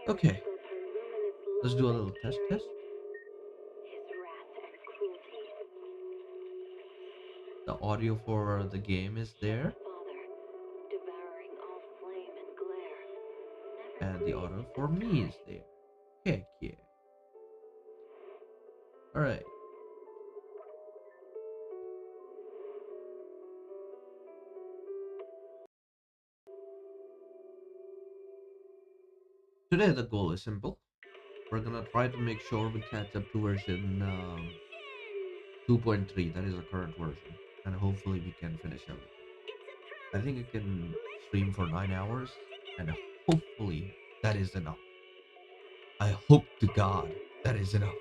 Okay, let's do a little test. The audio for the game is there, and the audio for me is there. Heck yeah. Alright, today the goal is simple. We're gonna try to make sure we catch up to version 2.3, that is the current version, and hopefully we can finish everything. I think I can stream for 9 hours, and hopefully that is enough. I hope to God that is enough.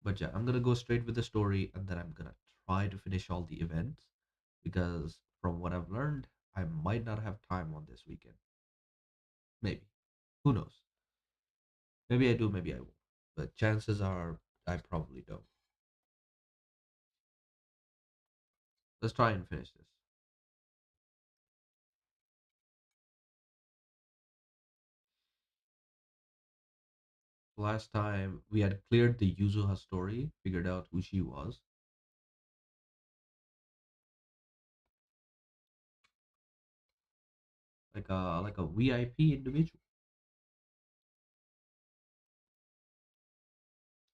But yeah, I'm gonna go straight with the story, and then I'm gonna try to finish all the events because from what I've learned, I might not have time on this weekend. Maybe. Who knows? Maybe I do, maybe I won't. But chances are I probably don't. Let's try and finish this. Last time we had cleared the Yuzuha story, figured out who she was. Like a VIP individual.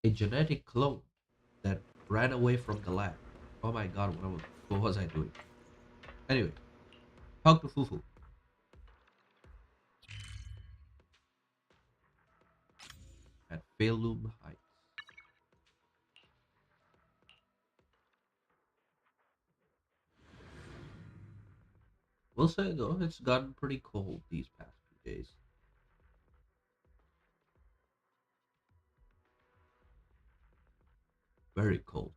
A genetic clone that ran away from the lab. Oh my god, what was I doing? Anyway, talk to Fufu at Failum Heights. We'll say though, it's gotten pretty cold these past few days. Very cold.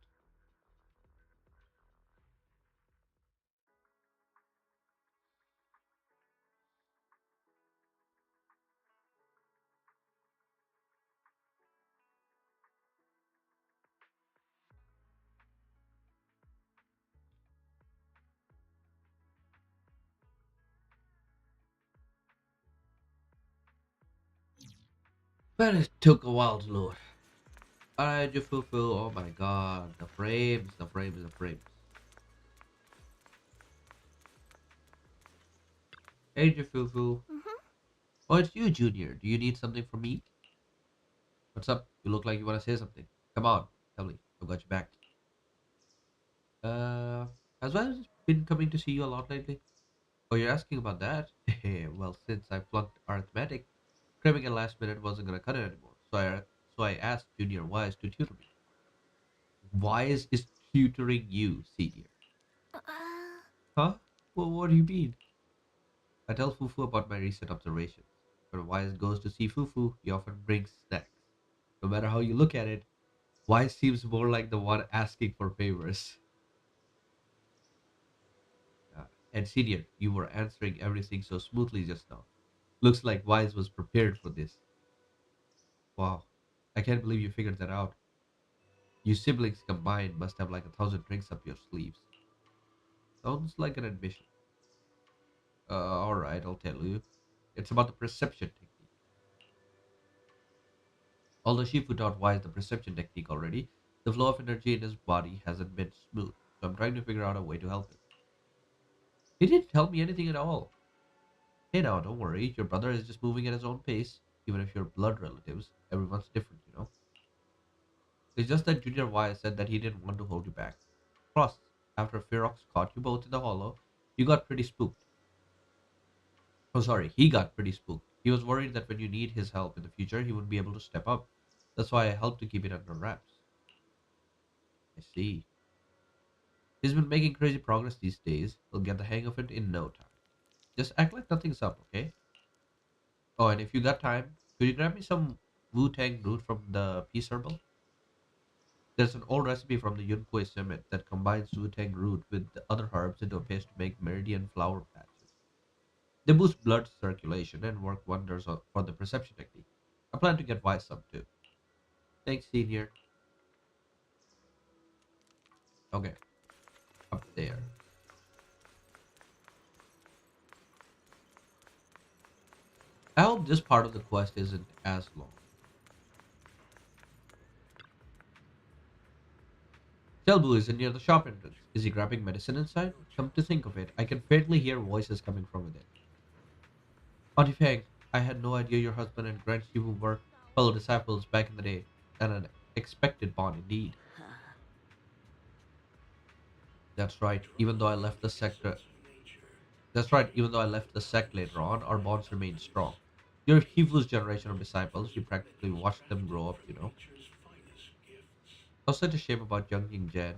But it took a while to load. Alright, Fufu. Oh my god. The frames. Hey, Fufu. Mhm. Oh, it's you, Junior. Do you need something from me? What's up? You look like you want to say something. Come on. Tell me. I've got your back. Uh, has well been coming to see you a lot lately? Oh, you're asking about that? Well, since I flunked arithmetic, cramming at last minute wasn't gonna cut it anymore. So I asked Junior Wise to tutor me. Wise is tutoring you, Senior. Uh, Huh? Well, what do you mean? I tell Fufu about my recent observations. When Wise goes to see Fufu, he often brings snacks. No matter how you look at it, Wise seems more like the one asking for favors. And Senior, you were answering everything so smoothly just now. Looks like Wise was prepared for this. Wow. I can't believe you figured that out. You siblings combined must have like 1,000 drinks up your sleeves. Sounds like an admission. Alright, I'll tell you. It's about the perception technique. Although Shifu taught Wise the perception technique already, the flow of energy in his body hasn't been smooth, so I'm trying to figure out a way to help him. He didn't tell me anything at all. Hey now, don't worry, your brother is just moving at his own pace. Even if you're blood relatives, everyone's different. It's just that Junior Wise said that he didn't want to hold you back. Plus, after Ferox caught you both in the hollow, you got pretty spooked. Oh, sorry, he got pretty spooked. He was worried that when you need his help in the future, he wouldn't be able to step up. That's why I helped to keep it under wraps. I see. He's been making crazy progress these days. He'll get the hang of it in no time. Just act like nothing's up, okay? Oh, and if you got time, could you grab me some Wu-Tang root from the peace herbal? There's an old recipe from the Yunpui Summit that combines Wu-Tang root with the other herbs into a paste to make meridian flower patches. They boost blood circulation and work wonders for the perception technique. I plan to get Wise some too. Thanks, Senior. Okay, up there. hope this part of the quest isn't as long. Telbu is near the shop entrance. Is he grabbing medicine inside? Come to think of it, I can faintly hear voices coming from within. Auntie Fang, I had no idea your husband and Grand Shivu were fellow disciples back in the day, and an expected bond indeed. That's right. Even though I left the sector, that's right. Even though I left the sect later on, our bonds remain strong. You're Hivu's generation of disciples. You practically watched them grow up. I was such a shame about young King Jan.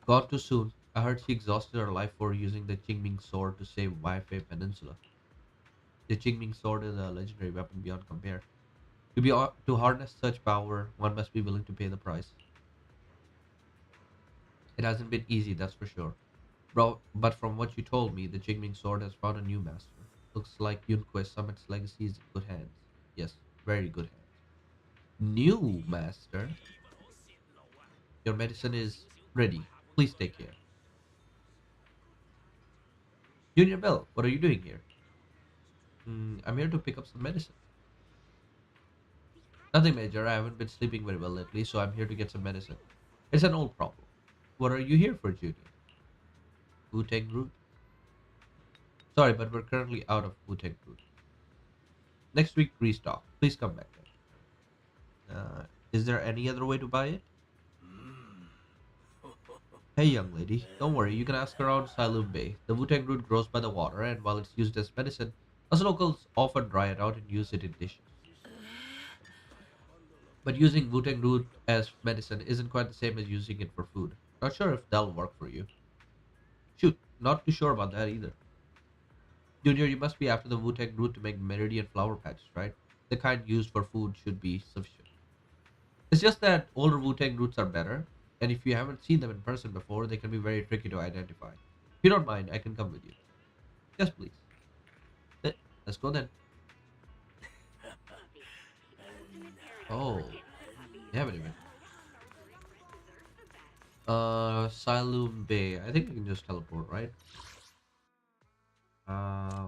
Gone too soon. I heard she exhausted her life for using the Qingming sword to save Waifei Peninsula. The Qingming sword is a legendary weapon beyond compare. To harness such power, one must be willing to pay the price. It hasn't been easy, that's for sure. Bro, but from what you told me, the Jingming sword has found a new master. Looks like Yunquist Summit's legacy is in good hands. Yes, very good hands. New master? Your medicine is ready. Please take care. Junior Bell, what are you doing here? I'm here to pick up some medicine. Nothing major. I haven't been sleeping very well lately, so I'm here to get some medicine. It's an old problem. What are you here for, Junior? Wu-Tang root? Sorry, but we're currently out of Wu-Tang root. Next week, restock. Please come back then. Is there any other way to buy it? Hey, young lady, don't worry. You can ask around Silum Bay. The Wu-Tang root grows by the water, and while it's used as medicine, us locals often dry it out and use it in dishes. But using Wu-Tang root as medicine isn't quite the same as using it for food. Not sure if that'll work for you. Shoot, not too sure about that either. Junior, you must be after the Wu-Tang root to make meridian flower patches, right? The kind used for food should be sufficient. It's just that older Wu-Tang roots are better, and if you haven't seen them in person before, they can be very tricky to identify. If you don't mind, I can come with you. Yes, please. Then, let's go then. Oh, they haven't even. Silum Bay. I think we can just teleport, right? Uh,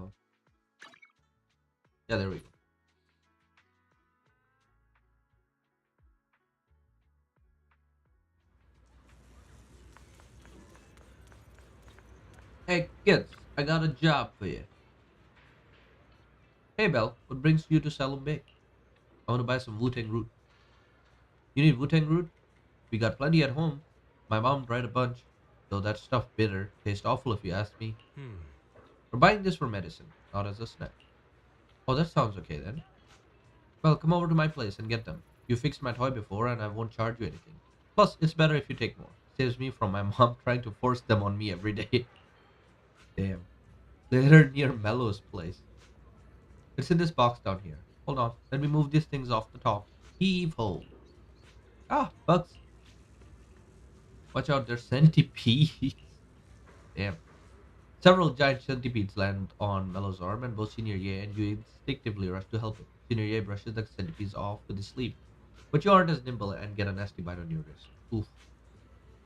yeah, there we go. Hey, kids, I got a job for you. Hey, Belle, what brings you to Salum Bay? I want to buy some Wu-Tang root. You need Wu-Tang root? We got plenty at home. My mom dried a bunch, though that stuff bitter. Tastes awful if you ask me. We're buying this for medicine, not as a snack. Oh, that sounds okay then. Well, come over to my place and get them. You fixed my toy before and I won't charge you anything. Plus, it's better if you take more. Saves me from my mom trying to force them on me every day. Damn. They're near Mello's place. It's in this box down here. Hold on, let me move these things off the top. Heave ho. Ah, bugs. Watch out, there's centipedes. Damn. Several giant centipedes land on Mello's arm, and both Senior Ye and you instinctively rush to help him. Senior Ye brushes the centipedes off with his sleeve, but you aren't as nimble and get a nasty bite on your wrist. Oof.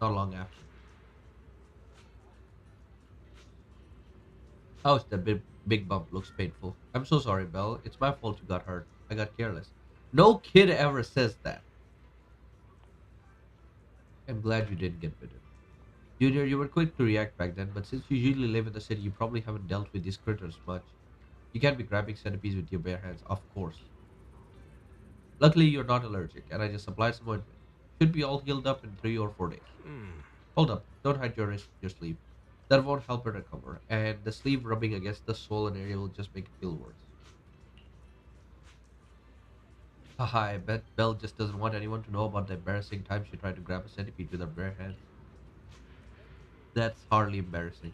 Not long after. Ouch, that big bump looks painful. I'm so sorry, Belle. It's my fault you got hurt. I got careless. No kid ever says that. I'm glad you didn't get bitten. Junior, you were quick to react back then, but since you usually live in the city, you probably haven't dealt with these critters much. You can't be grabbing centipedes with your bare hands, of course. Luckily, you're not allergic, and I just applied some ointment. Should be all healed up in 3 or 4 days. Hold up, don't hide your wrist with your sleeve. That won't help it recover, and the sleeve rubbing against the swollen area will just make it feel worse. Haha, I bet Belle just doesn't want anyone to know about the embarrassing time she tried to grab a centipede with her bare hands. That's hardly embarrassing.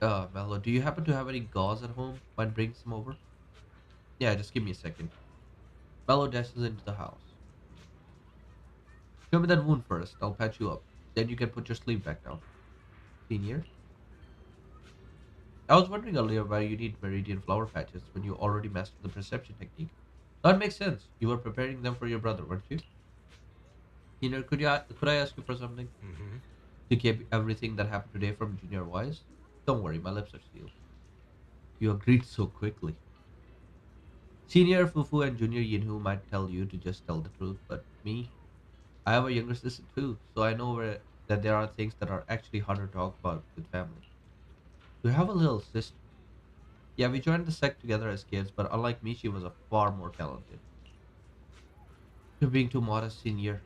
Mello, do you happen to have any gauze at home? Mind bringing some over? Yeah, just give me a second. Mello dashes into the house. Show me that wound first. I'll patch you up. Then you can put your sleeve back down. Senior? I was wondering earlier why you need meridian flower patches when you already mastered the perception technique. That makes sense. You were preparing them for your brother, weren't you? Senior, could I ask you for something? To keep everything that happened today from Junior wise? Don't worry, my lips are sealed. You agreed so quickly. Senior Fufu and Junior Yinhu might tell you to just tell the truth, but me, I have a younger sister too, so I know that there are things that are actually harder to talk about with family. You have a little sister. Yeah, we joined the sect together as kids, but unlike me, she was a far more talented. You're being too modest, Senior.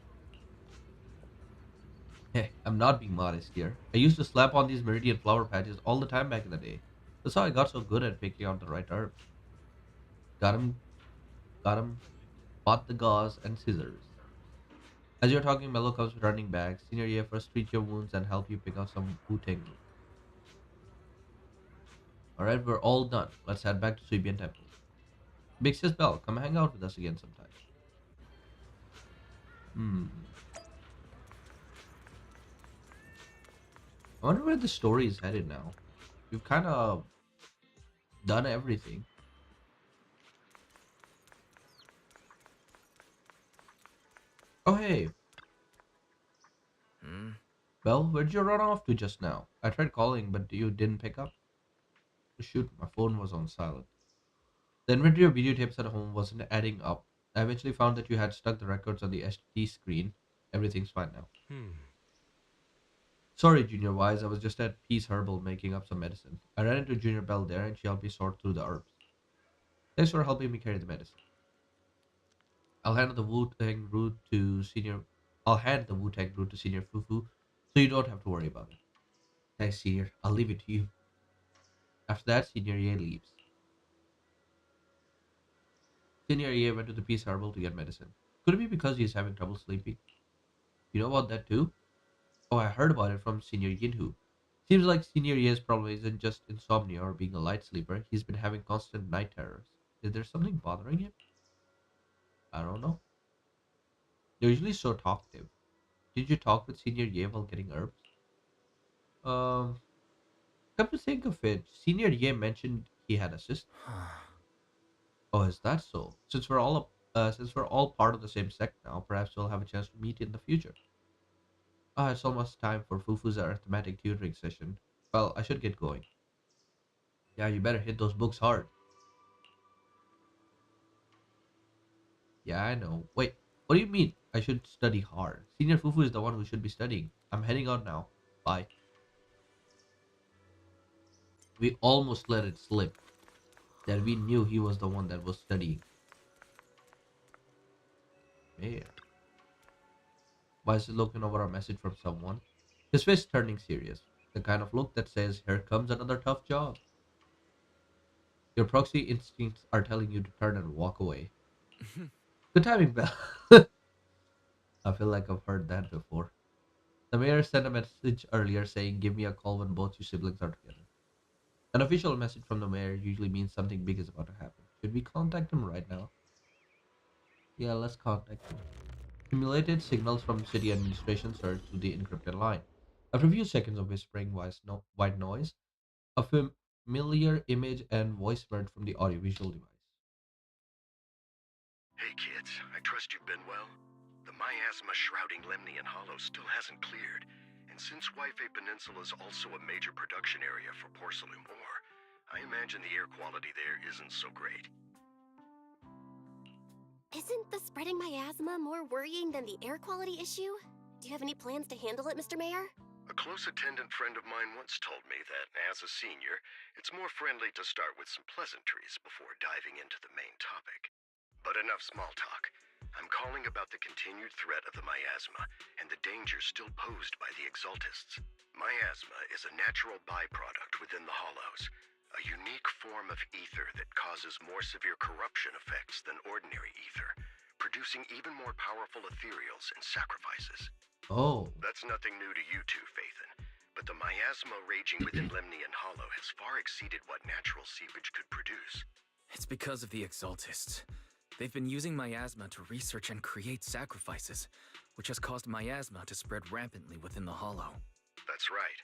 Hey, I'm not being modest here. I used to slap on these meridian flower patches all the time back in the day. That's how I got so good at picking out the right herbs. Got 'em, got 'em, bought the gauze and scissors. As you're talking, Mello comes running back. Senior year first treat your wounds and help you pick out some Wu-Tang root. Alright, we're all done. Let's head back to Suibian Temple. Big Sis Bell, come hang out with us again sometime. Hmm. I wonder where the story is headed now. We've kind of done everything. Oh, hey. Hmm? Bell, where'd you run off to just now? I tried calling, but you didn't pick up. Shoot, my phone was on silent. The inventory of videotapes at home wasn't adding up. I eventually found that you had stuck the records on the SD screen. Everything's fine now. Hmm. Sorry, Junior Wise, I was just at Peace Herbal making up some medicine. I ran into Junior Bell there and she helped me sort through the herbs. Thanks for helping me carry the medicine. I'll hand the Wu Tang root to Senior. I'll hand the Wu Tang root to Senior Fufu, so you don't have to worry about it. Thanks, Senior. I'll leave it to you. After that, Senior Ye leaves. Senior Ye went to the Peace Herbal to get medicine. Could it be because he's having trouble sleeping? You know about that too? Oh, I heard about it from Senior Yinhu. Seems like Senior Ye's problem isn't just insomnia or being a light sleeper. He's been having constant night terrors. Is there something bothering him? I don't know. They're usually so talkative. Did you talk with Senior Ye while getting herbs? Um, Come to think of it, Senior Ye mentioned he had a sister. Oh, is that so? Since we're all part of the same sect now, perhaps we'll have a chance to meet in the future. Ah, it's almost time for Fufu's arithmetic tutoring session. Well, I should get going. Yeah, you better hit those books hard. Yeah, I know. Wait, what do you mean I should study hard? Senior Fufu is the one who should be studying. I'm heading out now. Bye. We almost let it slip that we knew he was the one that was studying. Mayor. Why is he looking over a message from someone? His face turning serious. The kind of look that says, here comes another tough job. Your proxy instincts are telling you to turn and walk away. Good timing, Bell. I feel like I've heard that before. The mayor sent a message earlier saying, give me a call when both your siblings are together. An official message from the mayor usually means something big is about to happen. Should we contact him right now? Yeah, let's contact him. Simulated signals from city administration surge through the encrypted line. After a few seconds of whispering white noise, a familiar image and voice emerged from the audiovisual device. Hey kids, I trust you've been well. The miasma shrouding Lemnian Hollow still hasn't cleared, and since Waifei Peninsula is also a major production area for porcelain ore, I imagine the air quality there isn't so great. Isn't the spreading miasma more worrying than the air quality issue? Do you have any plans to handle it, Mr. Mayor? A close attendant friend of mine once told me that, as a senior, it's more friendly to start with some pleasantries before diving into the main topic. But enough small talk. I'm calling about the continued threat of the miasma and the danger still posed by the exaltists. Miasma is a natural byproduct within the hollows, a unique form of ether that causes more severe corruption effects than ordinary ether, producing even more powerful ethereals and sacrifices. Oh, That's nothing new to you two, Phaethon, but the miasma raging within Lemnian Hollow has far exceeded what natural seepage could produce. It's because of the Exaltists. They've been using miasma to research and create sacrifices, which has caused miasma to spread rampantly within the hollow. That's right.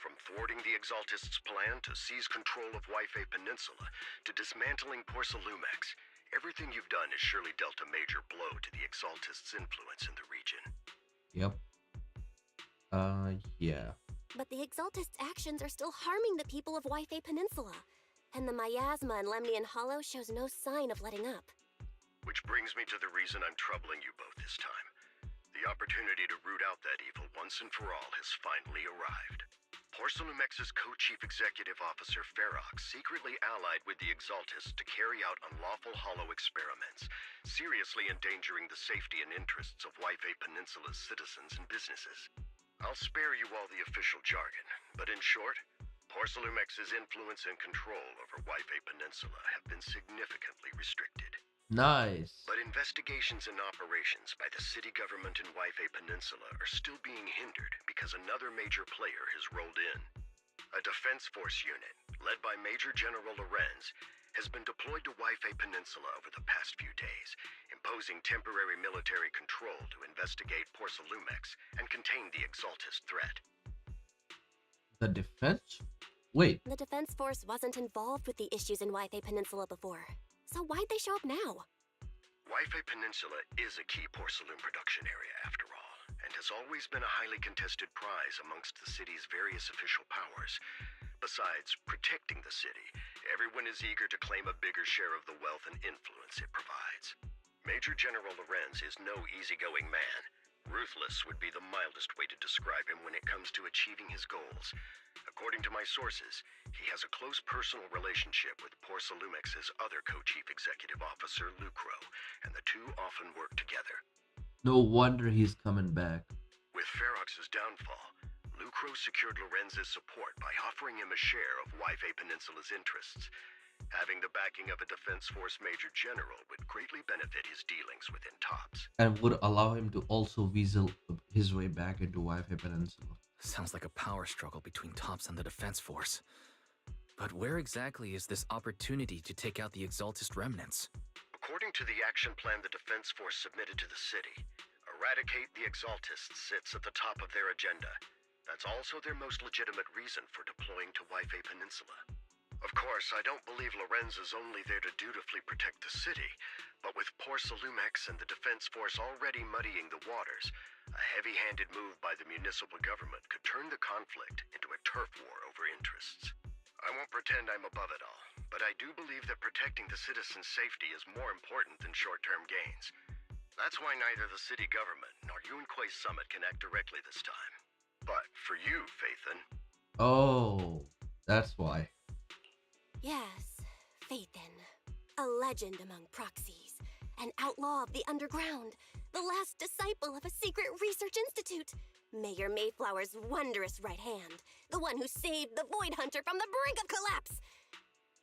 From thwarting the Exaltists' plan to seize control of Waifei Peninsula to dismantling Porcelumex, everything you've done has surely dealt a major blow to the Exaltists' influence in the region. yep. Yeah. But the Exaltists' actions are still harming the people of Waifei Peninsula. And the miasma in Lemnian Hollow shows no sign of letting up. Which brings me to the reason I'm troubling you both this time. The opportunity to root out that evil once and for all has finally arrived. Porcelumex's co-chief executive officer Ferox secretly allied with the Exaltists to carry out unlawful hollow experiments, seriously endangering the safety and interests of Waifei Peninsula's citizens and businesses. I'll spare you all the official jargon, but in short, Porcelumex's influence and control over Waifei Peninsula have been significantly restricted. Nice. But investigations and operations by the city government in Waifei Peninsula are still being hindered because another major player has rolled in. A defense force unit, led by Major General Lorenz, has been deployed to Waifei Peninsula over the past few days, imposing temporary military control to investigate Porcelumex and contain the Exaltist threat. The defense? Wait, The defense force wasn't involved with the issues in Waifei Peninsula before. So why'd they show up now? Waifei Peninsula is a key porcelain production area after all, and has always been a highly contested prize amongst the city's various official powers. Besides protecting the city, everyone is eager to claim a bigger share of the wealth and influence it provides. Major General Lorenz is no easygoing man. Ruthless would be the mildest way to describe him when it comes to achieving his goals. According to my sources, he has a close personal relationship with Porcelumex's other co-chief executive officer, Lucro, and the two often work together. no wonder he's coming back. With Ferox's downfall, Lucro secured Lorenz's support by offering him a share of Waifei Peninsula's interests. Having the backing of a Defense Force Major General would greatly benefit his dealings within TOPS. And would allow him to also weasel his way back into Wi-Fi Peninsula. Sounds like a power struggle between Tops and the Defense Force. But where exactly is this opportunity to take out the Exaltist remnants? According to the action plan the Defense Force submitted to the city, eradicate the Exaltists sits at the top of their agenda. That's also their most legitimate reason for deploying to Waifei Peninsula. Of course, I don't believe Lorenz is only there to dutifully protect the city, but with Porcelumex and the Defense Force already muddying the waters, a heavy-handed move by the municipal government could turn the conflict into a turf war over interests. I won't pretend I'm above it all, but I do believe that protecting the citizens' safety is more important than short-term gains. That's why neither the city government nor Yunque's summit can act directly this time. But for you, Phaethon, Oh, that's why. Yes, Phaethon. A legend among proxies. An outlaw of the underground. The last disciple of a secret research institute. Mayor Mayflower's wondrous right hand. The one who saved the Void Hunter from the brink of collapse.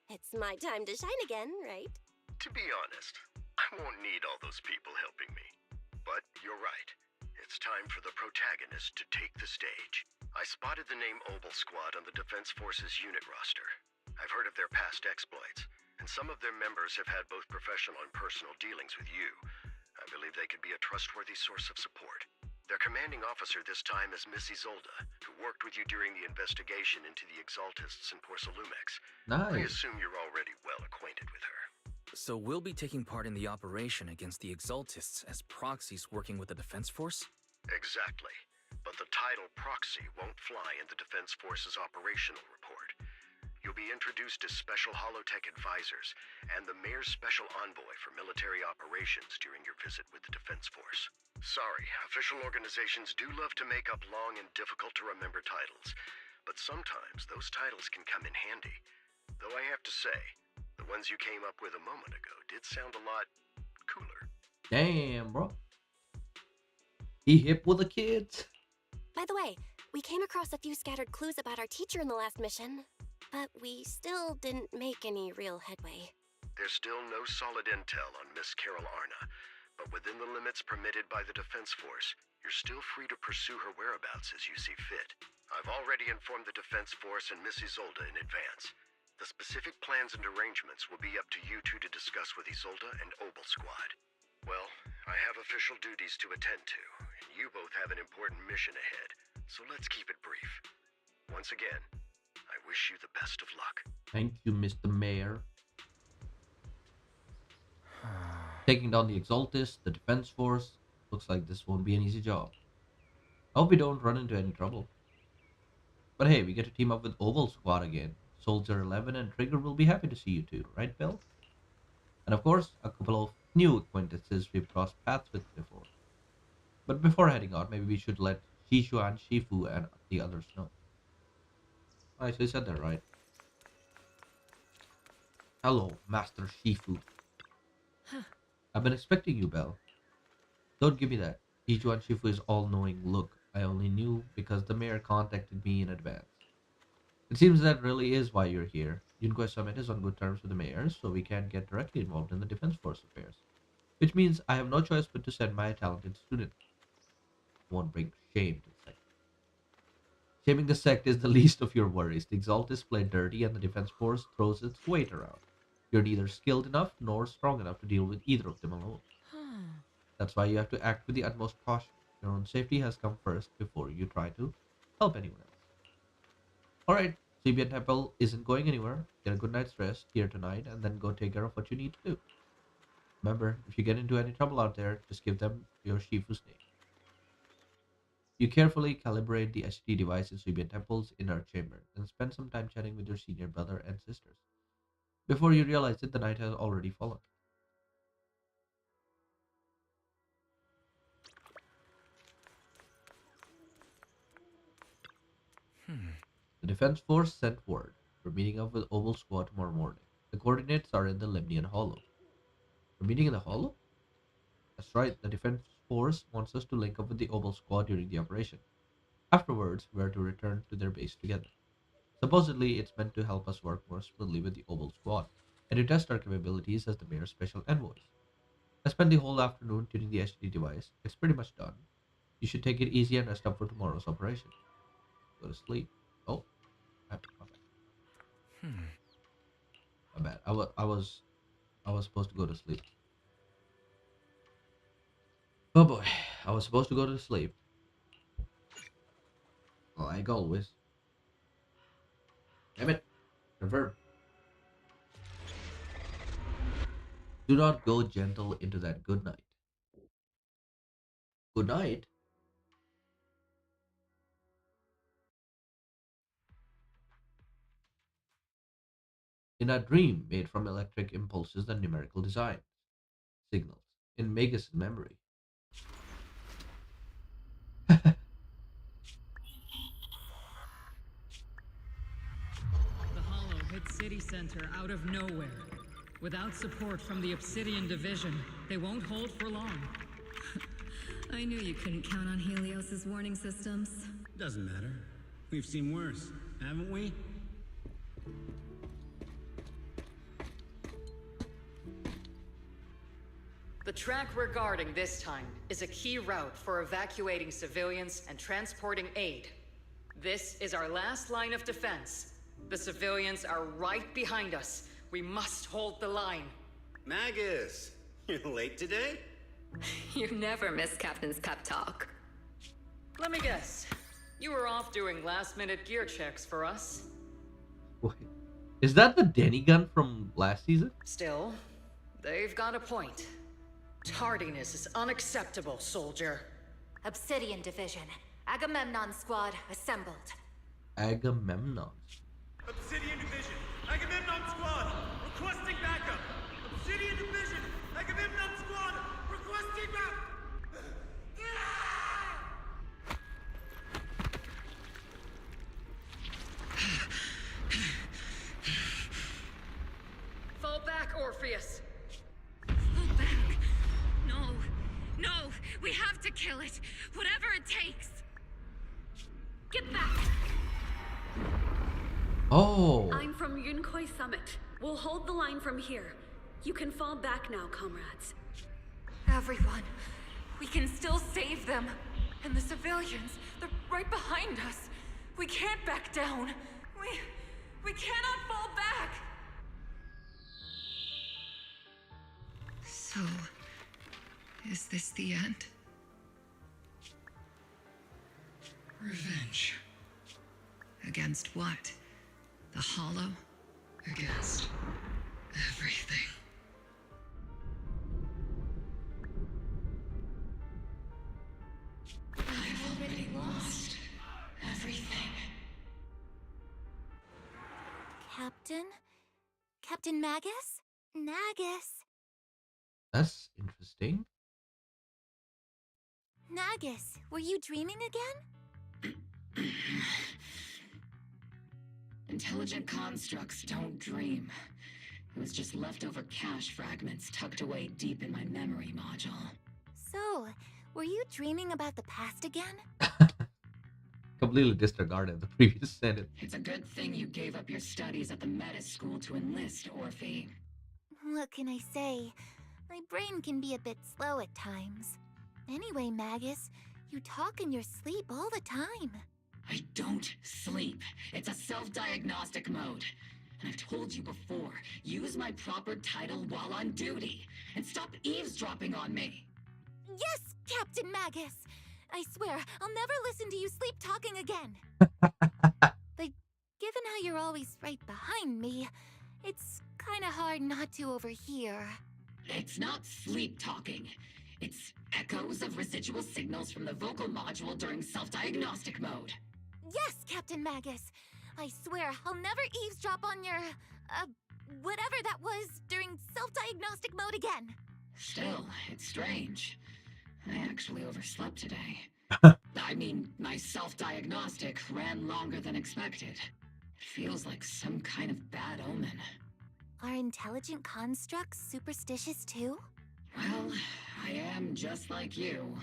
It's my time to shine again, right? to be honest, I won't need all those people helping me. But you're right. It's time for the protagonist to take the stage. I spotted the name Obel Squad on the Defense Forces unit roster. I've heard of their past exploits, and some of their members have had both professional and personal dealings with you. I believe they could be a trustworthy source of support. Their commanding officer this time is Miss Isolda, who worked with you during the investigation into the Exaltists and Porcelumex. I Nice. assume you're already well acquainted with her. So we'll be taking part in the operation against the Exaltists as proxies working with the Defense Force? Exactly. But the title proxy won't fly in the Defense Force's operational report. You'll be introduced as Special Holotech Advisors and the Mayor's Special Envoy for Military Operations during your visit with the Defense Force. Sorry, official organizations do love to make up long and difficult-to-remember titles, but sometimes those titles can come in handy. Though I have to say, the ones you came up with a moment ago did sound a lot cooler. Damn, bro. He hip with the kids. By the way, we came across a few scattered clues about our teacher in the last mission, but we still didn't make any real headway. There's still no solid intel on Miss Carol Arna, but within the limits permitted by the Defense Force, you're still free to pursue her whereabouts as you see fit. I've already informed the Defense Force and Miss Isolda in advance. The specific plans and arrangements will be up to you two to discuss with Isolda and Obel Squad. Well, I have official duties to attend to, and you both have an important mission ahead, so let's keep it brief. Once again, I wish you the best of luck. Thank you, Mr. Mayor. Taking down the Exaltist, the Defense Force. Looks like this won't be an easy job. I hope we don't run into any trouble. But hey, we get to team up with Oval Squad again. Soldier 11 and Trigger will be happy to see you too, right, Bill? And of course, a couple of new acquaintances we've crossed paths with before. But before heading out, maybe we should let Shishuan, Shifu, and the others know. I actually said that right. Hello, Master Shifu. I've been expecting you, Belle. Don't give me that. Shishuan Shifu is all-knowing look. I only knew because the mayor contacted me in advance. It seems that really is why you're here. Yunque Summit is on good terms with the mayor, so we can get directly involved in the Defense Force affairs. Which means I have no choice but to send my talented student. Won't bring shame to the sect. Shaming the sect is the least of your worries. The Exaltists play dirty and the Defense Force throws its weight around. You're neither skilled enough nor strong enough to deal with either of them alone. That's why you have to act with the utmost caution. Your own safety has come first before you try to help anyone else. Alright, CBN Temple isn't going anywhere. Get a good night's rest here tonight and then go take care of what you need to do. Remember, if you get into any trouble out there, just give them your Shifu's name. You carefully calibrate the HD device in Subian Temple's inner chamber, and spend some time chatting with your senior brother and sisters. Before you realize it, the night has already fallen. The Defense Force sent word. We're meeting up with Oval Squad tomorrow morning. The coordinates are in the Lemnian Hollow. We're meeting in the Hollow? That's right, the Defense Force wants us to link up with the Oval Squad during the operation. Afterwards, we are to return to their base together. Supposedly, it's meant to help us work more smoothly with the Oval Squad, and to test our capabilities as the Mayor's special envoys. I spent the whole afternoon tuning the HD device. It's pretty much done. You should take it easy and rest up for tomorrow's operation. Go to sleep. Oh, my bad. My bad. I was supposed to go to sleep. Oh boy, I was supposed to go to sleep. Like always. Damn it. Confirm. Do not go gentle into that good night. Good night? In a dream made from electric impulses and numerical design signals in Magus' memory. The Hollow hit City Center out of nowhere. Without support from the Obsidian Division, they won't hold for long. I knew you couldn't count on Helios's warning systems. Doesn't matter. We've seen worse, haven't we? The track we're guarding this time is a key route for evacuating civilians and transporting aid. This is our last line of defense. The civilians are right behind us. We must hold the line. Magus, you're late today? You never miss Captain's pep talk. Let me guess. You were off doing last-minute gear checks for us. Wait, is that the Denny gun from last season? Still, they've got a point. Tardiness is unacceptable, soldier. Obsidian Division. Agamemnon Squad assembled. Agamemnon. Obsidian Division, Agamemnon Squad, requesting backup. Obsidian Division, Agamemnon Squad, requesting backup. Fall back, Orpheus. Fall back. No. No. We have to kill it. Whatever it takes. Get back. Oh. I'm from Yunque Summit. We'll hold the line from here. You can fall back now, comrades. Everyone. We can still save them. And the civilians, they're right behind us. We can't back down. We cannot fall back. So, is this the end? Revenge. Against what? The Hollow? Against everything. I've already lost everything. Captain? Captain Magus? Nagus? That's interesting. Nagus, were you dreaming again? Intelligent constructs don't dream. It was just leftover cache fragments tucked away deep in my memory module. So, were you dreaming about the past again? Completely disregarded the previous sentence. It's a good thing you gave up your studies at the Meta School to enlist, Orphe. What can I say? My brain can be a bit slow at times. Anyway, Magus, you talk in your sleep all the time. I don't sleep. It's a self-diagnostic mode. And I've told you before, use my proper title while on duty, and stop eavesdropping on me. Yes, Captain Magus! I swear, I'll never listen to you sleep talking again. But given how you're always right behind me, it's kinda hard not to overhear. It's not sleep talking. It's echoes of residual signals from the vocal module during self-diagnostic mode. Yes, Captain Magus. I swear, I'll never eavesdrop on your, whatever that was during self-diagnostic mode again. Still, it's strange. I actually overslept today. I mean, my self-diagnostic ran longer than expected. It feels like some kind of bad omen. Are intelligent constructs superstitious too? Well, I am just like you.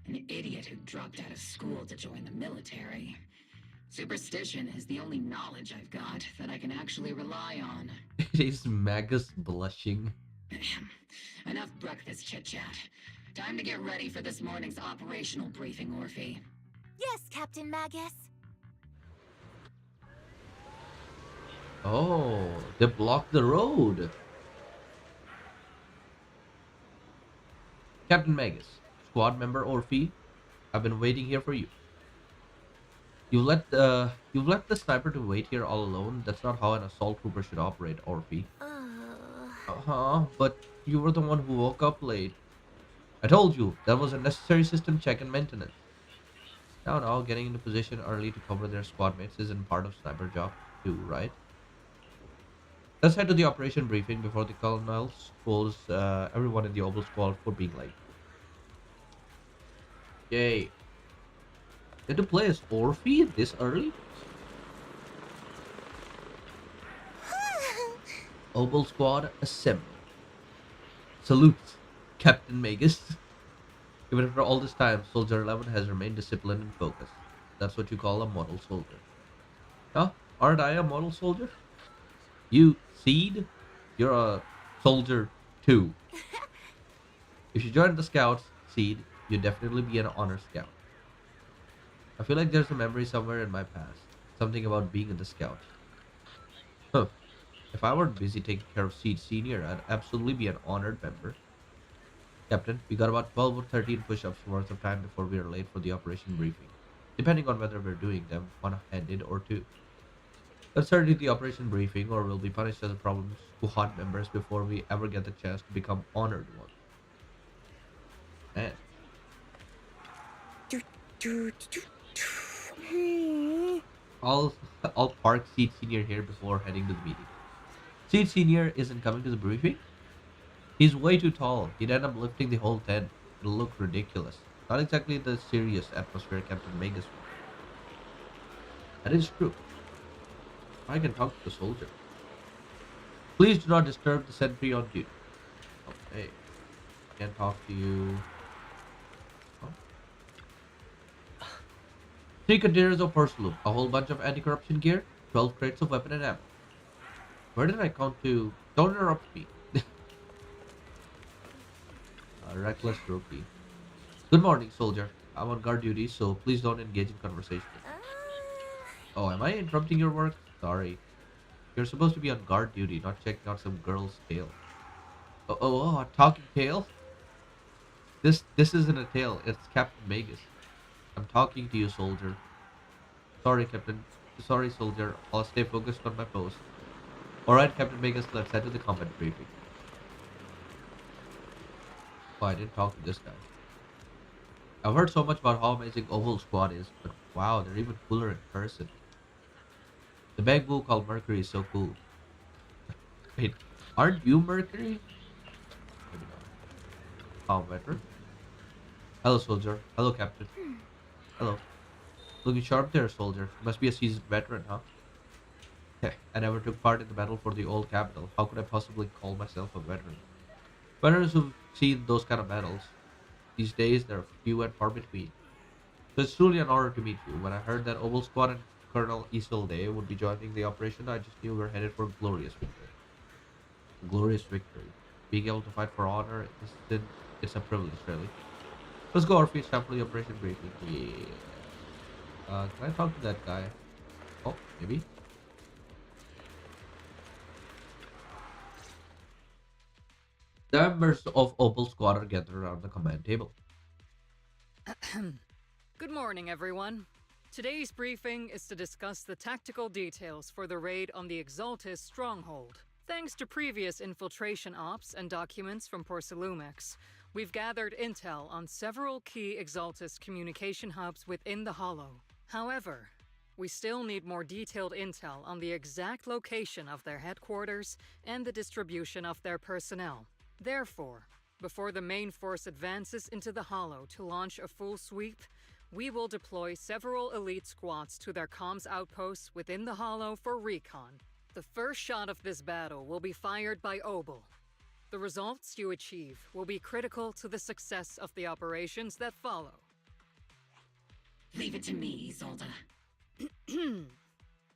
An idiot who dropped out of school to join the military. Superstition is the only knowledge I've got that I can actually rely on. It is Magus blushing. Enough breakfast chit-chat. Time to get ready for this morning's operational briefing, Orphe. Yes, Captain Magus. Oh, they blocked the road. Captain Magus, squad member Orphe, I've been waiting here for you. You've let the sniper to wait here all alone. That's not how an assault trooper should operate, Orphe. But you were the one who woke up late. I told you that was a necessary system check and maintenance. Now, getting into position early to cover their squad mates isn't part of sniper job too, right? Let's head to the operation briefing before the colonel scolds everyone in the Oval Squad for being late. Yay. Did you play as Orphe this early? Oval Squad assemble. Salute, Captain Magus. Even after all this time, Soldier 11 has remained disciplined and focused. That's what you call a model soldier. Huh? Aren't I a model soldier? You, Seed? You're a soldier too. If you join the scouts, Seed, you'd definitely be an honor scout. I feel like there's a memory somewhere in my past. Something about being in the scouts. Huh. If I weren't busy taking care of Seed Senior, I'd absolutely be an honored member. Captain, we got about 12 or 13 push-ups worth of time before we are late for the operation briefing, depending on whether we're doing them one-handed or two. Let's start with the operation briefing, or we'll be punished as a problem squad members before we ever get the chance to become honored ones. Man. I'll park Seed Senior here before heading to the meeting. Seed Senior isn't coming to the briefing? He's way too tall. He'd end up lifting the whole tent. It'll look ridiculous. Not exactly the serious atmosphere Captain Magus wants. That is true. I can talk to the soldier. Please do not disturb the sentry on duty. Okay. I can't talk to you. Oh. 3 containers of Pursuit, a whole bunch of anti-corruption gear, 12 crates of weapon and ammo. Where did I count to? Don't interrupt me. A reckless rookie. Good morning, soldier. I'm on guard duty, so please don't engage in conversation. Oh, am I interrupting your work? Sorry. You're supposed to be on guard duty, not checking out some girl's tail. Oh, a talking tail? This isn't a tail, it's Captain Magus. I'm talking to you, soldier. Sorry, Captain. Sorry, soldier. I'll stay focused on my post. Alright, Captain Magus, let's head to the combat briefing. Oh, I didn't talk to this guy. I've heard so much about how amazing Oval Squad is, but wow, they're even cooler in person. The bamboo called Mercury is so cool. Wait, aren't you Mercury? Maybe not. Oh, veteran. Hello, soldier. Hello, captain. Hello. Looking sharp there, soldier. Must be a seasoned veteran, huh? Heh, I never took part in the battle for the old capital. How could I possibly call myself a veteran? Veterans who've seen those kind of battles, these days they're few and far between. So it's truly an honor to meet you. When I heard that Oval Squad and Colonel Isolde would be joining the operation, I just knew we were headed for a glorious victory. A glorious victory. Being able to fight for honor, it's a privilege, really. Let's go, Orpheus. Time for the operation briefing. Yeah. Can I talk to that guy? Oh, maybe. The members of Opal Squad are gathered around the command table. Good morning, everyone. Today's briefing is to discuss the tactical details for the raid on the Exaltis stronghold. Thanks to previous infiltration ops and documents from Porcelumex, we've gathered intel on several key Exaltis communication hubs within the Hollow. However, we still need more detailed intel on the exact location of their headquarters and the distribution of their personnel. Therefore, before the main force advances into the Hollow to launch a full sweep, we will deploy several elite squads to their comms outposts within the Hollow for recon. The first shot of this battle will be fired by Obel. The results you achieve will be critical to the success of the operations that follow. Leave it to me, Isolde.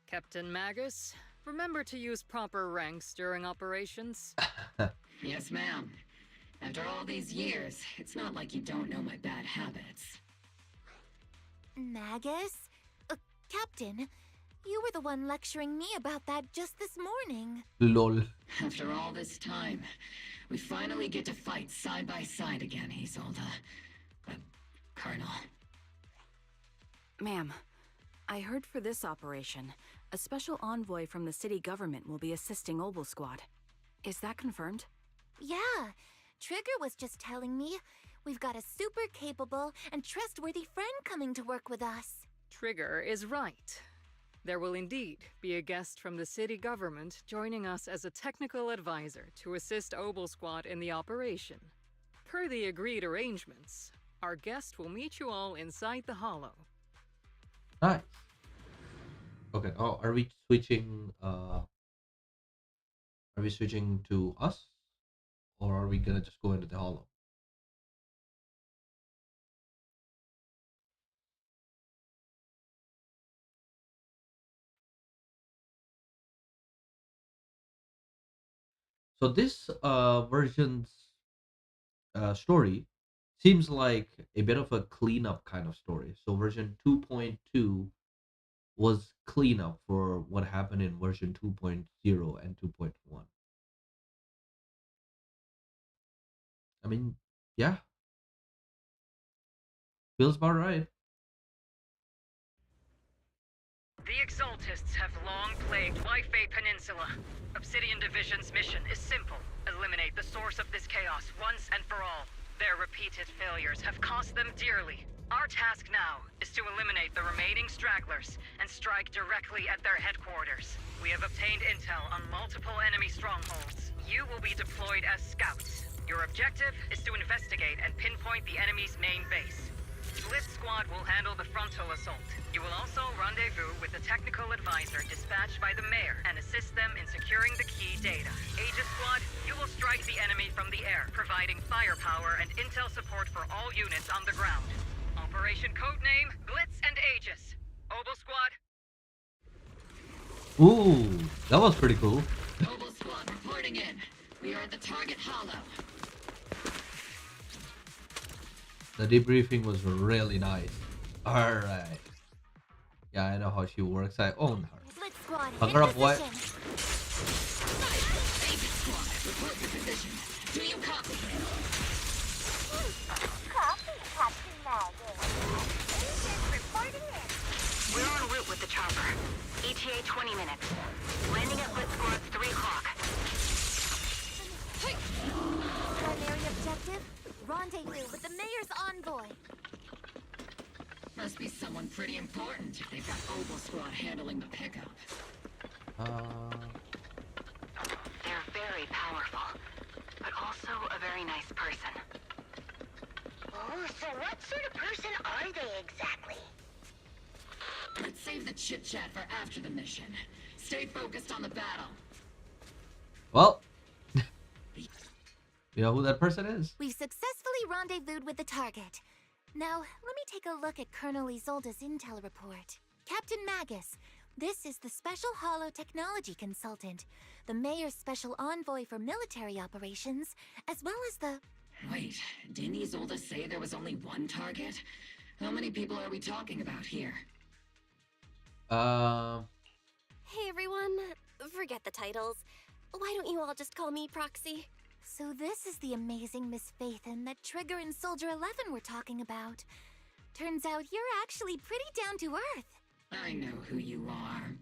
Captain Magus, remember to use proper ranks during operations? Yes, ma'am. After all these years, it's not like you don't know my bad habits. Magus? Captain, you were the one lecturing me about that just this morning. Lol. After all this time, we finally get to fight side by side again, Isolde. Colonel. Ma'am, I heard for this operation, a special envoy from the city government will be assisting Obel Squad. Is that confirmed? Yeah, Trigger was just telling me we've got a super capable and trustworthy friend coming to work with us. Trigger is right. There will indeed be a guest from the city government joining us as a technical advisor to assist Obel Squad in the operation. Per the agreed arrangements, our guest will meet you all inside the Hollow. Nice. Okay. Oh, are we switching? Are we switching to us, or are we gonna just go into the Hollow? So this version's story seems like a bit of a cleanup kind of story. So version 2.2 was cleanup for what happened in version 2.0 and 2.1. I mean, yeah, feels about right. The Exaltists have long plagued Waifei Peninsula. Obsidian Division's mission is simple. Eliminate the source of this chaos once and for all. Their repeated failures have cost them dearly. Our task now is to eliminate the remaining stragglers and strike directly at their headquarters. We have obtained intel on multiple enemy strongholds. You will be deployed as scouts. Your objective is to investigate and pinpoint the enemy's main base. Blitz Squad will handle the frontal assault. You will also rendezvous with the technical advisor dispatched by the mayor and assist them in securing the key data. Aegis Squad, you will strike the enemy from the air, providing firepower and intel support for all units on the ground. Operation codename Blitz and Aegis. Obel Squad. Ooh, that was pretty cool. Obel Squad reporting in. We are at the target hollow. The debriefing was really nice. Alright. Yeah, I know how she works. I own her. Blitz Squad, Hug her up, what? Aegis Squad, report your position. Do you copy? Copy, Captain Magus. Agent reporting in. We're en route with the chopper. ETA 20 minutes. Landing at Blitz Squad 3 o'clock. Primary objective? Rendezvous with the mayor's envoy. Must be someone pretty important if they've got Obel Squad handling the pickup. They're very powerful, but also a very nice person. Oh, so what sort of person are they exactly? Let's save the chit-chat for after the mission. Stay focused on the battle. Well, you know who that person is. We've successfully rendezvoused with the target. Now, let me take a look at Colonel Isolde's intel report. Captain Magus, this is the Special Holo Technology Consultant, the Mayor's Special Envoy for Military Operations, as well as the... Wait, didn't Isolde say there was only one target? How many people are we talking about here? Hey everyone, forget the titles. Why don't you all just call me Proxy? So this is the amazing Miss Phaethon that Trigger and Soldier 11 were talking about. Turns out you're actually pretty down to earth. I know who you are.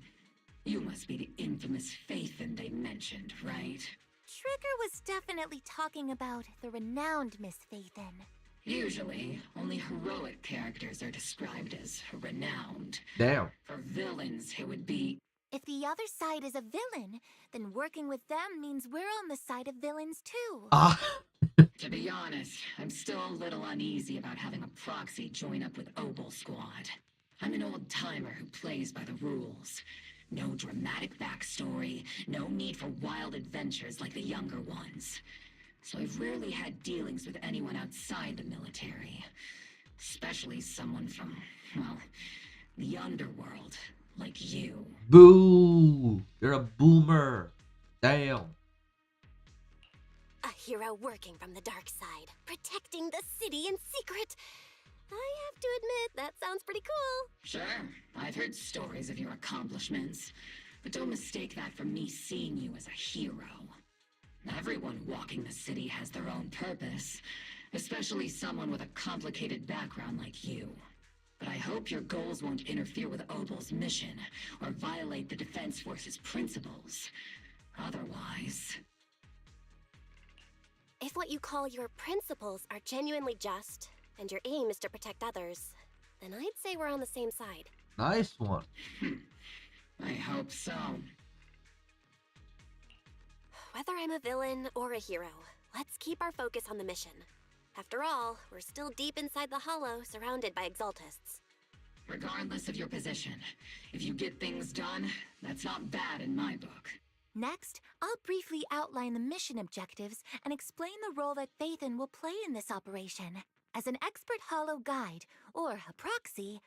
You must be the infamous Phaethon they mentioned, right? Trigger was definitely talking about the renowned Miss Phaethon. Usually, only heroic characters are described as renowned. Damn. For villains, it would be... If the other side is a villain, then working with them means we're on the side of villains too. To be honest, I'm still a little uneasy about having a proxy join up with Obel Squad. I'm an old-timer who plays by the rules. No dramatic backstory, no need for wild adventures like the younger ones. So I've rarely had dealings with anyone outside the military. Especially someone from, well, the underworld, like you. Boo! You're a boomer. Damn. A hero working from the dark side, protecting the city in secret. I have to admit, that sounds pretty cool. Sure, I've heard stories of your accomplishments, but don't mistake that for me seeing you as a hero. Everyone walking the city has their own purpose, especially someone with a complicated background like you. But I hope your goals won't interfere with Obel's mission, or violate the Defense Force's principles. Otherwise... If what you call your principles are genuinely just, and your aim is to protect others, then I'd say we're on the same side. Nice one. I hope so. Whether I'm a villain or a hero, let's keep our focus on the mission. After all, we're still deep inside the Hollow, surrounded by Exaltists. Regardless of your position, if you get things done, that's not bad in my book. Next, I'll briefly outline the mission objectives and explain the role that Phaethon will play in this operation. As an expert Hollow guide, or a proxy,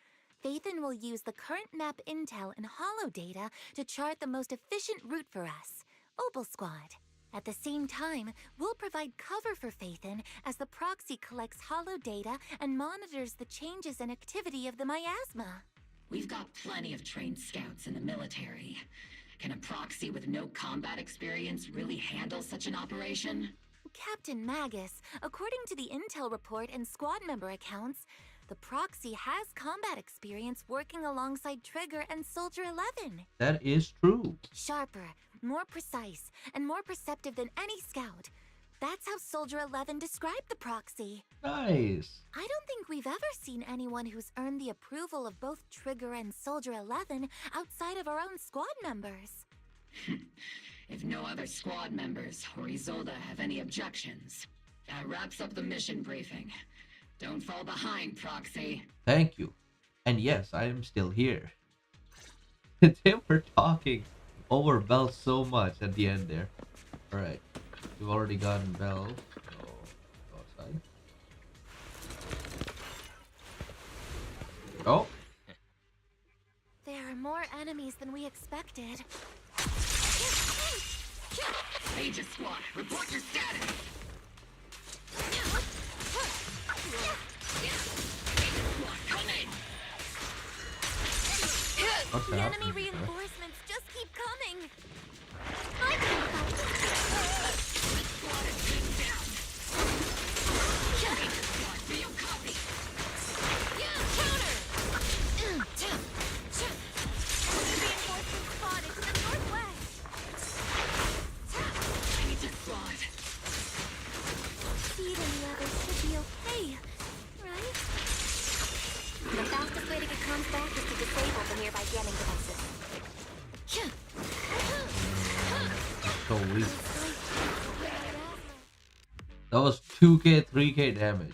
Phaethon will use the current map intel and Hollow data to chart the most efficient route for us, Obel Squad. At the same time, we'll provide cover for Phaethon as the proxy collects Hollow data and monitors the changes and activity of the miasma. We've got plenty of trained scouts in the military. Can a proxy with no combat experience really handle such an operation? Captain Magus, according to the intel report and squad member accounts, the proxy has combat experience working alongside Trigger and Soldier 11. That is true. Sharper, more precise, and more perceptive than any scout. That's how Soldier 11 described the proxy. Nice. I don't think we've ever seen anyone who's earned the approval of both Trigger and Soldier 11 outside of our own squad members. If no other squad members or Isolde have any objections, that wraps up the mission briefing. Don't fall behind, Proxy. Thank you. And yes, I am still here. They were talking over Bell so much at the end there. Alright. We've already gotten Bell. So go outside. Oh. There are more enemies than we expected. Aegis Squad, report your status! The enemy reinforcements just keep coming. I can fight. Squad is pinned down. Aegis Squad, do you copy? Counter! Reinforcement spotted to the northwest. Aegis Squad. Speed and the others should be okay, right? The fastest way to get comms back is to disable the nearby jamming devices. so weak. That was 2k, 3k damage.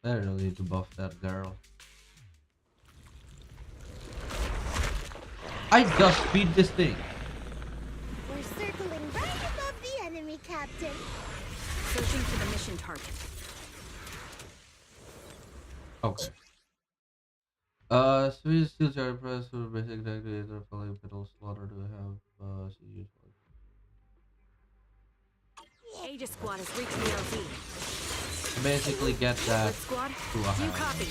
I really need to buff that girl. I just beat this thing. We're circling right above the enemy, Captain. Searching for the mission target. Okay. Sweet steel jar press for basic decorator filling pedal slaughter to have CG. Aegis squad has reached the LZ. Basically get that Blitz squad, to a do you hand. copy?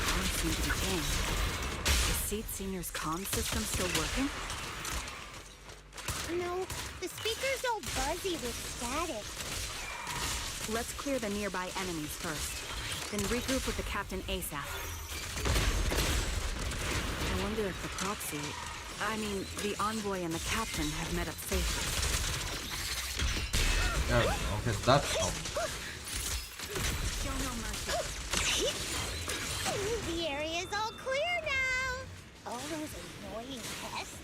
Comms seem to be jammed. Is Seed Senior's comm system still working? No, the speaker's all buzzy with static. Let's clear the nearby enemies first, then regroup with the captain ASAP. I wonder if the proxy, the envoy and the captain have met up safely. There we go. Okay, so that's Show no mercy. The area's all clear now. All those annoying pests.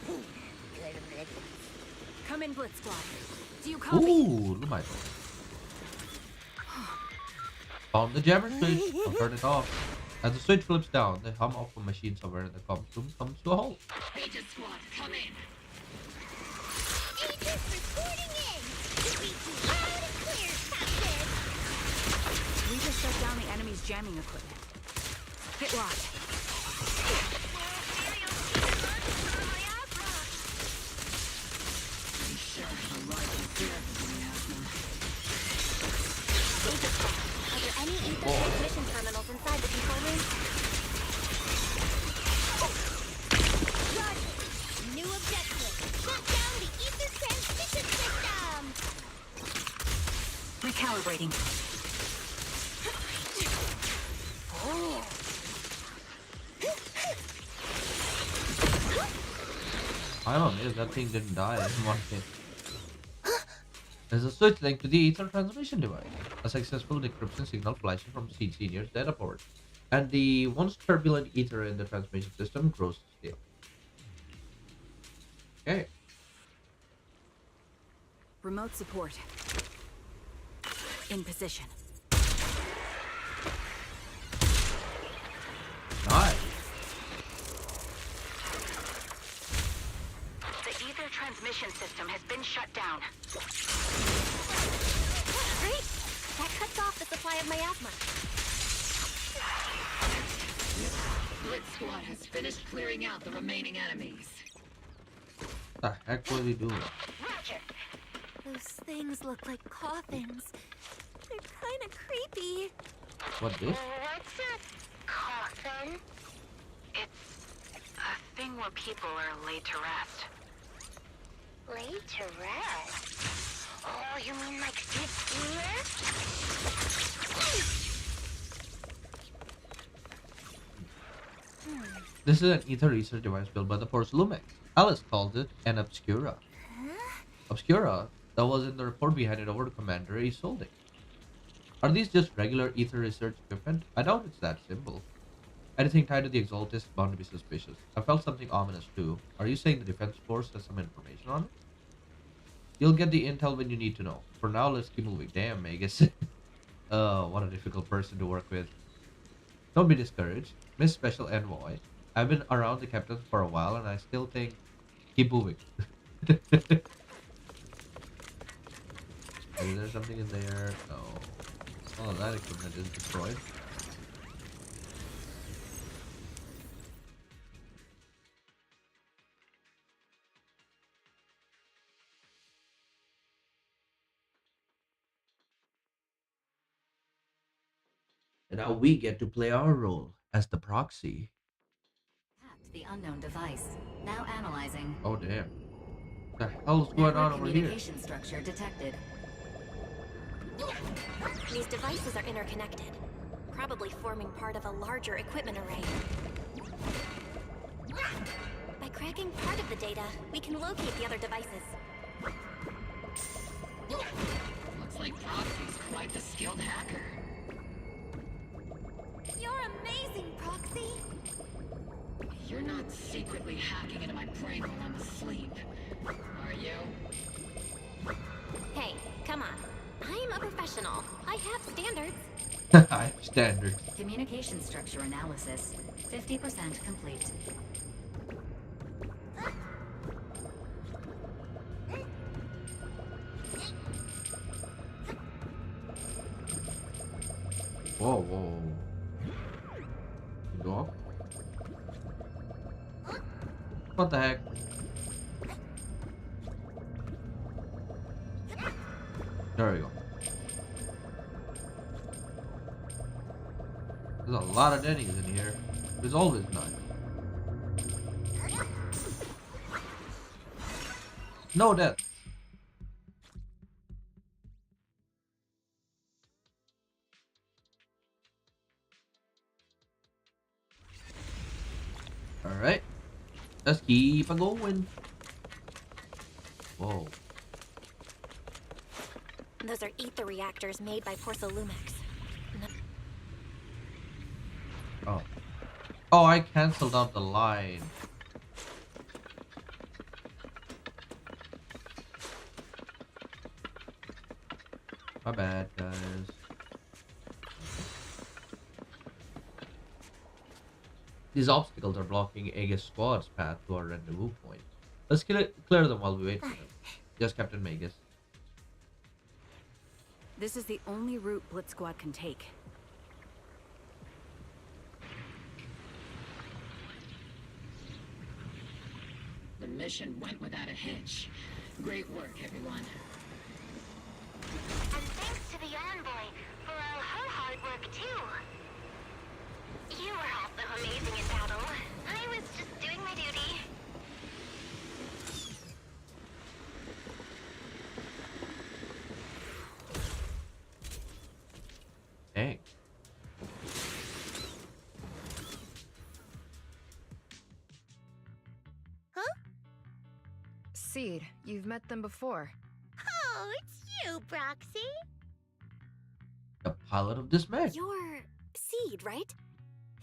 Good riddance. Come in, Blitz squad. Do you copy? Ooh, look at my phone. Found the jammer switch. I'll turn it off. As the switch flips down, the hum of a machine somewhere in the comms room comes to a halt. Aegis squad, come in. Agents reporting in. We loud and clear, Captain. We just shut down the enemy's jamming equipment. Get locked. I'm sure her life is there for the asthma. Are there any ether transmission terminals inside the control room? Roger. New objective. Shut down the ether transmission system. Recalibrating. Oh. I don't know if that thing didn't die in one hit. There's a switch linked to the ether transmission device. A successful decryption signal flashes from Seed Senior's data port, and the once turbulent ether in the transmission system grows still. Okay. Remote support. In position. Nice. The ether transmission system has been shut down. Great! That cuts off the supply of miasma. Blitz squad has finished clearing out the remaining enemies. What the heck were they doing? Roger. Those things look like coffins. They're kind of creepy. What this? What's a coffin? It's a thing where people are laid to rest. Laid to rest. Oh, you mean like Sid Senior? This is an ether research device built by the Force Lumex. Alice called it an Obscura. Obscura, that was in the report we handed over to Commander Isolde. Are these just regular ether research equipment? I doubt it's that simple. Anything tied to the Exaltist is bound to be suspicious. I felt something ominous too. Are you saying the Defense Force has some information on it? You'll get the intel when you need to know. For now, let's keep moving. Damn, Magus. What a difficult person to work with. Don't be discouraged. Miss Special Envoy. I've been around the captain for a while and I still think keep moving. Is there something in there? No. Oh, that equipment is destroyed. And now we get to play our role as the proxy. Tapped the unknown device. Now analyzing. Oh damn. What the hell's going on over here? Communication structure detected. These devices are interconnected, probably forming part of a larger equipment array. By cracking part of the data, we can locate the other devices. Looks like Proxy's quite the skilled hacker. You're amazing! amazing, Proxy. You're not secretly hacking into my brain while I'm asleep, are you? Hey, come on. I'm a professional. I have standards. High standard. Communication structure analysis, 50% complete. Whoa, whoa. Go up. What the heck? There we go. There's a lot of Denny's in here. There's always none. No death. Alright. Let's keep on going. Whoa. Those are ether reactors made by Porcelumix. Oh. Oh, I cancelled out the line. My bad, guys. These obstacles are blocking Aegis Squad's path to our rendezvous point. Let's clear them while we wait for them. Yes, Captain Magus. This is the only route Blitz Squad can take. The mission went without a hitch. Great work, everyone. And thanks to the envoy for all her hard work, too. You were also amazing in battle. I was just doing my duty. Dang. Huh? Seed, you've met them before. Oh, it's you, Proxy. The pilot of this mech. You're Seed, right?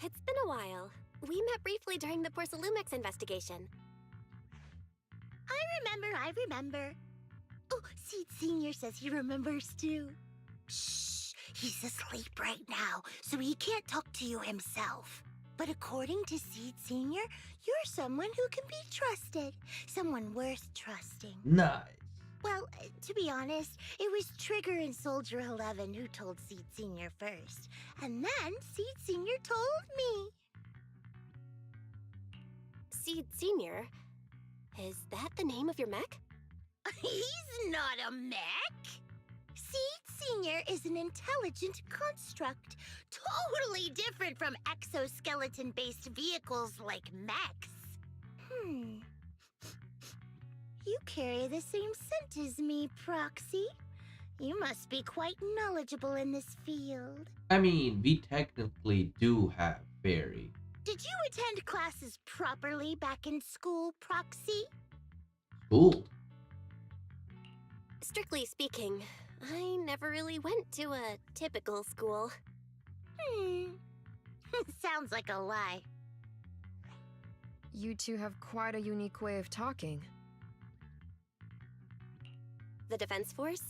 It's been a while. We met briefly during the Porcelumix investigation. I remember. Oh, Seed Sr. says he remembers too. Shh, he's asleep right now, so he can't talk to you himself. But according to Seed Sr., you're someone who can be trusted. Someone worth trusting. Nice. Well, to be honest, it was Trigger and Soldier 11 who told Seed Sr. first. And then Seed Sr. told me. Seed Sr.? Is that the name of your mech? He's not a mech. Seed Sr. is an intelligent construct, totally different from exoskeleton-based vehicles like mechs. You carry the same scent as me, Proxy. You must be quite knowledgeable in this field. I mean, we technically do have fairy. Did you attend classes properly back in school, Proxy? Cool. Strictly speaking, I never really went to a typical school. Sounds like a lie. You two have quite a unique way of talking. The Defense Force,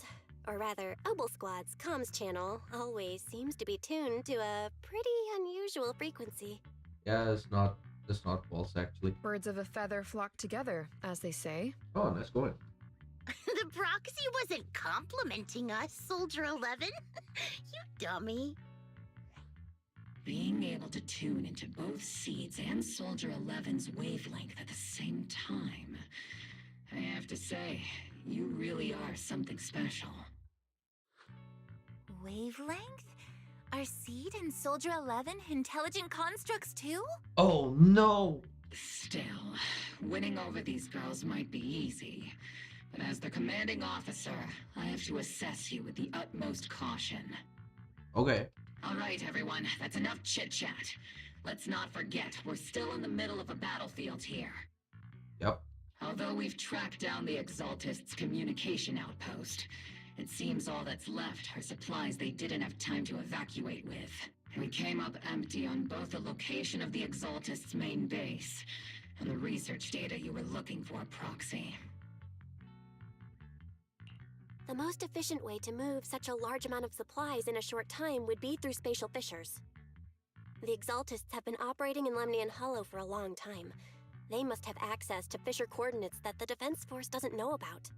or rather, Obel Squad's comms channel, always seems to be tuned to a pretty unusual frequency. Yeah, that's not false actually. Birds of a feather flock together, as they say. Oh, nice going. The Proxy wasn't complimenting us, Soldier 11. You dummy. Being able to tune into both Seeds and Soldier 11's wavelength at the same time. I have to say, you really are something special. Wavelength? Are Seed and Soldier 11 intelligent constructs too? Oh no! Still, winning over these girls might be easy. But as their commanding officer, I have to assess you with the utmost caution. Okay. All right, everyone, that's enough chit-chat. Let's not forget, we're still in the middle of a battlefield here. Yep. Although we've tracked down the Exaltists' communication outpost, it seems all that's left are supplies they didn't have time to evacuate with. We came up empty on both the location of the Exaltist's main base and the research data you were looking for, Proxy. The most efficient way to move such a large amount of supplies in a short time would be through spatial fissures. The Exaltists have been operating in Lemnian Hollow for a long time. They must have access to fissure coordinates that the Defense Force doesn't know about.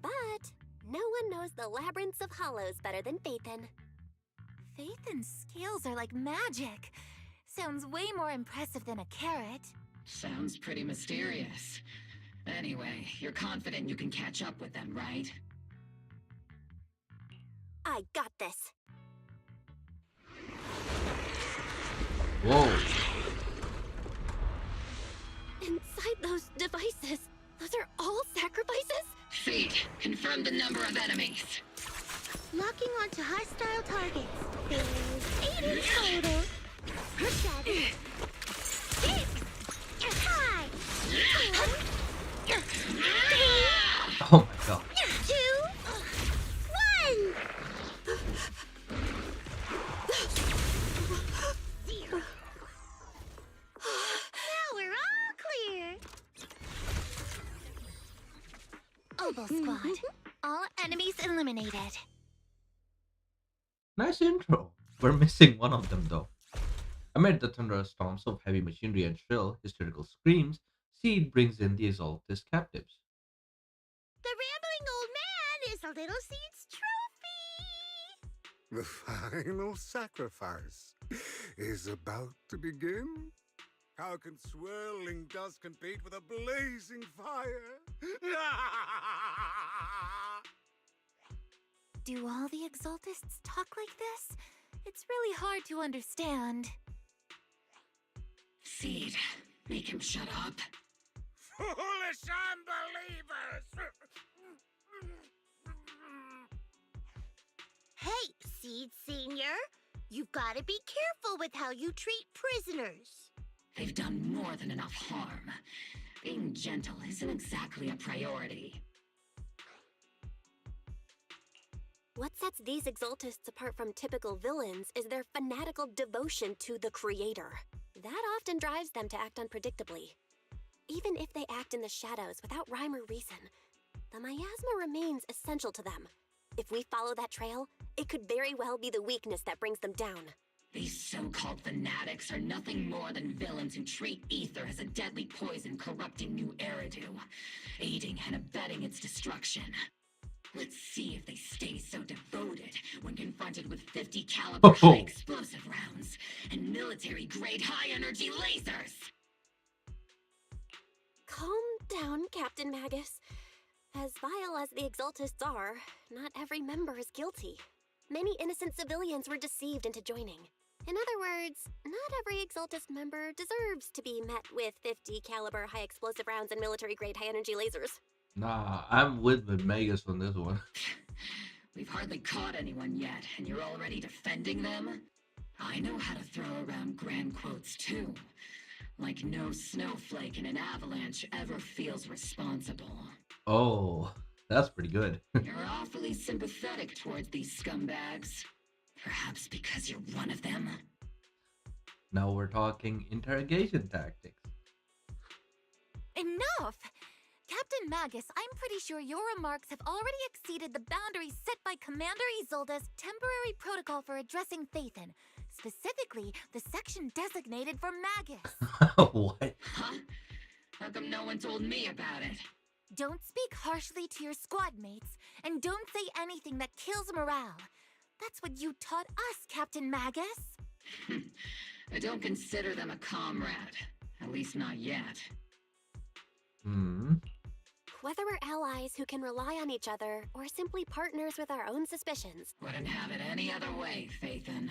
But no one knows the labyrinths of hollows better than Phaethon. Phaethon's scales are like magic. Sounds way more impressive than a carrot. Sounds pretty mysterious. Anyway, you're confident you can catch up with them, right? I got this. Whoa. Inside those devices, those are all sacrifices? Feed. Confirm the number of enemies. Locking onto hostile targets. There's 8 in total. 7. 6. 5. 4. 3. Oh my god. 2. 1. Now we're all clear. Oboe Squad. All enemies eliminated. Nice intro. We're missing one of them though. Amid the thunderous storms of heavy machinery and shrill, hysterical screams, Seed brings in the Exaltist captives. The rambling old man is a little Seed's trophy. The final sacrifice is about to begin. How can swirling dust compete with a blazing fire? Do all the Exaltists talk like this? It's really hard to understand. Seed, make him shut up. Foolish unbelievers! Hey, Seed Senior. You've got to be careful with how you treat prisoners. They've done more than enough harm. Being gentle isn't exactly a priority. What sets these Exaltists apart from typical villains is their fanatical devotion to the Creator. That often drives them to act unpredictably. Even if they act in the shadows without rhyme or reason, the miasma remains essential to them. If we follow that trail, it could very well be the weakness that brings them down. These so-called fanatics are nothing more than villains who treat ether as a deadly poison corrupting New Eridu, aiding and abetting its destruction. Let's see if they stay so devoted when confronted with 50 caliber high explosive rounds and military-grade high-energy lasers! Calm down, Captain Magus. As vile as the Exaltists are, not every member is guilty. Many innocent civilians were deceived into joining. In other words, not every Exaltist member deserves to be met with 50 caliber high explosive rounds and military-grade high-energy lasers. Nah, I'm with Magus on this one. We've hardly caught anyone yet, and you're already defending them? I know how to throw around grand quotes too. Like no snowflake in an avalanche ever feels responsible. Oh, that's pretty good. You're awfully sympathetic towards these scumbags. Perhaps because you're one of them? Now we're talking interrogation tactics. Enough! Captain Magus, I'm pretty sure your remarks have already exceeded the boundaries set by Commander Isolde's temporary protocol for addressing Phaethon. Specifically, the section designated for Magus. What? Huh? How come no one told me about it? Don't speak harshly to your squad mates, and don't say anything that kills morale. That's what you taught us, Captain Magus. I don't consider them a comrade. At least not yet. Whether we're allies who can rely on each other, or simply partners with our own suspicions. Wouldn't have it any other way, Phaethon.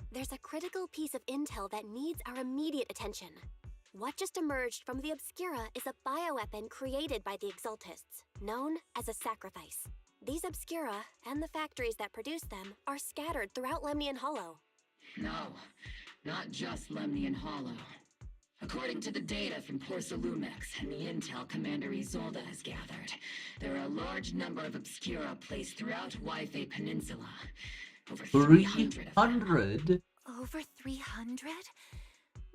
There's a critical piece of intel that needs our immediate attention. What just emerged from the Obscura is a bioweapon created by the Exaltists, known as a sacrifice. These Obscura, and the factories that produce them, are scattered throughout Lemnian Hollow. No, not just Lemnian Hollow. According to the data from Porcelumex and the intel Commander Isolde has gathered, there are a large number of Obscura placed throughout Yphae Peninsula. Over 300 of them. 300? Over 300?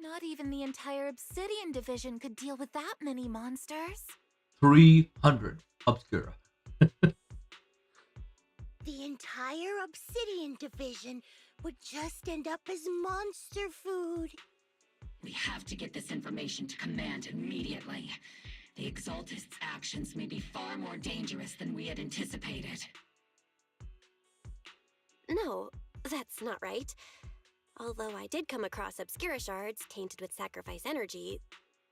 Not even the entire Obsidian Division could deal with that many monsters. 300. Obscura. The entire Obsidian Division would just end up as monster food. We have to get this information to Command immediately. The Exaltists' actions may be far more dangerous than we had anticipated. No, that's not right. Although I did come across Obscura shards tainted with sacrifice energy,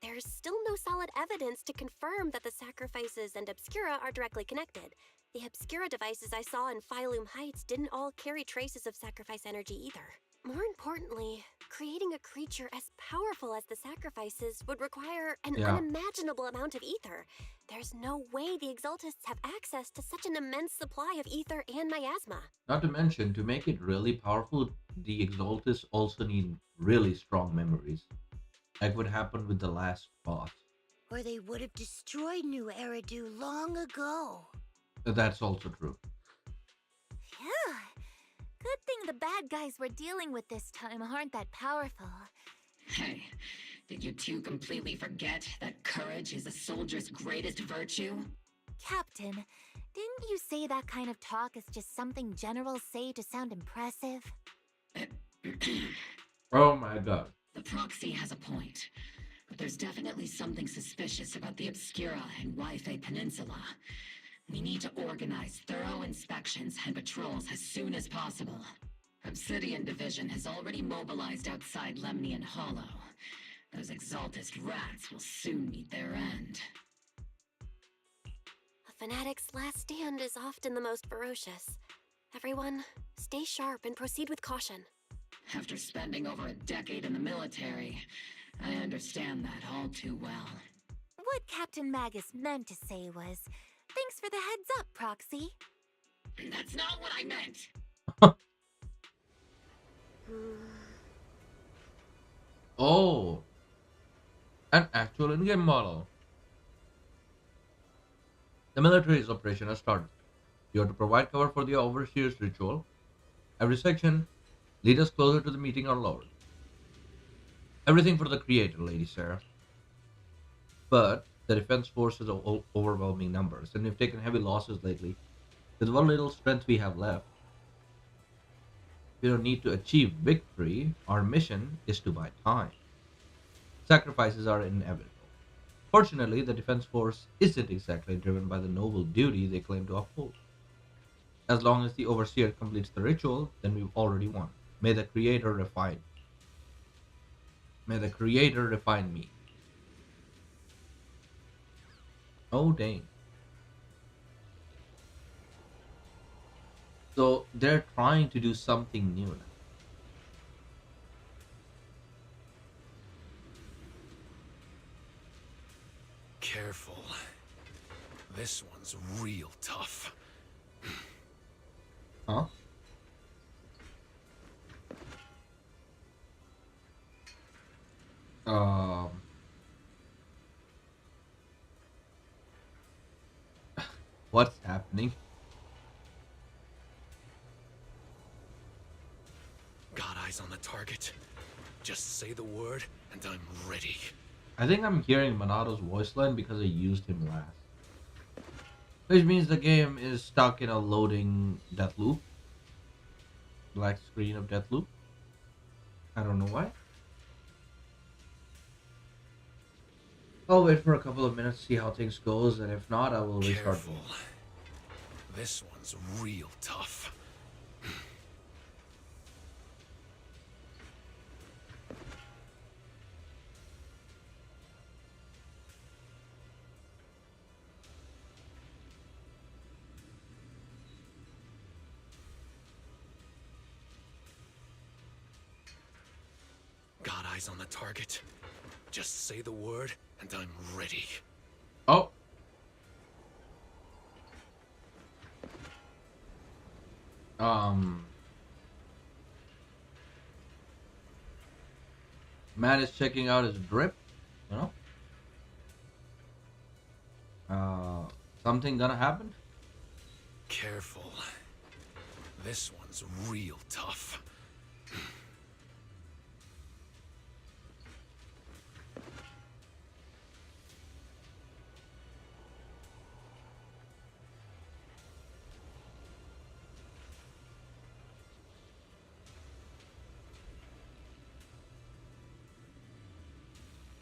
there's still no solid evidence to confirm that the sacrifices and Obscura are directly connected. The Obscura devices I saw in Phylum Heights didn't all carry traces of sacrifice energy either. More importantly, creating a creature as powerful as the sacrifices would require an unimaginable amount of ether. There's no way the Exaltists have access to such an immense supply of ether and miasma. Not to mention, to make it really powerful, the Exaltists also need really strong memories. Like what happened with the last boss. Or they would have destroyed New Eridu long ago. That's also true. Phew. Good thing the bad guys we're dealing with this time aren't that powerful. Hey, did you two completely forget that courage is a soldier's greatest virtue? Captain, didn't you say that kind of talk is just something generals say to sound impressive? Oh my god. The proxy has a point, but there's definitely something suspicious about the Obscura and Wi-Fi Peninsula. We need to organize thorough inspections and patrols as soon as possible. Obsidian Division has already mobilized outside Lemnian Hollow. Those Exaltist rats will soon meet their end. A fanatic's last stand is often the most ferocious. Everyone, stay sharp and proceed with caution. After spending over a decade in the military, I understand that all too well. What Captain Magus meant to say was, thanks for the heads up, Proxy. That's not what I meant! Oh, an actual in-game model. The military's operation has started. You have to provide cover for the Overseer's ritual. Every section, lead us closer to the meeting our Lord. Everything for the Creator, Lady Sarah. But the defense force is overwhelming numbers, and we've taken heavy losses lately. With what little strength we have left, we don't need to achieve victory. Our mission is to buy time. Sacrifices are inevitable. Fortunately, the defense force isn't exactly driven by the noble duty they claim to uphold. As long as the Overseer completes the ritual, then we've already won. May the Creator refine. May the Creator refine me. Oh, dang. So they're trying to do something new now. Careful. This one's real tough. Huh? What's happening? Got eyes on the target. Just say the word, and I'm ready. I think I'm hearing Monato's voice line because I used him last. Which means the game is stuck in a loading death loop. Black screen of death loop. I don't know why. I'll wait for a couple of minutes, see how things goes, and if not, I will restart. Careful. This one's real tough. Got eyes on the target. Just say the word, and I'm ready. Oh. Man is checking out his drip, you know? Something gonna happen? Careful. This one's real tough.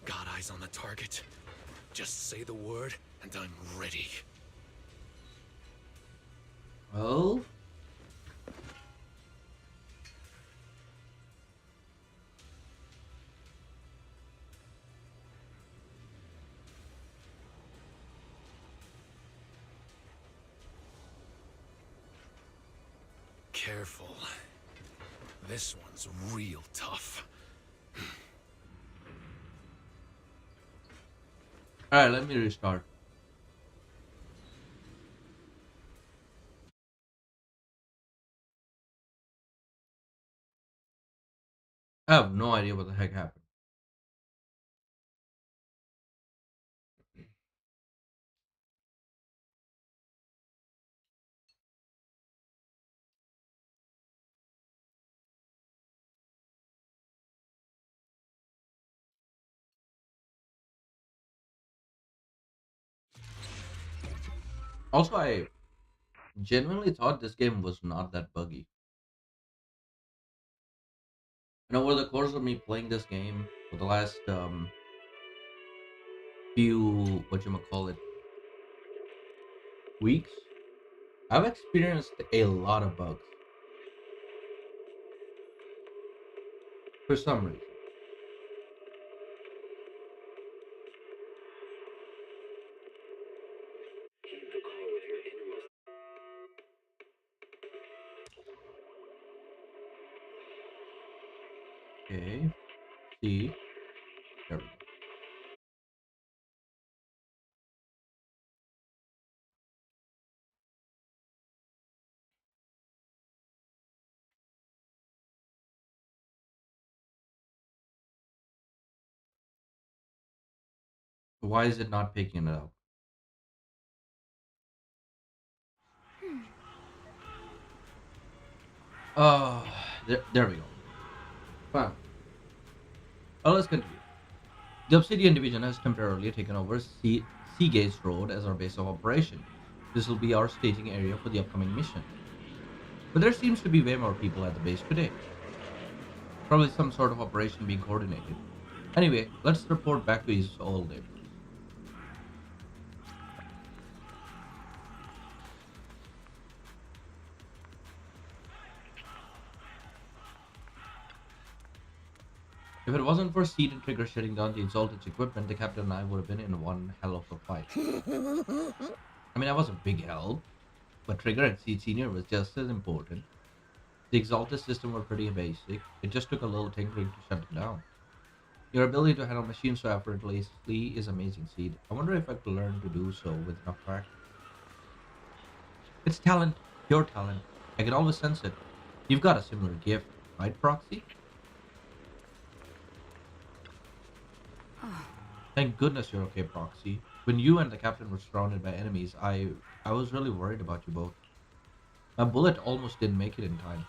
Got eyes on the target. Just say the word, and I'm ready. Well, Careful. This one's real tough. alright, let me restart. I have no idea what the heck happened. Also, I genuinely thought this game was not that buggy. And over the course of me playing this game for the last few weeks, I've experienced a lot of bugs for some reason. Okay, see, there we go. Why is it not picking it up? Oh, there we go. Fine. Well, let's continue. The Obsidian Division has temporarily taken over Seagates Road as our base of operation. This will be our staging area for the upcoming mission. But there seems to be way more people at the base today. Probably some sort of operation being coordinated. Anyway, let's report back to his old neighbors. If it wasn't for Seed and Trigger shutting down the Exalted's equipment, the captain and I would have been in one hell of a fight. I mean, I was a big help, but Trigger and Seed Senior was just as important. The Exalted system were pretty basic. It just took a little tinkering to shut them down. Your ability to handle machines so effortlessly is amazing, Seed. I wonder if I could learn to do so with enough practice. It's talent, pure talent. I can always sense it. You've got a similar gift, right, Proxy? Thank goodness you're okay, Proxy. When you and the captain were surrounded by enemies, I was really worried about you both. My bullet almost didn't make it in time.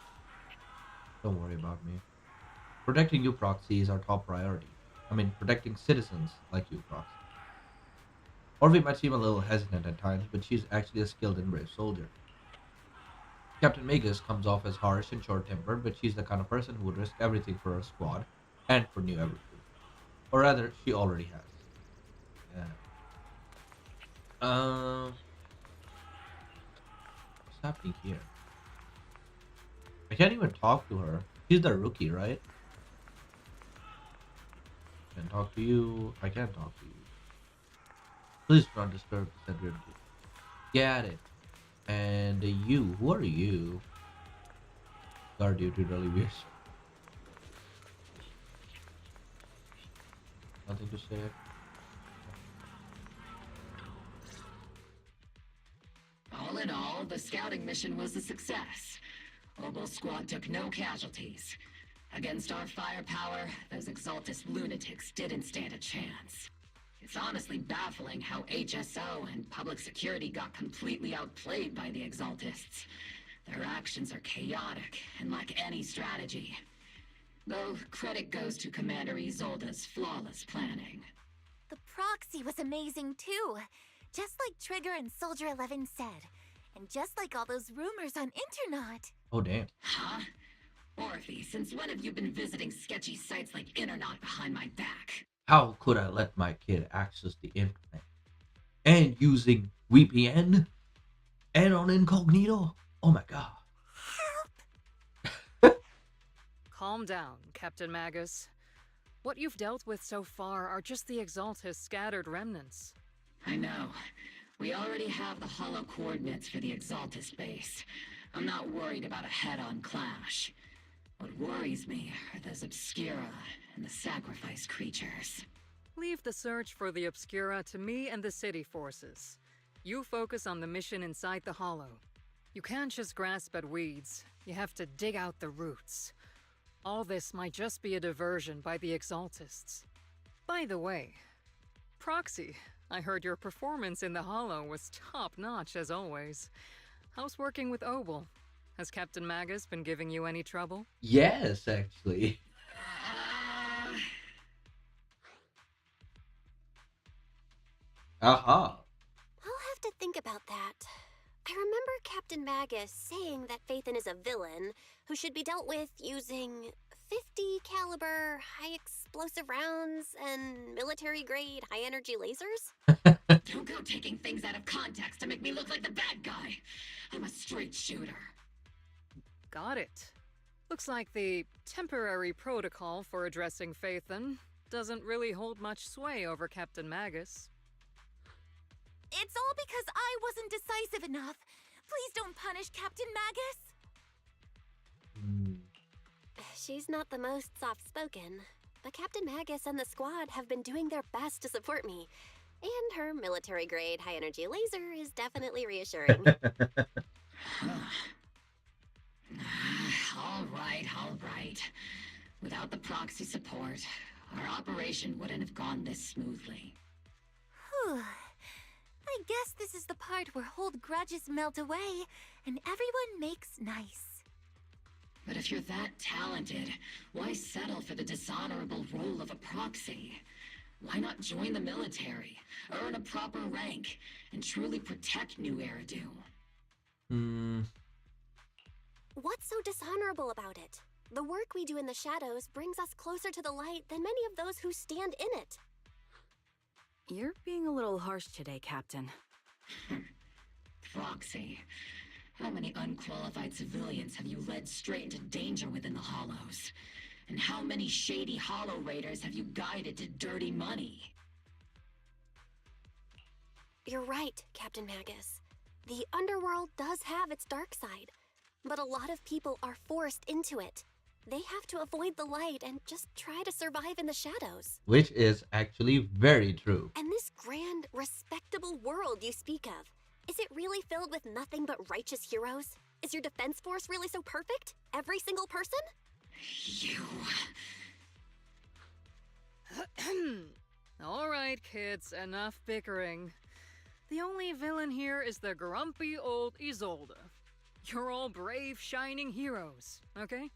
Don't worry about me. Protecting you, Proxy, is our top priority. I mean, protecting citizens like you, Proxy. Orvie might seem a little hesitant at times, but she's actually a skilled and brave soldier. Captain Magus comes off as harsh and short-tempered, but she's the kind of person who would risk everything for her squad and for new everything. Or rather, she already has. Yeah. What's happening here? I can't even talk to her. She's the rookie, right? I can talk to you. I can't talk to you. Please do not disturb the center. Get it. And you, who are you? Guard duty really weird. Nothing to say. All in all, the scouting mission was a success. Oboe Squad took no casualties. Against our firepower, those Exaltus lunatics didn't stand a chance. It's honestly baffling how HSO and public security got completely outplayed by the Exaltists. Their actions are chaotic and lack any strategy. Though credit goes to Commander Isolde's flawless planning. The proxy was amazing too. Just like Trigger and Soldier 11 said. And just like all those rumors on Internet. Oh, damn. Huh? Orphe, since when have you been visiting sketchy sites like Internet behind my back? How could I let my kid access the internet? And using VPN? And on incognito? Oh my god. Calm down, Captain Magus. What you've dealt with so far are just the Exaltus scattered remnants. I know. We already have the hollow coordinates for the Exaltus base. I'm not worried about a head-on clash. What worries me are those Obscura and the sacrifice creatures. Leave the search for the Obscura to me and the city forces. You focus on the mission inside the hollow. You can't just grasp at weeds. You have to dig out the roots. All this might just be a diversion by the Exaltists. By the way, Proxy, I heard your performance in the hollow was top-notch as always. How's working with Obel? Has Captain Magus been giving you any trouble? Yes, actually. Aha. I'll have to think about that. I remember Captain Magus saying that Phaethon is a villain who should be dealt with using 50 caliber high explosive rounds and military grade high energy lasers. Don't go taking things out of context to make me look like the bad guy. I'm a straight shooter. Got it. Looks like the temporary protocol for addressing Phaethon doesn't really hold much sway over Captain Magus. It's all because I wasn't decisive enough. Please don't punish Captain Magus. She's not the most soft-spoken, but Captain Magus and the squad have been doing their best to support me. And her military-grade high-energy laser is definitely reassuring. All right. Without the proxy support, our operation wouldn't have gone this smoothly. Whew. I guess this is the part where old grudges melt away and everyone makes nice. But if you're that talented, why settle for the dishonorable role of a proxy? Why not join the military, earn a proper rank, and truly protect New Eridu? What's so dishonorable about it? The work we do in the shadows brings us closer to the light than many of those who stand in it. You're being a little harsh today, Captain. Proxy. How many unqualified civilians have you led straight into danger within the Hollows? And how many shady Hollow Raiders have you guided to dirty money? You're right, Captain Magus. The underworld does have its dark side, but a lot of people are forced into it. They have to avoid the light and just try to survive in the shadows. Which is actually very true. And this grand, respectable world you speak of, is it really filled with nothing but righteous heroes? Is your defense force really so perfect? Every single person? You... All right, kids, enough bickering. The only villain here is the grumpy old Isolde. You're all brave, shining heroes, okay?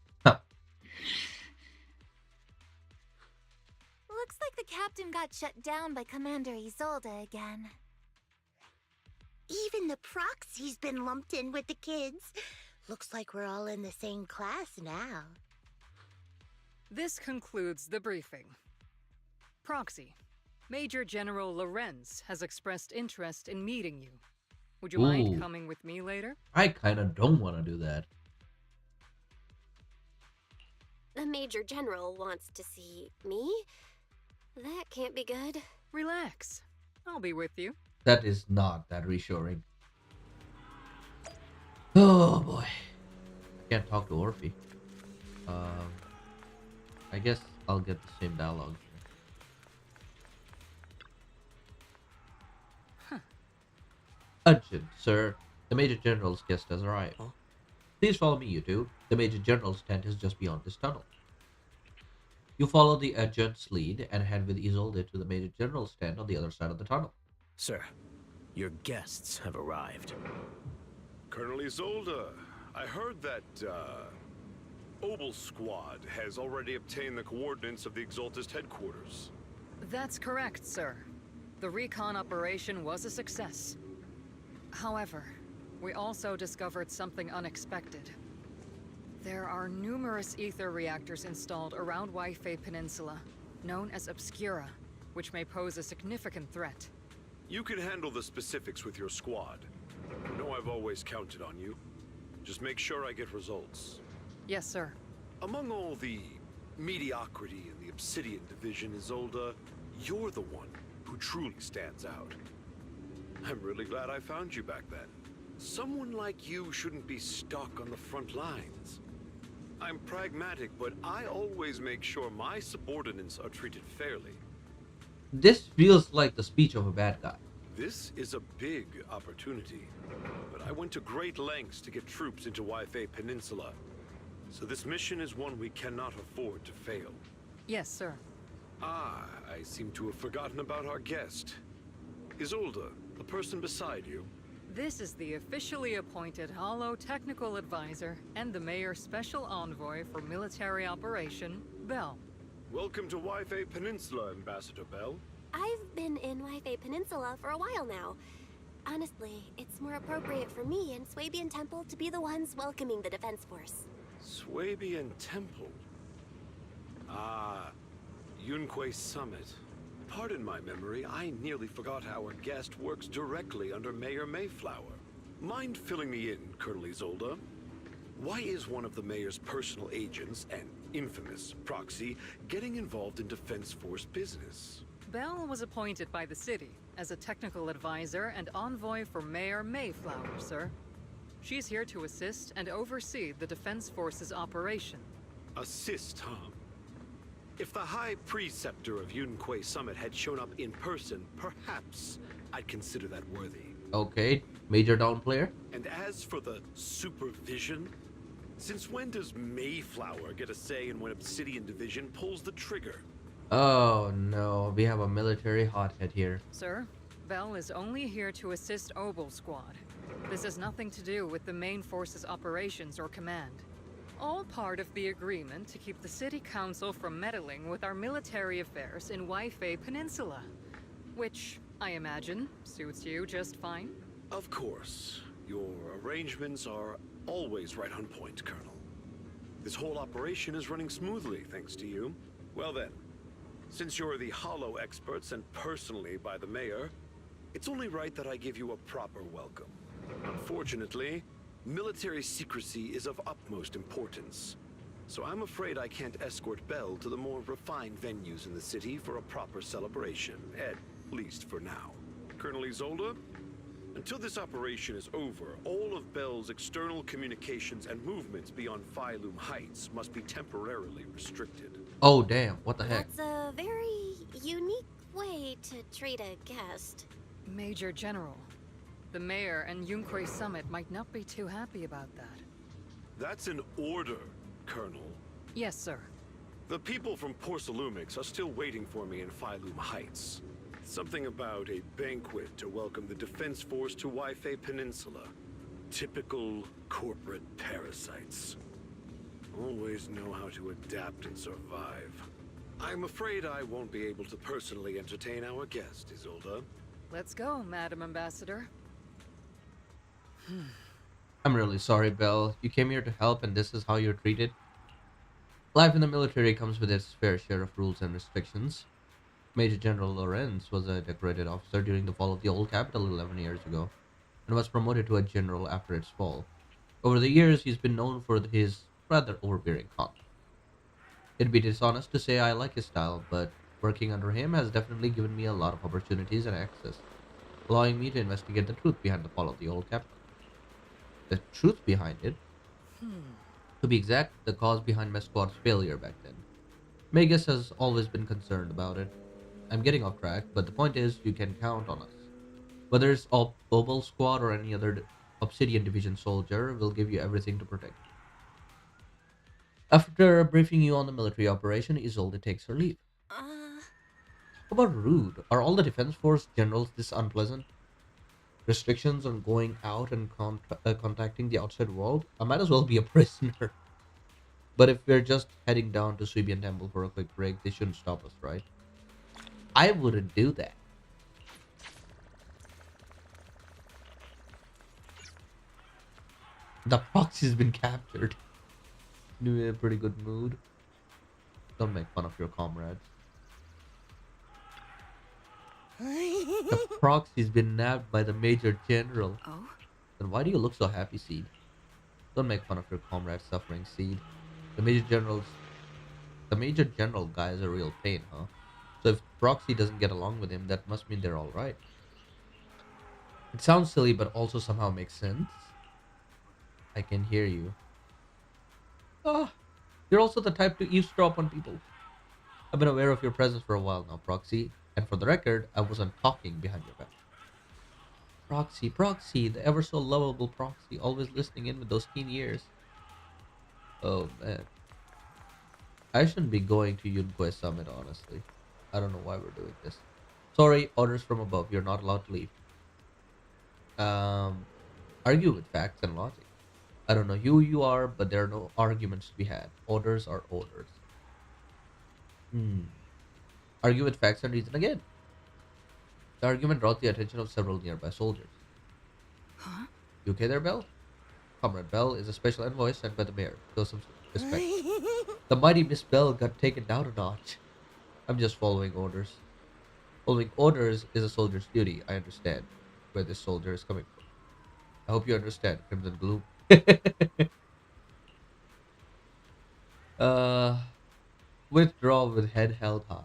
Looks like the captain got shut down by Commander Isolde again. Even the proxy's been lumped in with the kids. Looks like we're all in the same class now. This concludes the briefing. Proxy, Major General Lorenz has expressed interest in meeting you. Would you mind coming with me later? I kinda don't want to do that. The Major General wants to see me? That can't be good. Relax. I'll be with you. That is not that reassuring. Oh boy. I can't talk to Orphe. I guess I'll get the same dialogue. Urgent, sir. The Major General's guest has arrived. Huh? Please follow me, you two. The Major General's tent is just beyond this tunnel. You follow the adjutant's lead and head with Isolde to the Major General's tent on the other side of the tunnel. Sir, your guests have arrived. Colonel Isolde, I heard that, Obel Squad has already obtained the coordinates of the Exaltist headquarters. That's correct, sir. The recon operation was a success. However, we also discovered something unexpected. There are numerous ether reactors installed around Wi-Fi Peninsula, known as Obscura, which may pose a significant threat. You can handle the specifics with your squad. You know I've always counted on you. Just make sure I get results. Yes, sir. Among all the mediocrity in the Obsidian Division, Isolde, you're the one who truly stands out. I'm really glad I found you back then. Someone like you shouldn't be stuck on the front lines. I'm pragmatic, but I always make sure my subordinates are treated fairly. This feels like the speech of a bad guy. This is a big opportunity, but I went to great lengths to get troops into Wi-Fi Peninsula. So this mission is one we cannot afford to fail. Yes, sir. Ah, I seem to have forgotten about our guest. Isolde, the person beside you. This is the officially appointed Hollow Technical Advisor and the Mayor's Special Envoy for Military Operation, Bell. Welcome to Wi-Fi Peninsula, Ambassador Bell. I've been in Wi-Fi Peninsula for a while now. Honestly, it's more appropriate for me and Swabian Temple to be the ones welcoming the Defense Force. Swabian Temple? Ah, Yunque Summit. Pardon my memory, I nearly forgot our guest works directly under Mayor Mayflower. Mind filling me in, Colonel Isolde? Why is one of the mayor's personal agents, an infamous proxy, getting involved in Defense Force business? Bell was appointed by the city as a technical advisor and envoy for Mayor Mayflower, sir. She's here to assist and oversee the Defense Force's operation. Assist, huh? If the High Preceptor of Yunque Summit had shown up in person, perhaps I'd consider that worthy. Okay, major down player. And as for the supervision, since when does Mayflower get a say in when Obsidian Division pulls the trigger? Oh no, we have a military hothead here. Sir, Bell is only here to assist Obel Squad. This has nothing to do with the main force's operations or command. All part of the agreement to keep the City Council from meddling with our military affairs in Wi-Fi Peninsula. Which, I imagine, suits you just fine? Of course. Your arrangements are always right on point, Colonel. This whole operation is running smoothly, thanks to you. Well then, since you're the Hollow expert sent personally by the Mayor, it's only right that I give you a proper welcome. Unfortunately, military secrecy is of utmost importance. So I'm afraid I can't escort Bell to the more refined venues in the city for a proper celebration, at least for now. Colonel Isolde, until this operation is over, all of Bell's external communications and movements beyond Phylum Heights must be temporarily restricted. Oh damn, what the heck? That's a very unique way to treat a guest. Major General, the Mayor and Yunque Summit might not be too happy about that. That's an order, Colonel. Yes, sir. The people from Porcelumix are still waiting for me in Phylum Heights. Something about a banquet to welcome the Defense Force to Wi-Fi Peninsula. Typical corporate parasites. Always know how to adapt and survive. I'm afraid I won't be able to personally entertain our guest, Isolde. Let's go, Madam Ambassador. I'm really sorry, Belle. You came here to help and this is how you're treated? Life in the military comes with its fair share of rules and restrictions. Major General Lorenz was a decorated officer during the fall of the old capital 11 years ago, and was promoted to a general after its fall. Over the years, he's been known for his rather overbearing conduct. It'd be dishonest to say I like his style, but working under him has definitely given me a lot of opportunities and access, allowing me to investigate the truth behind the fall of the old capital. The truth behind it? To be exact, the cause behind my squad's failure back then. Magus has always been concerned about it. I'm getting off track, but the point is, you can count on us. Whether it's Obel Squad or any other Obsidian Division soldier, we'll give you everything to protect you. After briefing you on the military operation, Isolde takes her leave. How about rude? Are all the Defense Force generals this unpleasant? restrictions on going out and contacting the outside world, I might as well be a prisoner. But if we're just heading down to Suibian Temple for a quick break, they shouldn't stop us, right? I wouldn't do that. The proxy's been captured. You're in a pretty good mood. Don't make fun of your comrades. The proxy's been nabbed by the Major General. Oh? Then why do you look so happy, Seed? Don't make fun of your comrades suffering, Seed. The Major General guy is a real pain, huh? So if Proxy doesn't get along with him, that must mean they're alright. It sounds silly, but also somehow makes sense. I can hear you. Ah, you're also the type to eavesdrop on people. I've been aware of your presence for a while now, Proxy. And for the record, I wasn't talking behind your back. Proxy, the ever so lovable Proxy, always listening in with those keen ears. Oh man. I shouldn't be going to Yunque Summit, honestly. I don't know why we're doing this. Sorry, orders from above. You're not allowed to leave. Argue with facts and logic. I don't know who you are, but there are no arguments to be had. Orders are orders. Argue with facts and reason again. The argument draws the attention of several nearby soldiers. Huh? You okay there, Bell? Comrade Bell is a special envoy sent by the mayor. Show some respect. The mighty Miss Bell got taken down a notch. I'm just following orders. Following orders is a soldier's duty. I understand where this soldier is coming from. I hope you understand, Crimson Gloom. Withdraw with head held high.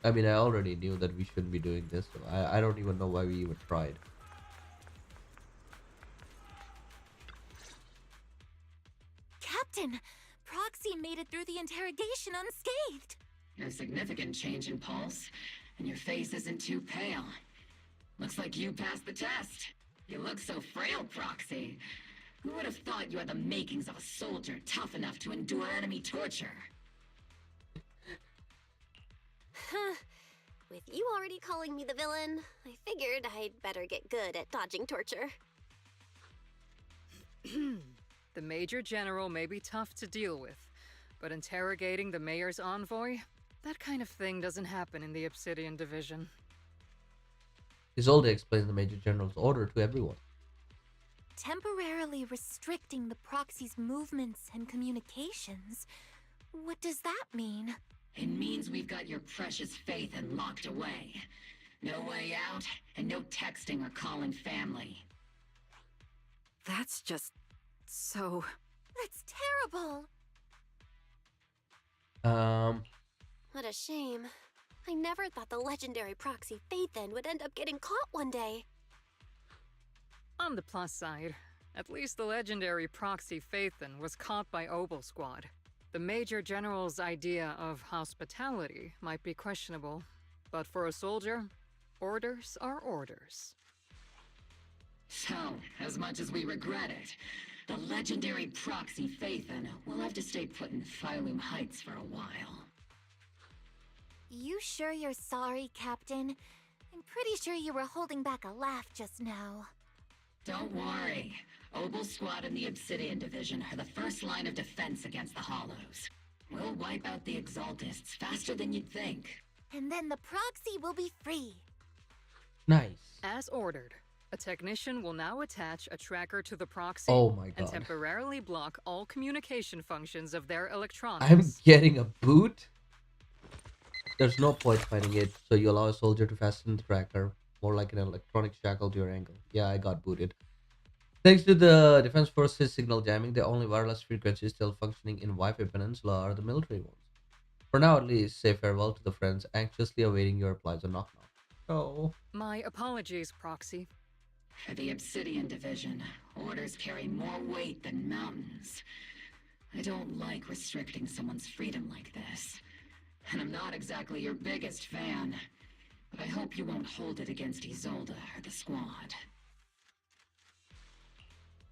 I mean, I already knew that we shouldn't be doing this, so I don't even know why we even tried. Captain, Proxy made it through the interrogation unscathed. A significant change in pulse, and your face isn't too pale. Looks like you passed the test. You look so frail, Proxy. Who would have thought you had the makings of a soldier tough enough to endure enemy torture? With you already calling me the villain, I figured I'd better get good at dodging torture. The Major General may be tough to deal with, but interrogating the Mayor's envoy? That kind of thing doesn't happen in the Obsidian Division. Isolde explains the Major General's order to everyone. Temporarily restricting the Proxy's movements and communications. What does that mean? It means we've got your precious Phaethon locked away. No way out, and no texting or calling family. That's just... so... That's terrible! What a shame. I never thought the legendary proxy Phaethon would end up getting caught one day. On the plus side, at least the legendary proxy Phaethon was caught by Obel Squad. The Major General's idea of hospitality might be questionable, but for a soldier, orders are orders. So, as much as we regret it, the legendary proxy Phaethon will have to stay put in Phylum Heights for a while. You sure you're sorry, Captain? I'm pretty sure you were holding back a laugh just now. Don't worry. Obel Squad and the Obsidian Division are the first line of defense against the Hollows. We'll wipe out the Exaltists faster than you'd think. And then the proxy will be free. Nice. As ordered, a technician will now attach a tracker to the proxy and temporarily block all communication functions of their electronics. I'm getting a boot? There's no point fighting it, so you allow a soldier to fasten the tracker, more like an electronic shackle to your ankle. Yeah, I got booted. Thanks to the Defense Forces signal jamming, the only wireless frequencies still functioning in Wi-Fi Peninsula are the military ones. For now at least, say farewell to the friends anxiously awaiting your replies on Knock Knock. Oh. My apologies, Proxy. For the Obsidian Division, orders carry more weight than mountains. I don't like restricting someone's freedom like this. And I'm not exactly your biggest fan. But I hope you won't hold it against Isolde or the squad.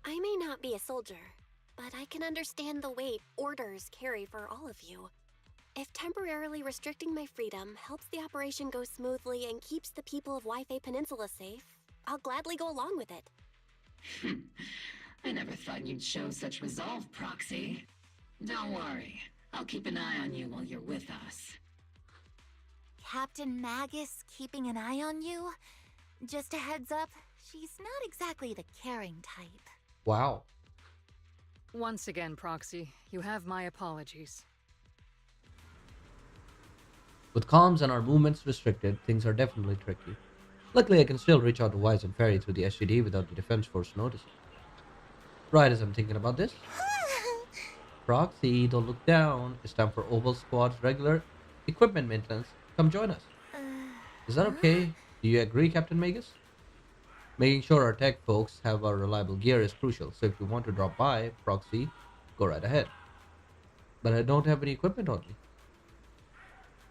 I may not be a soldier, but I can understand the weight orders carry for all of you. If temporarily restricting my freedom helps the operation go smoothly and keeps the people of Wi-Fi Peninsula safe, I'll gladly go along with it. I never thought you'd show such resolve, Proxy. Don't worry. I'll keep an eye on you while you're with us. Captain Magus keeping an eye on you? Just a heads up, she's not exactly the caring type. Wow. Once again, Proxy, you have my apologies. With comms and our movements restricted, things are definitely tricky. Luckily, I can still reach out to Wise and Ferry through the SGD without the defense force noticing. Right as I'm thinking about this. Proxy, don't look down. It's time for Oval Squad's regular equipment maintenance. Come join us. Is that okay? Do you agree, Captain Magus? Making sure our tech folks have our reliable gear is crucial, so if you want to drop by, Proxy, go right ahead. But I don't have any equipment on me.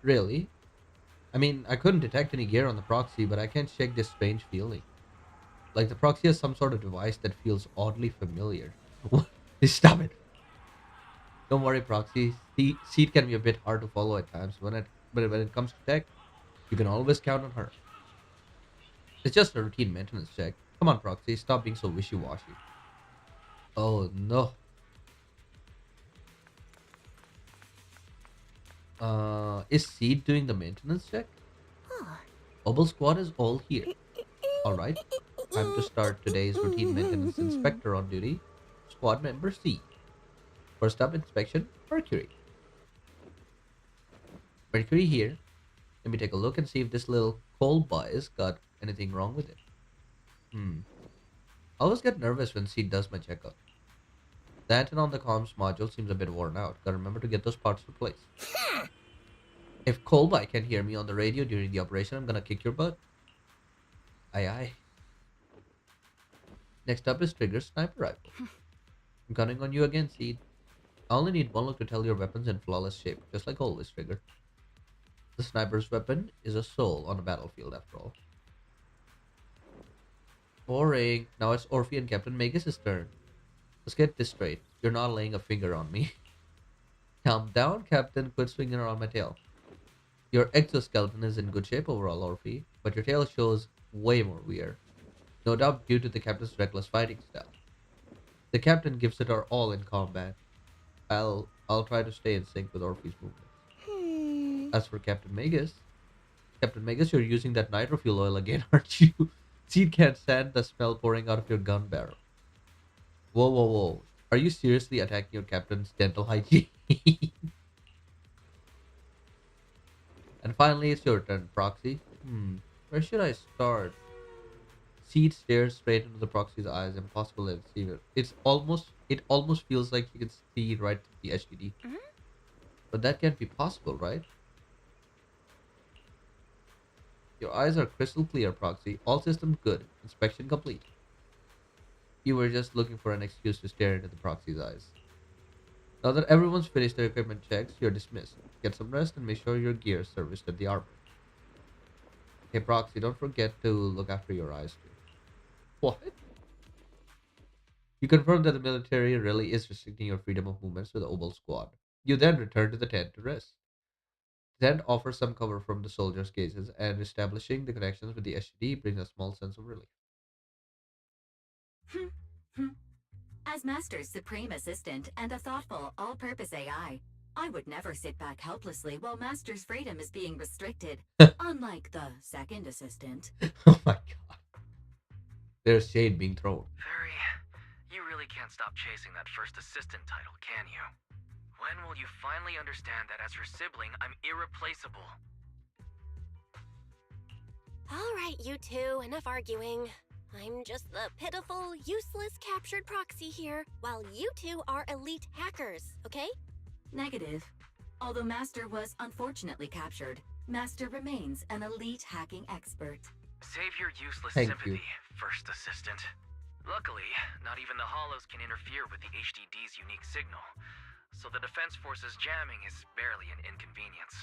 Really? I mean, I couldn't detect any gear on the Proxy, but I can't shake this strange feeling. Like the Proxy has some sort of device that feels oddly familiar. Stop it. Don't worry, Proxy. Seed can be a bit hard to follow at times, but when it comes to tech, you can always count on her. It's just a routine maintenance check. Come on, Proxy, stop being so wishy-washy. Oh no. Is Seed doing the maintenance check? Oval Squad is all here. Alright, time to start today's routine maintenance inspector on duty. Squad member Seed. First up, inspection, Mercury. Mercury here. Let me take a look and see if this little coal bias got anything wrong with it. I always get nervous when Seed does my checkup. The antenna on the comms module seems a bit worn out. Gotta remember to get those parts replaced. If Colby can hear me on the radio during the operation, I'm gonna kick your butt. Aye aye. Next up is Trigger's sniper rifle. I'm counting on you again, Seed. I only need one look to tell your weapon's in flawless shape, just like always, Trigger. The sniper's weapon is a soul on a battlefield, after all. Boring. Now it's Orphe and Captain Magus' turn. Let's get this straight. You're not laying a finger on me. Calm down, Captain. Quit swinging around my tail. Your exoskeleton is in good shape overall, Orphe, but your tail shows way more wear. No doubt due to the Captain's reckless fighting style. The Captain gives it her all in combat. I'll try to stay in sync with Orphe's movements. As for Captain Magus, you're using that nitro fuel oil again, aren't you? Seed can't stand the smell pouring out of your gun barrel. Whoa, whoa, whoa. Are you seriously attacking your captain's dental hygiene? And finally, it's your turn, Proxy. Where should I start? Seed stares straight into the Proxy's eyes, impossible to see it. It almost feels like you can see right through the HDD. But that can't be possible, right? Your eyes are crystal clear, Proxy. All systems good. Inspection complete. You were just looking for an excuse to stare into the Proxy's eyes. Now that everyone's finished their equipment checks, you're dismissed. Get some rest and make sure your gear is serviced at the armory. Hey, Proxy, don't forget to look after your eyes too. What? You confirm that the military really is restricting your freedom of movements to the Oval Squad. You then return to the tent to rest. The tent offers some cover from the soldiers' gazes, and establishing the connections with the SGD brings a small sense of relief. As Master's supreme assistant and a thoughtful, all-purpose AI, I would never sit back helplessly while Master's freedom is being restricted, unlike the second assistant. Oh my god. There's shade being thrown. Ferry, you really can't stop chasing that first assistant title, can you? When will you finally understand that as her sibling, I'm irreplaceable? Alright, you two, enough arguing. I'm just the pitiful, useless captured Proxy here, while you two are elite hackers, okay? Negative. Although Master was unfortunately captured, Master remains an elite hacking expert. Save your useless Thank sympathy, you. first assistant. Luckily, not even the Hollows can interfere with the HDD's unique signal, so the Defense Force's jamming is barely an inconvenience.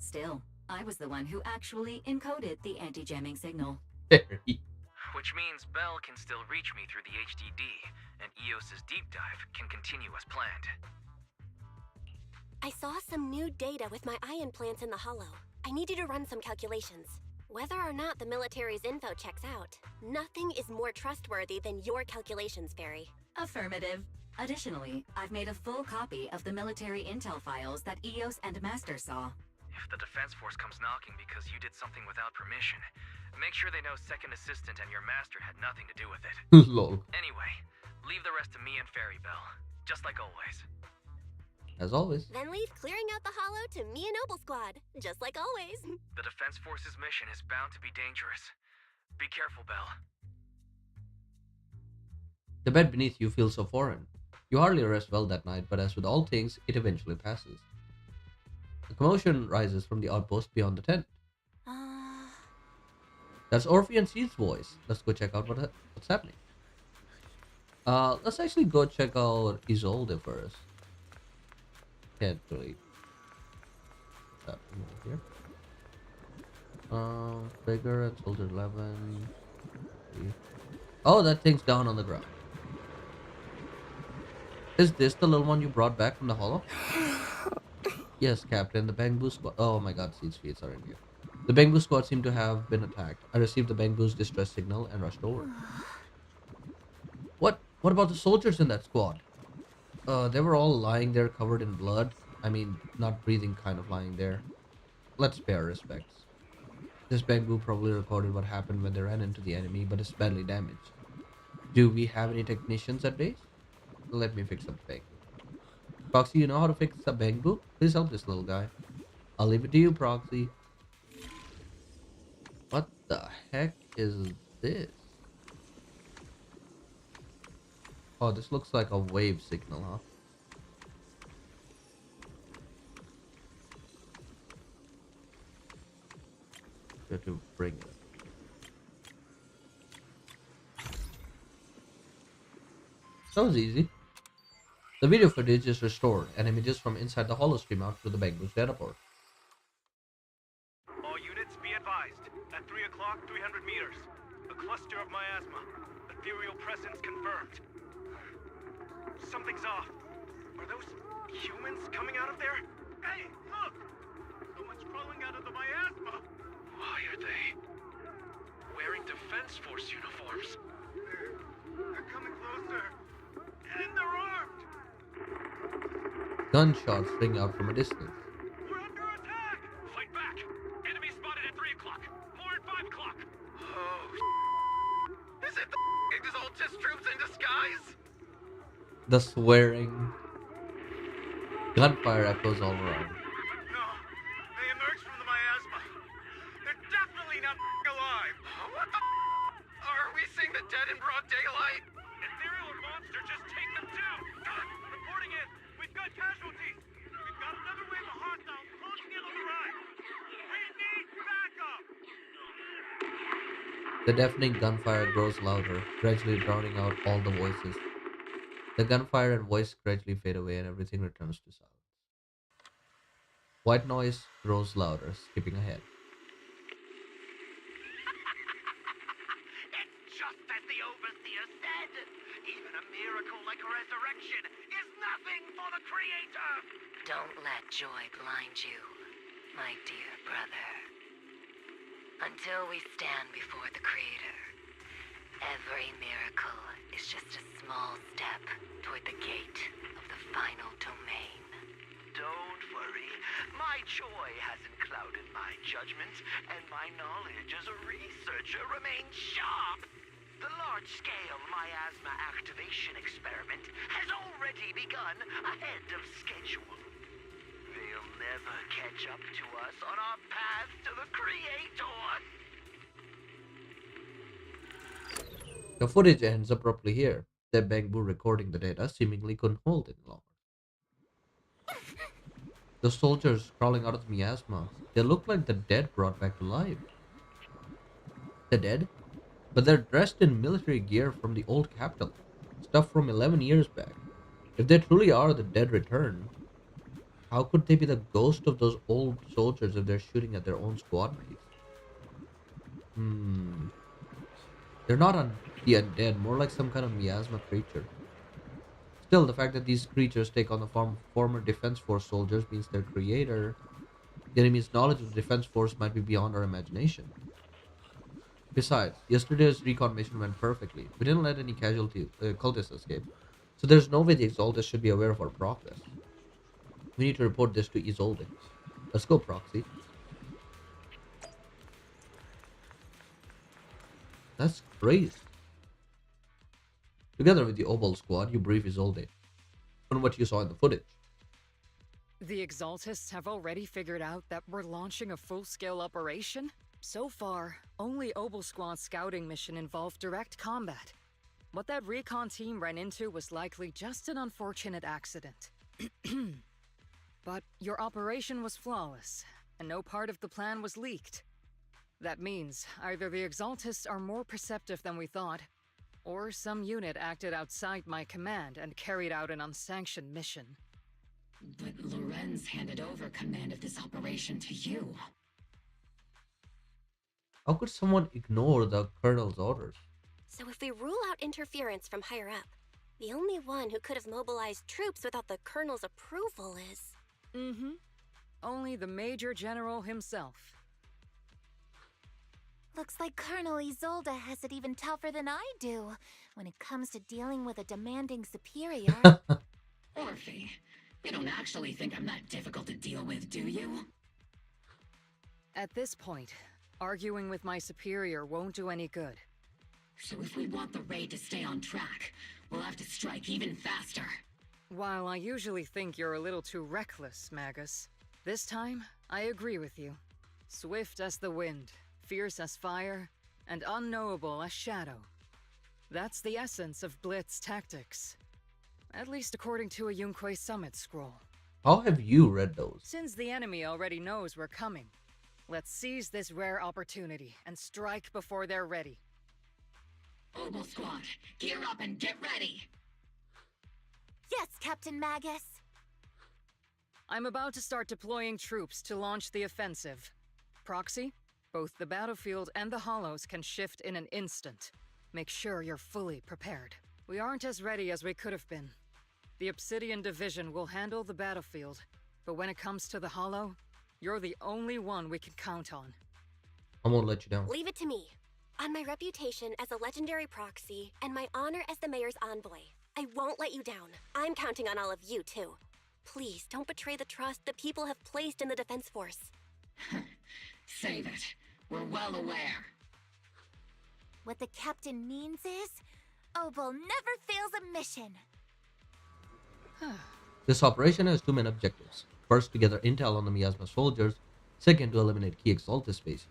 Still, I was the one who actually encoded the anti-jamming signal. Which means Bell can still reach me through the HDD, and EOS's deep dive can continue as planned. I saw some new data with my ion plants in the hollow. I need you to run some calculations. Whether or not the military's info checks out, nothing is more trustworthy than your calculations, Fairy. Affirmative. Additionally, I've made a full copy of the military intel files that EOS and Master saw. If the Defense Force comes knocking because you did something without permission, make sure they know Second Assistant and your master had nothing to do with it. Lol. Anyway, leave the rest to me and Fairy Bell, just like always. As always. Then leave clearing out the hollow to me and Noble Squad, just like always. The Defense Force's mission is bound to be dangerous. Be careful, Bell. The bed beneath you feels so foreign. You hardly rest well that night, but as with all things, it eventually passes. A commotion rises from the outpost beyond the tent. That's Orphe and Seed's voice. Let's go check out what's happening. Let's actually go check out Isolde first. Can't really. What's happening over here? Trigger and Soldier 11. Oh, that thing's down on the ground. Is this the little one you brought back from the hollow? Yes, Captain. The Bamboo Squad. Oh my god, Seed's feet are in here. The Bamboo Squad seem to have been attacked. I received the Bamboo's distress signal and rushed over. What? What about the soldiers in that squad? They were all lying there covered in blood. I mean, not breathing, kind of lying there. Let's pay our respects. This Bamboo probably recorded what happened when they ran into the enemy, but is badly damaged. Do we have any technicians at base? Let me fix up the Bamboo. Proxy, you know how to fix a Bamboo? Please help this little guy. I'll leave it to you, Proxy. What the heck is this? Oh, this looks like a wave signal, huh? Got to bring it. That was easy. The video footage is restored, and images from inside the hollow stream out through the Bamboo's data port. All units be advised. At 3 o'clock, 300 meters. A cluster of miasma. Ethereal presence confirmed. Something's off. Are those humans coming out of there? Hey, look! Someone's crawling out of the miasma! Why are they wearing Defense Force uniforms? They're coming closer. And they're armed! Gunshots ring out from a distance. We're under attack! Fight back! Enemy spotted at 3 o'clock. More at 5 o'clock. Oh, is it the Exaltis troops in disguise? The swearing. Gunfire echoes all around. No, they emerged from the miasma. They're definitely not alive. What the Are we seeing the dead in broad daylight? Ethereal monster, just take them too! Reporting in! We've got casualties! We've got another wave of hostiles closing in on the right! We need backup! The deafening gunfire grows louder, gradually drowning out all the voices. The gunfire and voice gradually fade away and everything returns to silence. White noise grows louder, skipping ahead. It's just as the Overseer said! Even a miracle like a resurrection is nothing for the Creator! Don't let joy blind you, my dear brother. Until we stand before the Creator, every miracle is just a small step toward the gate of the final domain. Don't worry. My joy hasn't clouded my judgment, and my knowledge as a researcher remains sharp. The large-scale miasma activation experiment has already begun ahead of schedule. They'll never catch up to us on our path to the Creator. The footage ends abruptly here. The Bamboo recording the data seemingly couldn't hold it longer. The soldiers crawling out of the miasma, they look like the dead brought back to life. The dead? But they're dressed in military gear from the old capital, stuff from 11 years back. If they truly are the dead returned, how could they be the ghost of those old soldiers if they're shooting at their own squad mates? They're not the undead, more like some kind of miasma creature. Still, the fact that these creatures take on the form of former Defense Force soldiers means their creator, the enemy's knowledge of the Defense Force, might be beyond our imagination. Besides, yesterday's recon mission went perfectly. We didn't let any cultists escape. So there's no way the Exalted should be aware of our progress. We need to report this to Isolde. Let's go, Proxy. That's crazy. Together with the Obol squad, you brief Isolde on what you saw in the footage. The Exaltists have already figured out that we're launching a full-scale operation? So far, only Obol Squad's scouting mission involved direct combat. What that recon team ran into was likely just an unfortunate accident. But your operation was flawless, and no part of the plan was leaked. That means either the Exaltists are more perceptive than we thought, or some unit acted outside my command and carried out an unsanctioned mission. But Lorenz handed over command of this operation to you. How could someone ignore the Colonel's orders? So if we rule out interference from higher up, the only one who could have mobilized troops without the Colonel's approval is... Only the Major General himself. Looks like Colonel Isolde has it even tougher than I do when it comes to dealing with a demanding superior. Orphe, you don't actually think I'm that difficult to deal with, do you? At this point, arguing with my superior won't do any good. So if we want the raid to stay on track, we'll have to strike even faster. While I usually think you're a little too reckless, Magus, this time, I agree with you. Swift as the wind, fierce as fire, and unknowable as shadow. That's the essence of Blitz tactics. At least according to a Yunque Summit scroll. How have you read those? Since the enemy already knows we're coming, let's seize this rare opportunity and strike before they're ready. Obol Squad, gear up and get ready! Yes, Captain Magus! I'm about to start deploying troops to launch the offensive. Proxy, both the battlefield and the hollows can shift in an instant. Make sure you're fully prepared. We aren't as ready as we could have been. The Obsidian Division will handle the battlefield, but when it comes to the hollow, you're the only one we can count on. I won't let you down. Leave it to me. On my reputation as a legendary proxy and my honor as the mayor's envoy, I won't let you down. I'm counting on all of you, too. Please, don't betray the trust the people have placed in the Defense Force. Save it. We're well aware. What the captain means is, Obol never fails a mission. This operation has two main objectives. First, to gather intel on the Miasma soldiers. Second, to eliminate key Exaltist bases.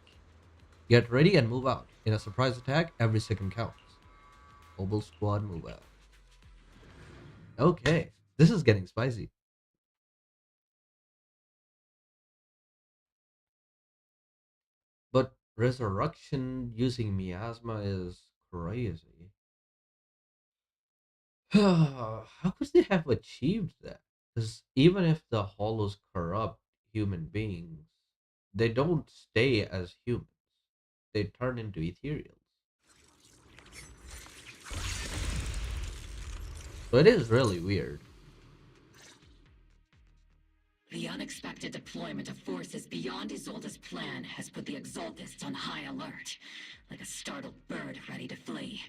Get ready and move out. In a surprise attack, every second counts. Obol Squad, move out. Okay, this is getting spicy. But resurrection using miasma is crazy. How could they have achieved that? Because even if the hollows corrupt human beings, they don't stay as humans. They turn into ethereals. So it is really weird. The unexpected deployment of forces beyond Isolde's plan has put the Exaltists on high alert, like a startled bird ready to flee.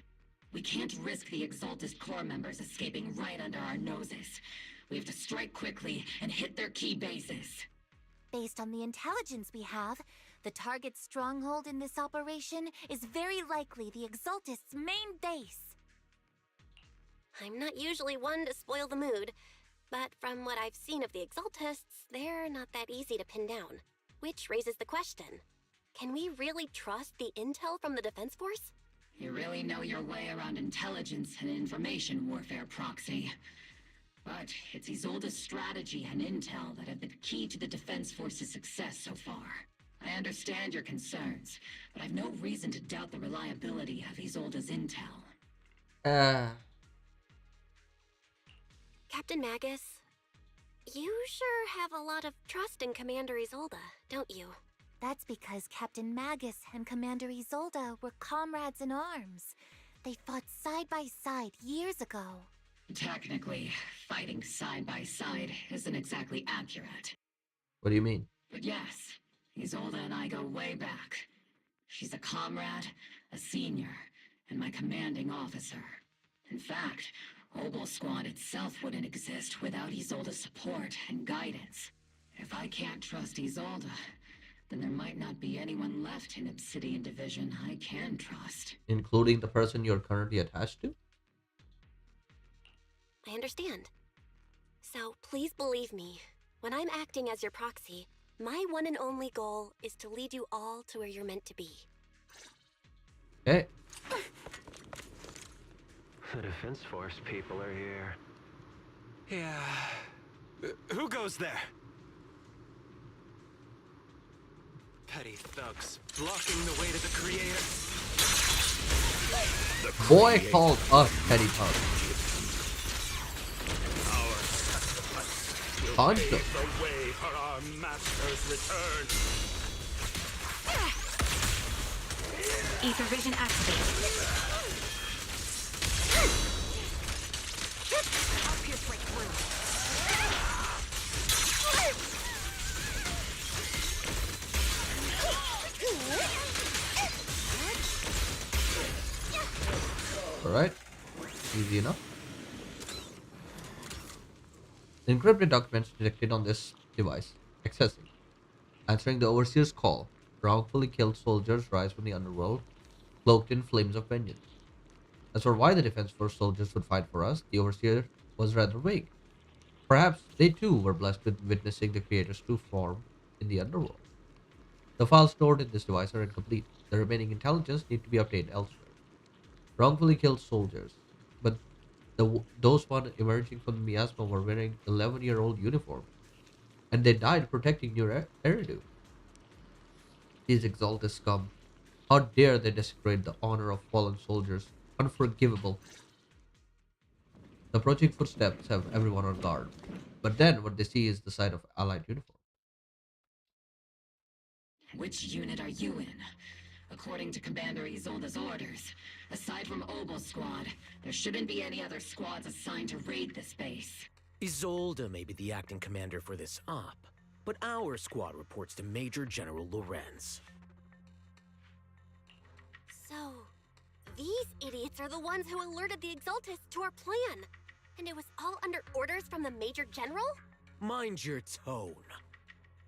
We can't risk the Exaltist core members escaping right under our noses. We have to strike quickly and hit their key bases. Based on the intelligence we have, the target's stronghold in this operation is very likely the Exaltist's main base. I'm not usually one to spoil the mood, but from what I've seen of the Exaltists, they're not that easy to pin down. Which raises the question, can we really trust the intel from the Defense Force? You really know your way around intelligence and information warfare, Proxy. But it's Isolde's strategy and intel that have been key to the Defense Force's success so far. I understand your concerns, but I've no reason to doubt the reliability of Isolde's intel. Captain Magus, you sure have a lot of trust in Commander Isolde, don't you? That's because Captain Magus and Commander Isolde were comrades in arms. They fought side by side years ago. Technically, fighting side by side isn't exactly accurate. What do you mean? But yes, Isolde and I go way back. She's a comrade, a senior, and my commanding officer. In fact, Obel Squad itself wouldn't exist without Isolde's support and guidance. If I can't trust Isolde, then there might not be anyone left in Obsidian Division I can trust. Including the person you're currently attached to? I understand. So please believe me, when I'm acting as your proxy, my one and only goal is to lead you all to where you're meant to be. Okay. The Defense Force people are here. Yeah. Who goes there? Petty thugs, blocking the way to the Creator. Boy called us petty thugs. Pave the way for our master's return. Ether vision activated. I'll pierce right through. Alright. Easy enough. The encrypted documents detected on this device. Accessing. Answering the Overseer's call. Wrongfully killed soldiers rise from the underworld, cloaked in flames of vengeance. As for why the Defense Force soldiers would fight for us, the Overseer was rather vague. Perhaps they too were blessed with witnessing the Creator's true form in the underworld. The files stored in this device are incomplete. The remaining intelligence need to be obtained elsewhere. Wrongfully killed soldiers, but those one emerging from the miasma were wearing 11-year-old uniforms, and they died protecting your Eridu. These exalted scum. How dare they desecrate the honor of fallen soldiers? Unforgivable. The approaching footsteps have everyone on guard, but then what they see is the sight of allied uniform. Which unit are you in? According to Commander Isolde's orders, aside from Obel Squad, there shouldn't be any other squads assigned to raid this base. Isolde may be the acting commander for this op, but our squad reports to Major General Lorenz. So, these idiots are the ones who alerted the Exaltists to our plan. And it was all under orders from the Major General? Mind your tone.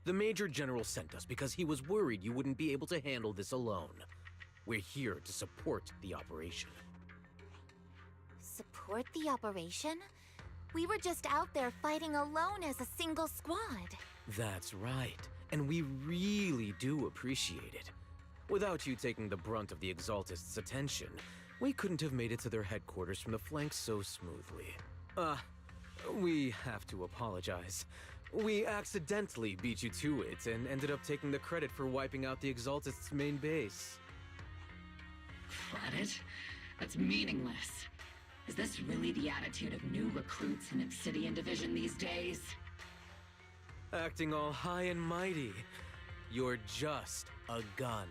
The Major General sent us because he was worried you wouldn't be able to handle this alone. We're here to support the operation. Support the operation? We were just out there fighting alone as a single squad. That's right, and we really do appreciate it. Without you taking the brunt of the Exaltists' attention, we couldn't have made it to their headquarters from the flanks so smoothly. We have to apologize. We accidentally beat you to it and ended up taking the credit for wiping out the Exaltists' main base. Credit? That's meaningless. Is this really the attitude of new recruits in Obsidian Division these days? Acting all high and mighty. You're just a gun.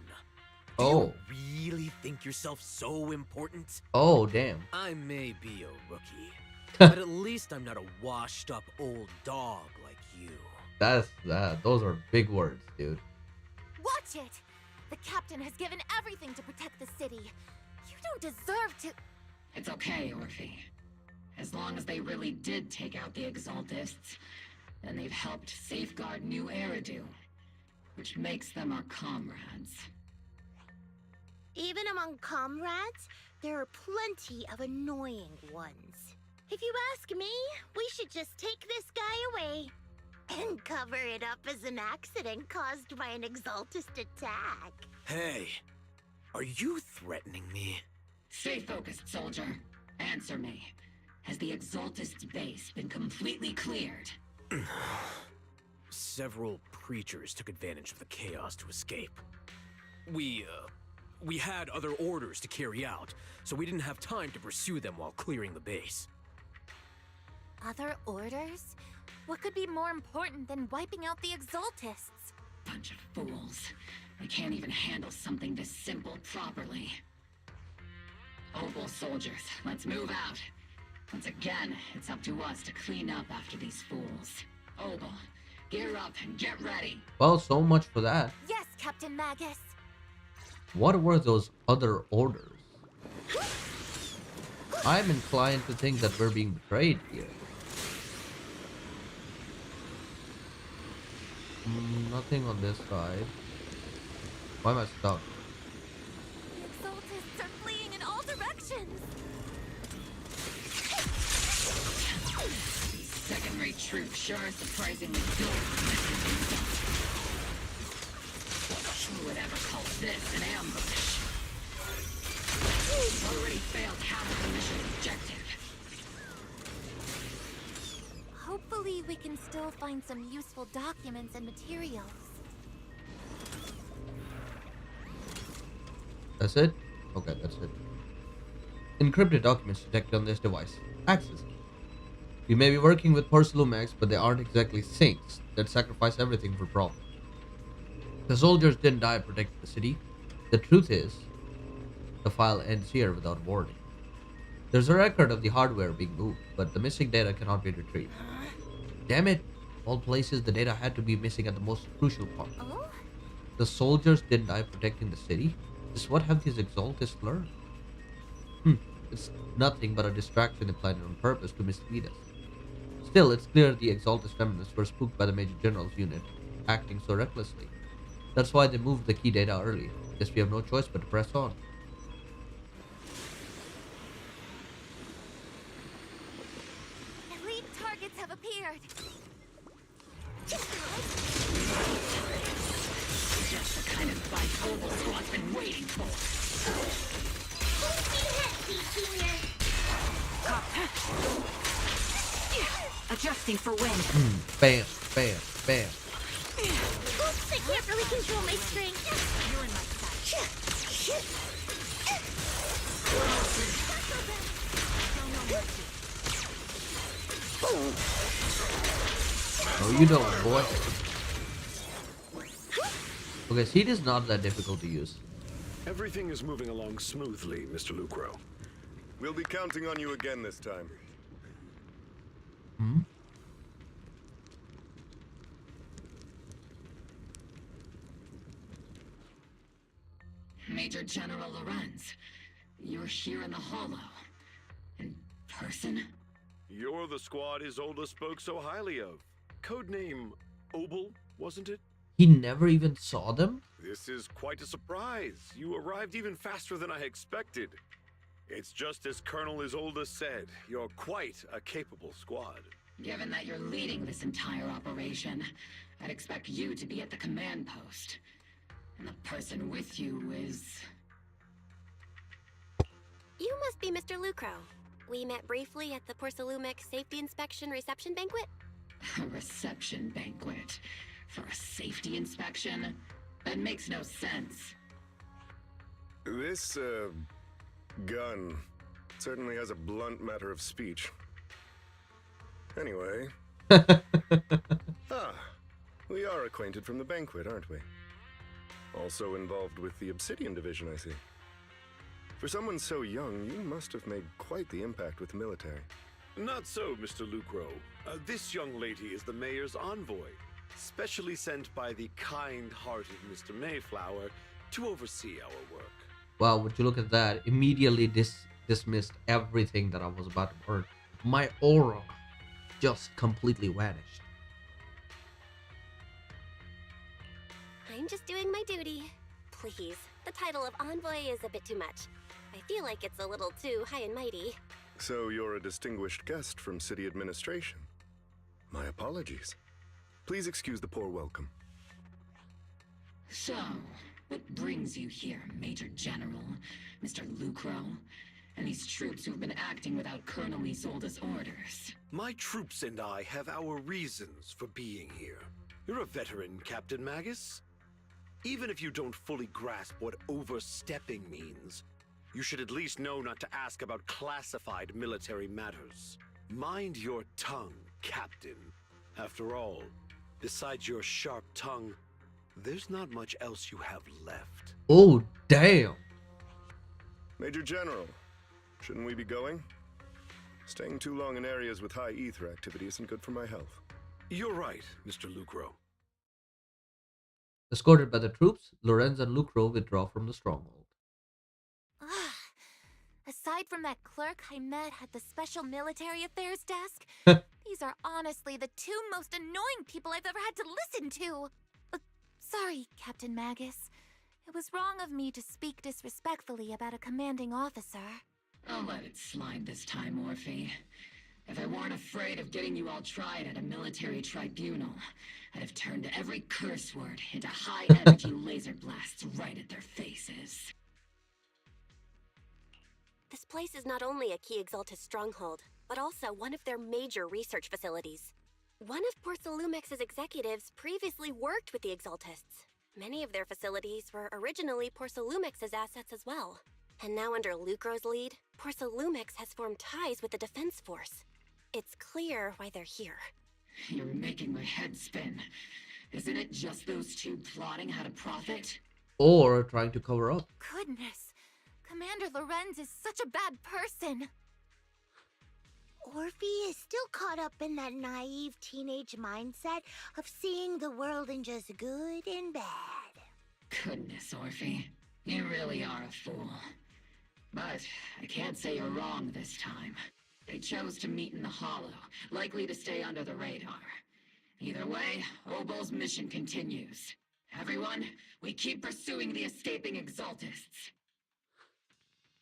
Oh. Do you really think yourself so important? Oh, damn. I may be a rookie, but at least I'm not a washed-up old dog like you. Those are big words, dude. Watch it! The captain has given everything to protect the city. You don't deserve to... It's okay, Orphe. As long as they really did take out the Exaltists, then they've helped safeguard New Eridu, which makes them our comrades. Even among comrades, there are plenty of annoying ones. If you ask me, we should just take this guy away and cover it up as an accident caused by an Exaltist attack. Hey, are you threatening me? Stay focused, soldier. Answer me. Has the Exaltist's base been completely cleared? Several preachers took advantage of the chaos to escape. We had other orders to carry out, so we didn't have time to pursue them while clearing the base. Other orders? What could be more important than wiping out the Exaltists? Bunch of fools. They can't even handle something this simple properly. Obel soldiers, let's move out. Once again, it's up to us to clean up after these fools. Obel, gear up and get ready. Well, so much for that. Yes, Captain Magus. What were those other orders? I'm inclined to think that we're being betrayed here. Nothing on this side. Why am I stuck? The Exaltists are fleeing in all directions. These second-rate troops sure are surprisingly good. Who would ever call this an ambush? We've already failed half of the mission's objective. Hopefully we can still find some useful documents and materials. That's it? Okay, that's it. Encrypted documents detected on this device. Access it. You may be working with Porcelumex, but they aren't exactly saints that sacrifice everything for profit. The soldiers didn't die protecting the city. The truth is, the file ends here without warning. There's a record of the hardware being moved, but the missing data cannot be retrieved. Damn it! All places the data had to be missing at the most crucial part. Oh? The soldiers didn't die protecting the city? Just what have these exaltists learned? It's nothing but a distraction they planned on purpose to mislead us. Still, it's clear the exaltist feminists were spooked by the Major General's unit, acting so recklessly. That's why they moved the key data early. Guess we have no choice but to press on. Elite targets have appeared. Just the kind of fight Obel Squad's been waiting for. Adjusting for wind. Bam, bam, bam. Oops, I can't really control my strength. You're in my sight. Oh, you don't, boy. Okay, seed is not that difficult to use. Everything is moving along smoothly, Mr. Lucro. We'll be counting on you again this time. Major General Lorenz, you're here in the Hollow. In person? You're the squad Isolde spoke so highly of. Codename Obel, wasn't it? He never even saw them? This is quite a surprise. You arrived even faster than I expected. It's just as Colonel Isolde said. You're quite a capable squad. Given that you're leading this entire operation, I'd expect you to be at the command post. And the person with you is... You must be Mr. Lucro. We met briefly at the Porcelumex Safety Inspection Reception Banquet. A reception banquet? For a safety inspection? That makes no sense. This, gun certainly has a blunt matter of speech. Anyway. We are acquainted from the banquet, aren't we? Also involved with the Obsidian Division, I see. For someone so young, you must have made quite the impact with the military. Not so, Mr. Lucro. This young lady is the mayor's envoy, specially sent by the kind-hearted Mr. Mayflower to oversee our work. Wow, would you look at that? Immediately dismissed everything that I was about to earn. My aura just completely vanished. I'm just doing my duty. Please, the title of envoy is a bit too much. I feel like it's a little too high and mighty. So you're a distinguished guest from city administration. My apologies. Please excuse the poor welcome. So, what brings you here, Major General, Mr. Lucro, and these troops who've been acting without Colonel Isolde's orders? My troops and I have our reasons for being here. You're a veteran, Captain Magus. Even if you don't fully grasp what overstepping means, you should at least know not to ask about classified military matters. Mind your tongue, Captain. After all, besides your sharp tongue, there's not much else you have left. Oh, damn. Major General, shouldn't we be going? Staying too long in areas with high ether activity isn't good for my health. You're right, Mr. Lucro. Escorted by the troops, Lorenz and Lucro withdraw from the stronghold. Aside from that clerk I met at the Special Military Affairs desk, these are honestly the two most annoying people I've ever had to listen to. Sorry, Captain Magus. It was wrong of me to speak disrespectfully about a commanding officer. I'll let it slide this time, Orphe. If I weren't afraid of getting you all tried at a military tribunal, I'd have turned every curse word into high-energy laser blasts right at their faces. This place is not only a key Exaltus stronghold, but also one of their major research facilities. One of Porcelumex's executives previously worked with the Exaltists. Many of their facilities were originally Porcelumex's assets as well. And now under Lucro's lead, Porcelumex has formed ties with the Defense Force. It's clear why they're here. You're making my head spin. Isn't it just those two plotting how to profit? Or trying to cover up. Goodness, Commander Lorenz is such a bad person. Orphe is still caught up in that naive teenage mindset of seeing the world in just good and bad. Goodness, Orphe. You really are a fool. But I can't say you're wrong this time. They chose to meet in the Hollow, likely to stay under the radar. Either way, Obol's mission continues. Everyone, we keep pursuing the escaping Exaltists.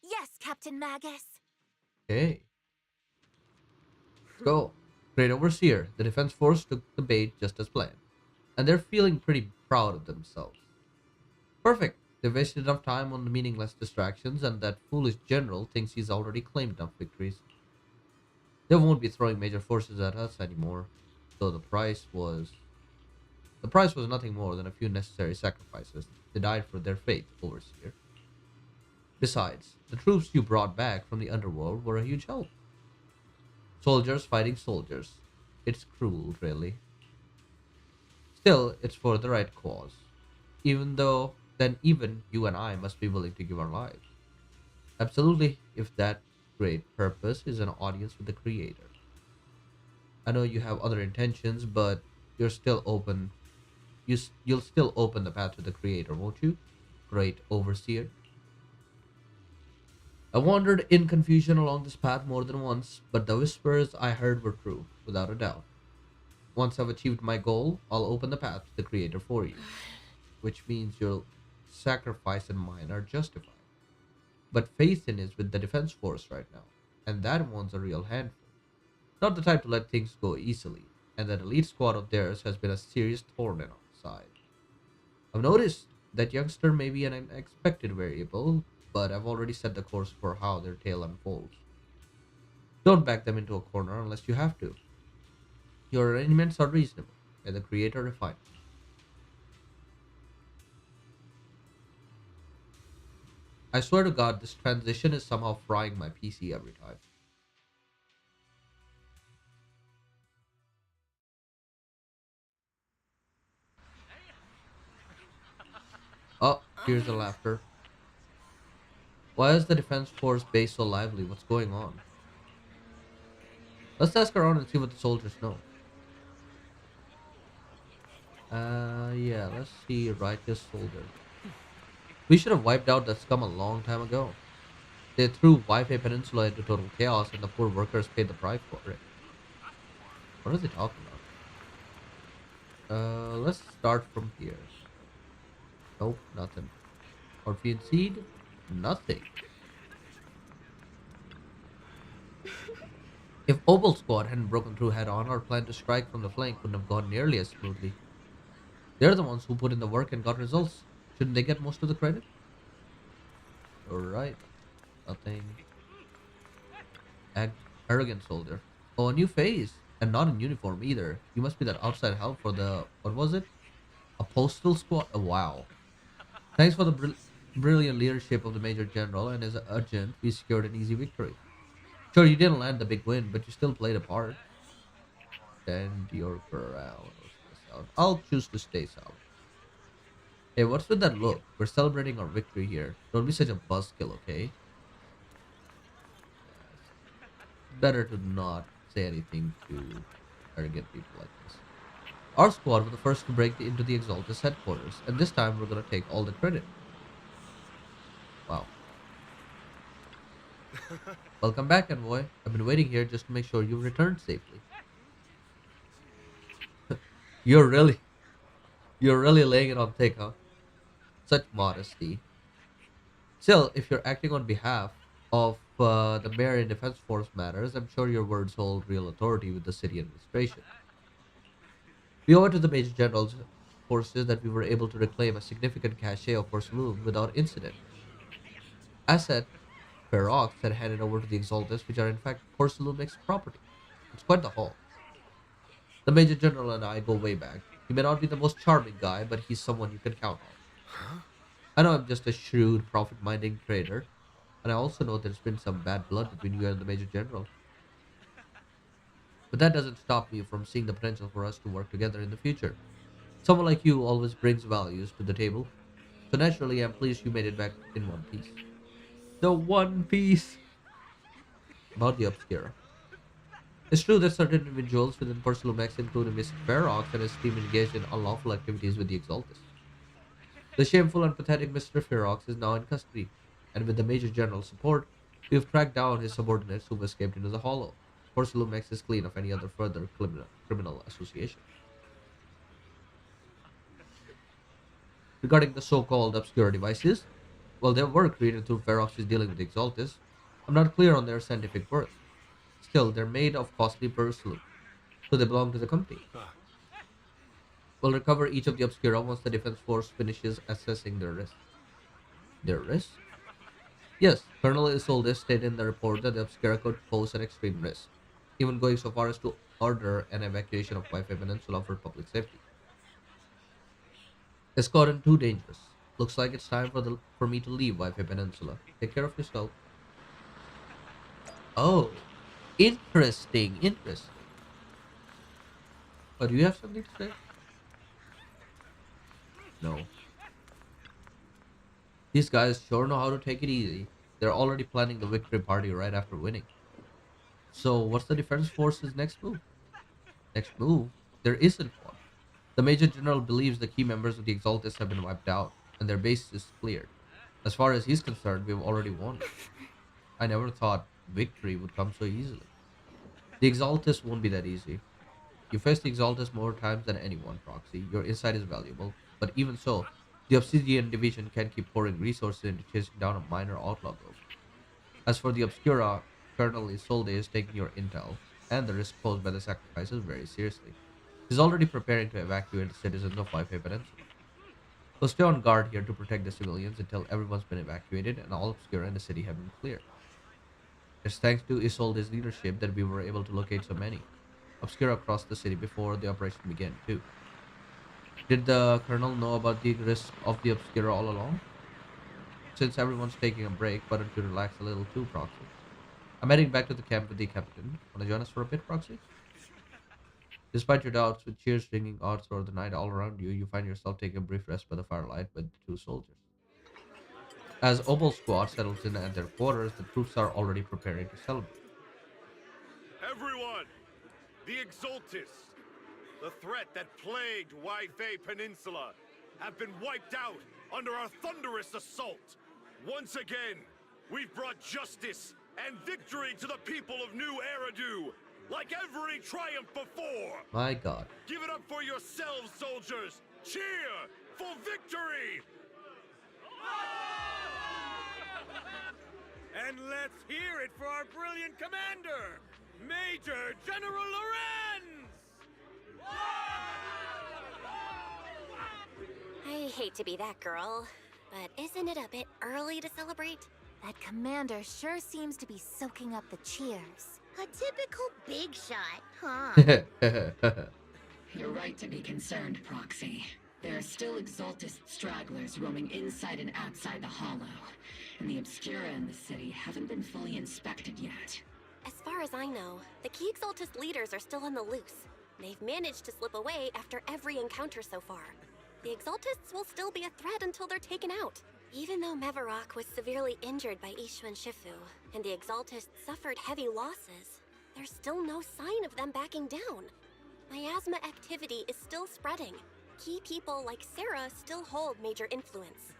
Yes, Captain Magus. Okay. Let's go. Great Overseer, the Defense Force took the bait just as planned. And they're feeling pretty proud of themselves. Perfect. They wasted enough time on the meaningless distractions, and that foolish general thinks he's already claimed enough victories. They won't be throwing major forces at us anymore, though the price was nothing more than a few necessary sacrifices. They died for their faith, Overseer. Besides, the troops you brought back from the underworld were a huge help. Soldiers fighting soldiers. It's cruel, really. Still, it's for the right cause. Even you and I must be willing to give our lives. Absolutely, if that great purpose is an audience with the Creator. I know you have other intentions, but you're still open. You'll still open the path to the Creator, won't you? Great Overseer. I wandered in confusion along this path more than once, but the whispers I heard were true, without a doubt. Once I've achieved my goal, I'll open the path to the Creator for you. Which means your sacrifice and mine are justified. But Phaethon is with the Defense Force right now, and that one's a real handful. Not the type to let things go easily, and that elite squad of theirs has been a serious thorn in our side. I've noticed that youngster may be an unexpected variable, but I've already set the course for how their tale unfolds. Don't back them into a corner unless you have to. Your arrangements are reasonable, and the Creator refines them. I swear to God, this transition is somehow frying my PC every time. Oh, here's the laughter. Why is the Defense Force base so lively? What's going on? Let's ask around and see what the soldiers know. Yeah, let's see. Righteous soldier. We should have wiped out that scum a long time ago. They threw Wi-Fi Peninsula into total chaos, and the poor workers paid the price for it. What are they talking about? Let's start from here. Nope, nothing. Orphean Seed? Nothing. If Opal Squad hadn't broken through head-on, our plan to strike from the flank wouldn't have gone nearly as smoothly. They're the ones who put in the work and got results. Shouldn't they get most of the credit? Alright. Nothing. Arrogant soldier. Oh, a new face. And not in uniform either. You must be that outside help for the... What was it? A postal squad? Oh, wow. Thanks for the brilliant leadership of the Major General and his adjutant. We secured an easy victory. Sure, you didn't land the big win, but you still played a part. Stand your ground. I'll choose to stay silent. Hey, what's with that look? We're celebrating our victory here. Don't be such a buzzkill, okay? Better to not say anything to arrogant people like this. Our squad were the first to break into the Exaltus headquarters, and this time we're gonna take all the credit. Wow. Welcome back, Envoy. I've been waiting here just to make sure you returned safely. You're really, you're really laying it on thick, huh? Such modesty. Still, if you're acting on behalf of the mayor in Defense Force matters, I'm sure your words hold real authority with the city administration. We owe it to the Major General's forces that we were able to reclaim a significant cache of porcelain without incident. Asset Ferox had handed over to the Exaltus, which are in fact Porcelumic's property. It's quite the haul. The Major General and I go way back. He may not be the most charming guy, but he's someone you can count on. I know I'm just a shrewd, profit-minding trader, and I also know there's been some bad blood between you and the Major General. But that doesn't stop me from seeing the potential for us to work together in the future. Someone like you always brings values to the table, so naturally I'm pleased you made it back in one piece. The one piece! About the Obscura. It's true that certain individuals within Porcelumex, including Mr. Ferox and his team, engaged in unlawful activities with the Exaltus. The shameful and pathetic Mr. Ferox is now in custody, and with the Major General's support, we have tracked down his subordinates who've escaped into the Hollow. Porcelumex is clean of any other further criminal association. Regarding the so-called Obscura devices, well, they were created through Ferox's dealing with the Exaltus. I'm not clear on their scientific worth. Still, they're made of costly porcelain, so they belong to the company. We'll recover each of the Obscura once the Defense Force finishes assessing their risk. Their risk? Yes, Colonel Isolde stated in the report that the Obscura could pose an extreme risk, even going so far as to order an evacuation of Wi-Fi Peninsula for public safety. It's gotten too dangerous. Looks like it's time for me to leave Wi-Fi Peninsula. Take care of yourself. Oh, interesting, interesting. Oh, do you have something to say? No. These guys sure know how to take it easy. They're already planning the victory party right after winning. So, what's the Defense Force's next move? Next move? There isn't one. The Major General believes the key members of the Exaltus have been wiped out, and their base is cleared. As far as he's concerned, we've already won. I never thought victory would come so easily. The Exaltus won't be that easy. You face the Exaltus more times than anyone, Proxy. Your insight is valuable. But even so, the Obsidian Division can't keep pouring resources into chasing down a minor outlaw group. As for the Obscura, Colonel Isolde is taking your intel, and the risk posed by the sacrifices very seriously. He's already preparing to evacuate the citizens of Wi-Fi Peninsula. So stay on guard here to protect the civilians until everyone's been evacuated and all Obscura in the city have been cleared. It's thanks to Isolde's leadership that we were able to locate so many Obscura across the city before the operation began, too. Did the Colonel know about the risk of the Obscura all along? Since everyone's taking a break, why don't you relax a little too, Proxy? I'm heading back to the camp with the captain. Wanna join us for a bit, Proxy? Despite your doubts, with cheers ringing out throughout the night all around you, you find yourself taking a brief rest by the firelight with the two soldiers. As Obel Squad settles in at their quarters, the troops are already preparing to celebrate. Everyone! The Exaltus, the threat that plagued Wi-Fi Peninsula, have been wiped out under our thunderous assault. Once again, we've brought justice and victory to the people of New Eridu, like every triumph before. My God. Give it up for yourselves, soldiers! Cheer for victory! And let's hear it for our brilliant commander, Major General Lorenz! I hate to be that girl, but isn't it a bit early to celebrate? That commander sure seems to be soaking up the cheers. A typical big shot, huh? You're right to be concerned, Proxy. There are still Exaltus stragglers roaming inside and outside the Hollow, and the Obscura in the city haven't been fully inspected yet. As far as I know, the key Exaltus leaders are still on the loose. They've managed to slip away after every encounter so far. The Exaltists will still be a threat until they're taken out. Even though Mevarok was severely injured by Ishu and Shifu, and the Exaltists suffered heavy losses, there's still no sign of them backing down. Miasma activity is still spreading. Key people like Sarah still hold major influence.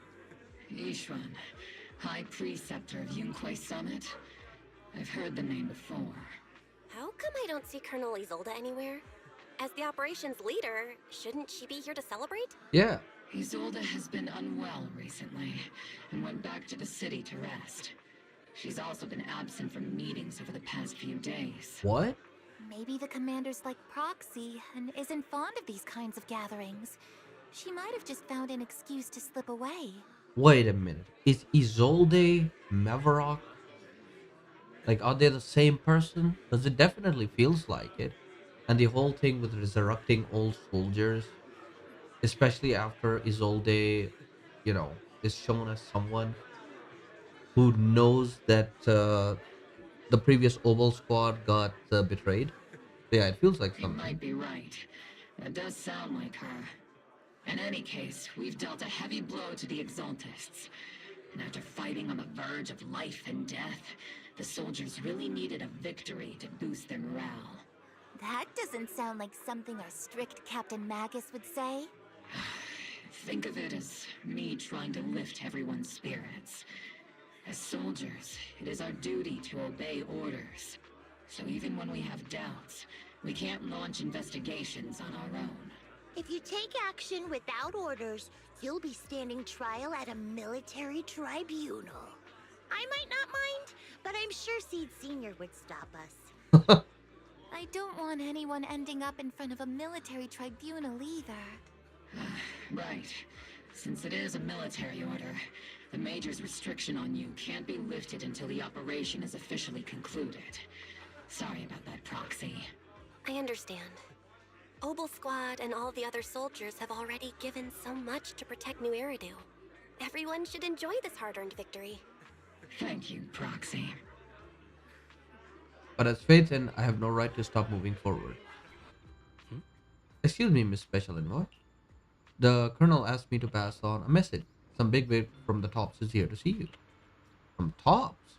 Ishwan, High Preceptor of Yunquay Summit? I've heard the name before. How come I don't see Colonel Isolde anywhere? As the operations leader, shouldn't she be here to celebrate? Yeah. Isolde has been unwell recently and went back to the city to rest. She's also been absent from meetings over the past few days. What? Maybe the commander's like Proxy and isn't fond of these kinds of gatherings. She might have just found an excuse to slip away. Wait a minute. Is Isolde Mavrock? Like, are they the same person? Because it definitely feels like it. And the whole thing with resurrecting old soldiers, especially after Isolde, you know, is shown as someone who knows that the previous Oval Squad got betrayed. Yeah, it feels like You something. might be right. That does sound like her. In any case, we've dealt a heavy blow to the Exaltists. And after fighting on the verge of life and death, the soldiers really needed a victory to boost their morale. That doesn't sound like something our strict Captain Magus would say. Think of it as me trying to lift everyone's spirits. As soldiers, it is our duty to obey orders. So even when we have doubts, we can't launch investigations on our own. If you take action without orders, you'll be standing trial at a military tribunal. I might not mind, but I'm sure Seed Sr. would stop us. I don't want anyone ending up in front of a military tribunal either. Right. Since it is a military order, the Major's restriction on you can't be lifted until the operation is officially concluded. Sorry about that, Proxy. I understand. Obel Squad and all the other soldiers have already given so much to protect New Eridu. Everyone should enjoy this hard-earned victory. Thank you, Proxy. But as Phaeton, I have no right to stop moving forward. Excuse me, Miss Special Envoy. The Colonel asked me to pass on a message. Some bigwig from the Tops is here to see you. From Tops?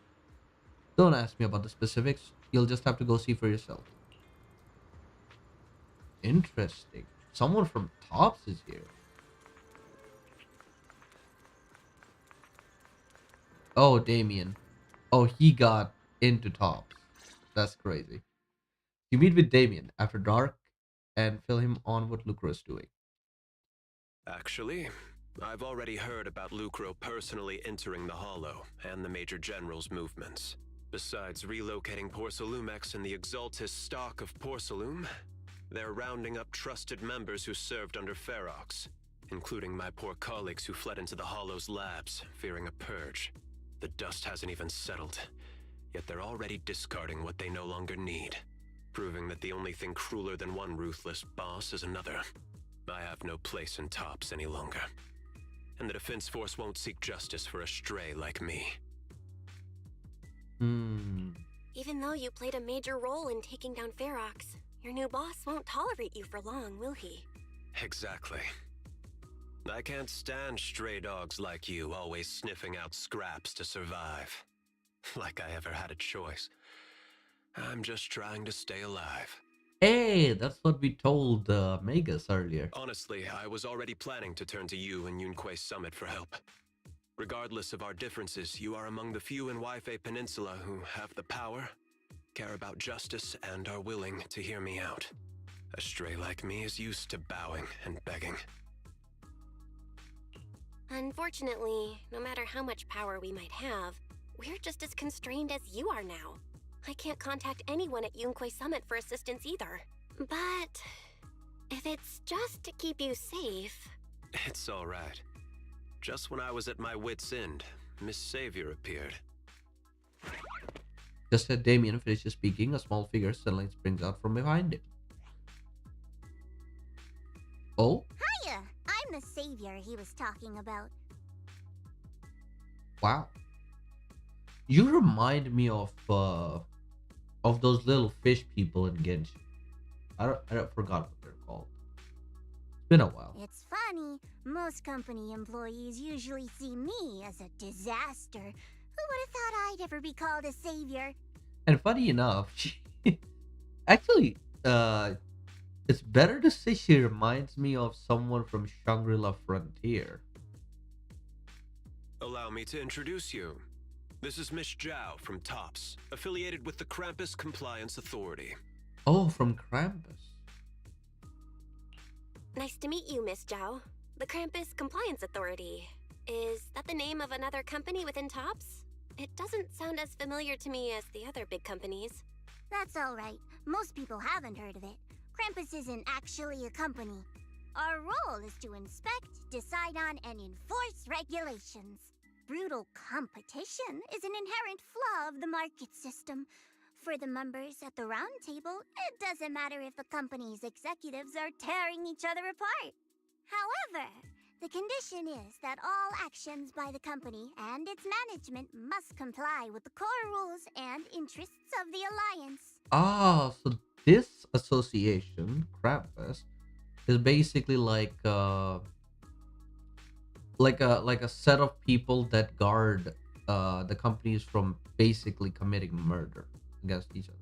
Don't ask me about the specifics. You'll just have to go see for yourself. Interesting. Someone from Tops is here. Oh, Damien. Oh, he got into Tops. That's crazy. You meet with Damien after dark and fill him on what Lucro is doing. Actually, I've already heard about Lucro personally entering the Hollow and the Major General's movements. Besides relocating Porcelumex and the Exaltist stock of Porcelume, they're rounding up trusted members who served under Ferox, including my poor colleagues who fled into the Hollow's labs, fearing a purge. The dust hasn't even settled, yet they're already discarding what they no longer need, proving that the only thing crueler than one ruthless boss is another. I have no place in Tops any longer, and the Defense Force won't seek justice for a stray like me. Even though you played a major role in taking down Ferox, your new boss won't tolerate you for long, will he? Exactly. I can't stand stray dogs like you always sniffing out scraps to survive. Like I ever had a choice. I'm just trying to stay alive. Hey, that's what we told Magus earlier. Honestly, I was already planning to turn to you and Yunquay Summit for help. Regardless of our differences, you are among the few in Waifei Peninsula who have the power, care about justice, and are willing to hear me out. A stray like me is used to bowing and begging. Unfortunately, no matter how much power we might have, we're just as constrained as you are now. I can't contact anyone at Yunquay Summit for assistance either. But if it's just to keep you safe... It's all right. Just when I was at my wit's end, Miss Savior appeared. Just as Damien finishes speaking, a small figure suddenly springs out from behind him. Oh? Hiya! I'm the savior he was talking about. Wow. You remind me of those little fish people in Genshin. I forgot what they're called. It's been a while. It's funny. Most company employees usually see me as a disaster. Who would have thought I'd ever be called a savior? And funny enough, Actually, it's better to say she reminds me of someone from Shangri-La Frontier. Allow me to introduce you. This is Miss Zhao from TOPS, affiliated with the Krampus Compliance Authority. Oh, from Krampus. Nice to meet you, Miss Zhao. The Krampus Compliance Authority. Is that the name of another company within TOPS? It doesn't sound as familiar to me as the other big companies. That's all right. Most people haven't heard of it. Krampus isn't actually a company. Our role is to inspect, decide on, and enforce regulations. Brutal competition is an inherent flaw of the market system. For the members at the round table, it doesn't matter if the company's executives are tearing each other apart. However, the condition is that all actions by the company and its management must comply with the core rules and interests of the Alliance. Ah, so this association, Krampus, is basically like a set of people that guard the companies from basically committing murder against each other.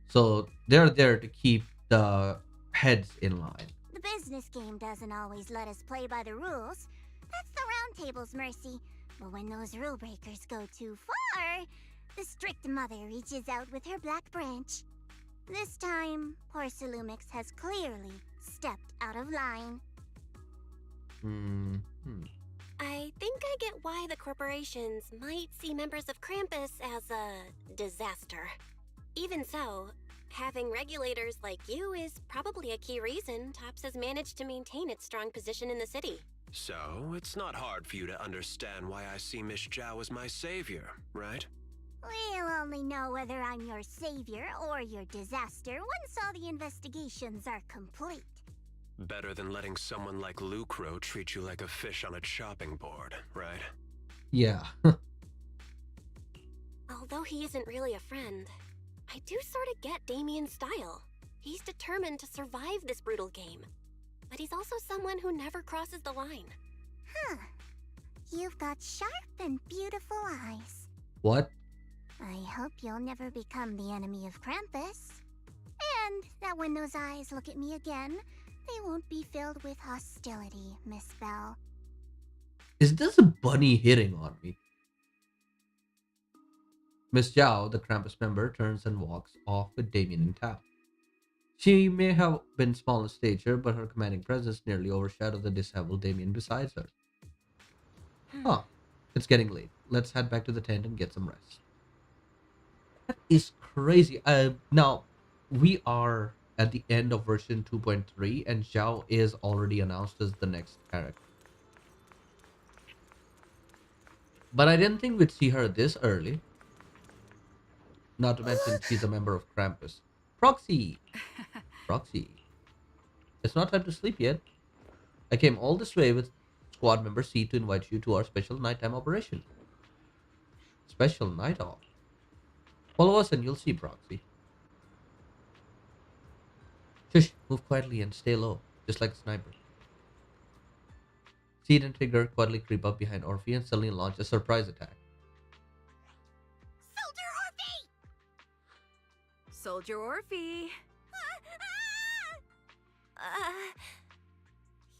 So they're there to keep the heads in line. The business game doesn't always let us play by the rules. That's the round table's mercy. But when those rule breakers go too far, the strict mother reaches out with her black branch. This time, poor Salumix has clearly stepped out of line. I think I get why the corporations might see members of Krampus as a disaster. Even so, having regulators like you is probably a key reason TOPS has managed to maintain its strong position in the city. So, it's not hard for you to understand why I see Miss Zhao as my savior, right? We'll only know whether I'm your savior or your disaster once all the investigations are complete. Better than letting someone like Lucro treat you like a fish on a chopping board, right? Yeah. Although he isn't really a friend, I do sort of get Damien's style. He's determined to survive this brutal game. But he's also someone who never crosses the line. Huh. You've got sharp and beautiful eyes. What? I hope you'll never become the enemy of Krampus. And that when those eyes look at me again, they won't be filled with hostility, Miss Bell. Is this a bunny hitting on me? Miss Zhao, the Krampus member, turns and walks off with Damien in tow. She may have been small in stature, but her commanding presence nearly overshadowed the disheveled Damien beside her. Huh. It's getting late. Let's head back to the tent and get some rest. That is crazy. Now, we are at the end of version 2.3, and Zhao is already announced as the next character. But I didn't think we'd see her this early. Not to mention, she's a member of Krampus. Proxy! Proxy. It's not time to sleep yet. I came all this way with squad member C to invite you to our special nighttime operation. Special night off. Follow us and you'll see, Proxy. Shush, move quietly and stay low, just like a sniper. Seed and Trigger quietly creep up behind Orphe and suddenly launch a surprise attack. Soldier Orphe!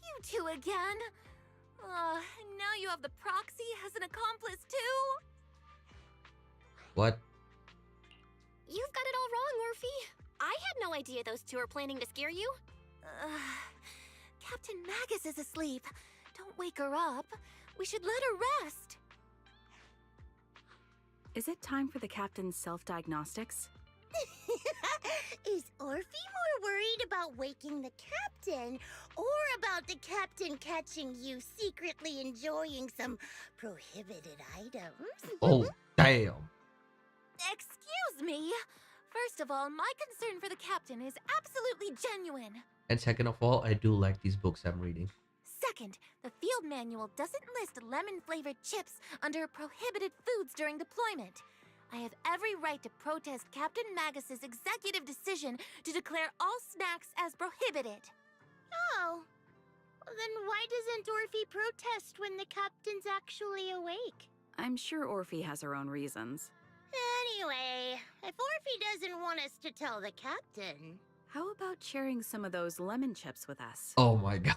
You two again? Now you have the proxy as an accomplice too? What? You've got it all wrong, Orphe. I had no idea those two are planning to scare you. Captain Magus is asleep. Don't wake her up. We should let her rest. Is it time for the captain's self-diagnostics? Is Orphe more worried about waking the captain or about the captain catching you secretly enjoying some prohibited items? Oh, damn. Excuse me. First of all, my concern for the captain is absolutely genuine. And second of all, I do like these books I'm reading. Second, the field manual doesn't list lemon-flavored chips under prohibited foods during deployment. I have every right to protest Captain Magus's executive decision to declare all snacks as prohibited. Oh. Then why doesn't Orphe protest when the captain's actually awake? I'm sure Orphe has her own reasons. Anyway, if Orphe doesn't want us to tell the captain... How about sharing some of those lemon chips with us? Oh my god.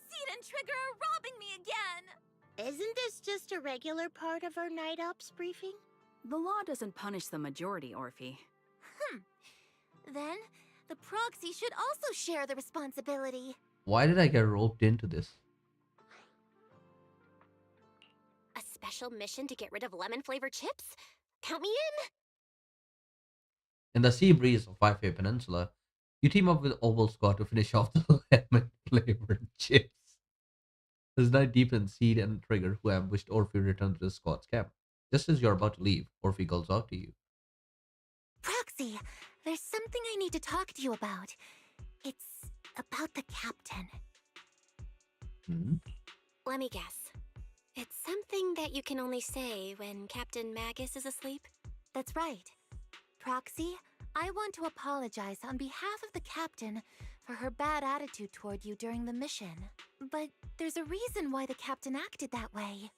Seed and Trigger are robbing me again! Isn't this just a regular part of our night ops briefing? The law doesn't punish the majority, Orphe. Then, the proxy should also share the responsibility. Why did I get roped into this? A special mission to get rid of lemon-flavored chips? Count me in! In the sea breeze of Wi-Fi Peninsula, you team up with Oval Squad to finish off the lemon-flavored chips. As night deepens, Seed and Trigger, who ambushed Orphe, return to the squad's camp. Just as you're about to leave, Orphe calls out to you. Proxy, there's something I need to talk to you about. It's about the captain. Let me guess. It's something that you can only say when Captain Magus is asleep? That's right. Proxy, I want to apologize on behalf of the captain for her bad attitude toward you during the mission. But there's a reason why the captain acted that way.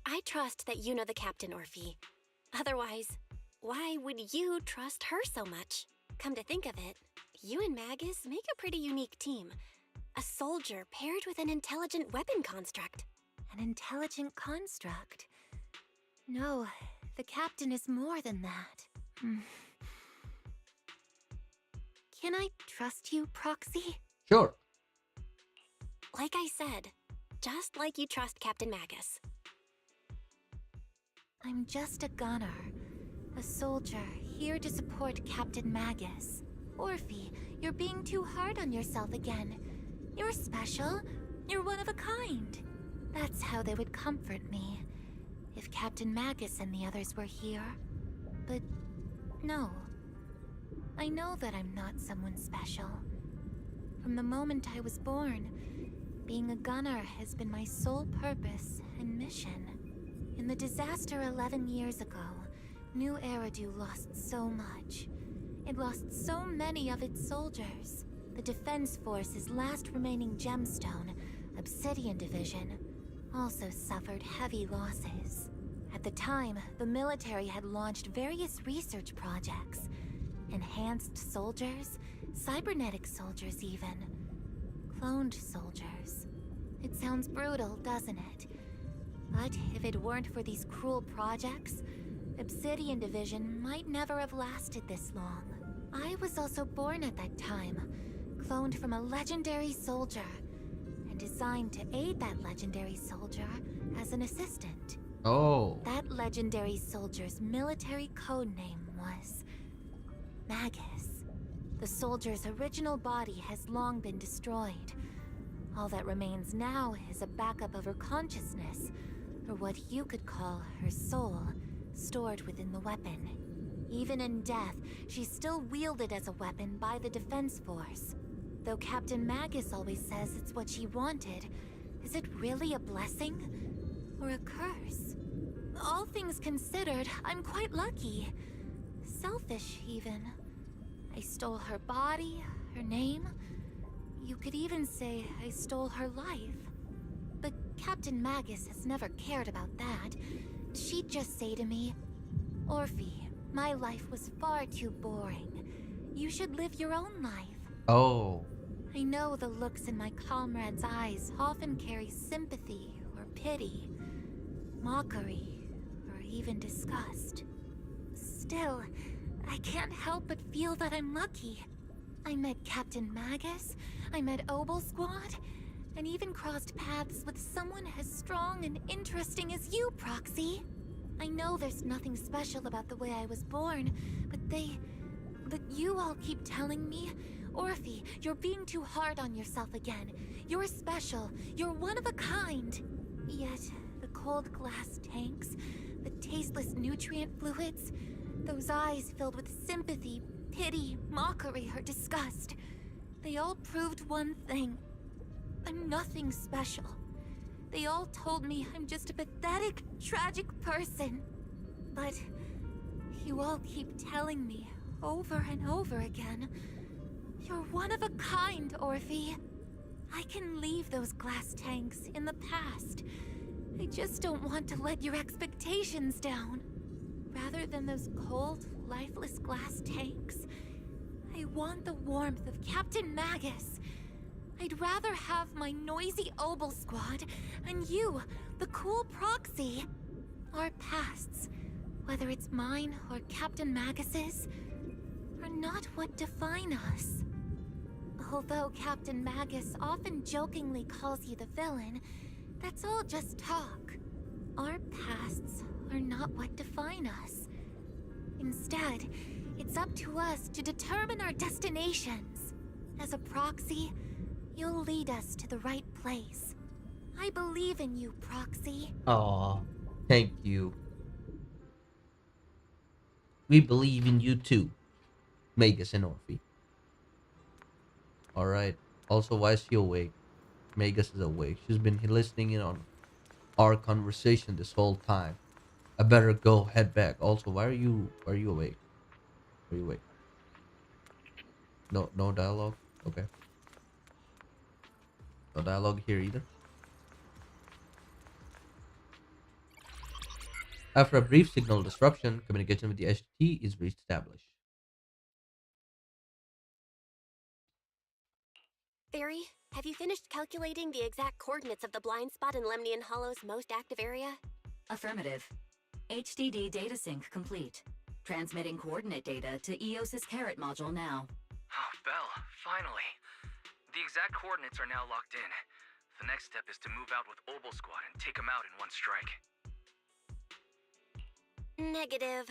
I trust that you know the captain, Orphe. Otherwise, why would you trust her so much? Come to think of it, you and Magus make a pretty unique team. A soldier paired with an intelligent weapon construct. An intelligent construct? No, the captain is more than that. Can I trust you, Proxy? Sure. Like I said, just like you trust Captain Magus. I'm just a gunner. A soldier, here to support Captain Magus. Orphe, you're being too hard on yourself again. You're special. You're one of a kind. That's how they would comfort me. If Captain Magus and the others were here. But no. I know that I'm not someone special. From the moment I was born, being a gunner has been my sole purpose and mission. In the disaster 11 years ago, New Eridu lost so much. It lost so many of its soldiers. The Defense Force's last remaining gemstone, Obsidian Division, also suffered heavy losses. At the time, the military had launched various research projects. Enhanced soldiers, cybernetic soldiers even. Cloned soldiers. It sounds brutal, doesn't it? But if it weren't for these cruel projects, Obsidian Division might never have lasted this long. I was also born at that time, cloned from a legendary soldier, and designed to aid that legendary soldier as an assistant. Oh. That legendary soldier's military code name was Magus. The soldier's original body has long been destroyed. All that remains now is a backup of her consciousness, or what you could call her soul, stored within the weapon. Even in death, she's still wielded as a weapon by the Defense Force. Though Captain Magus always says it's what she wanted, is it really a blessing? Or a curse? All things considered, I'm quite lucky. Selfish, even. I stole her body, her name. You could even say I stole her life. But Captain Magus has never cared about that. She'd just say to me, Orphe, my life was far too boring. You should live your own life. Oh. I know the looks in my comrades' eyes often carry sympathy or pity, mockery, or even disgust. Still, I can't help but feel that I'm lucky. I met Captain Magus, I met Obel Squad, and even crossed paths with someone as strong and interesting as you, Proxy. I know there's nothing special about the way I was born, but you all keep telling me, Orphe, you're being too hard on yourself again. You're special, you're one of a kind. Yet, the cold glass tanks, the tasteless nutrient fluids, those eyes filled with sympathy, pity, mockery, or disgust, they all proved one thing. I'm nothing special. They all told me I'm just a pathetic, tragic person. But you all keep telling me over and over again, you're one of a kind, Orphe. I can leave those glass tanks in the past I just don't want to let your expectations down. Rather than those cold, lifeless glass tanks, I want the warmth of Captain Magus. I'd rather have my noisy Obel squad and you, the cool proxy. Our pasts, whether it's mine or Captain Magus's, are not what define us. Although Captain Magus often jokingly calls you the villain, that's all just talk. Our pasts are not what define us. Instead, it's up to us to determine our destinations. As a proxy, you'll lead us to the right place. I believe in you, Proxy. Aw, thank you. We believe in you too, Magus and Orphe. Alright. Also, why is she awake? Magus is awake. She's been listening in on our conversation this whole time. I better go head back. Also, why are you awake? Are you awake? No dialogue? Okay. No dialogue here either. After a brief signal disruption, communication with the HT is reestablished. Fairy, have you finished calculating the exact coordinates of the blind spot in Lemnian Hollow's most active area? Affirmative. HDD data sync complete. Transmitting coordinate data to EOS's Carrot module now. Oh, Belle, finally. The exact coordinates are now locked in. The next step is to move out with Obel Squad and take them out in one strike. Negative.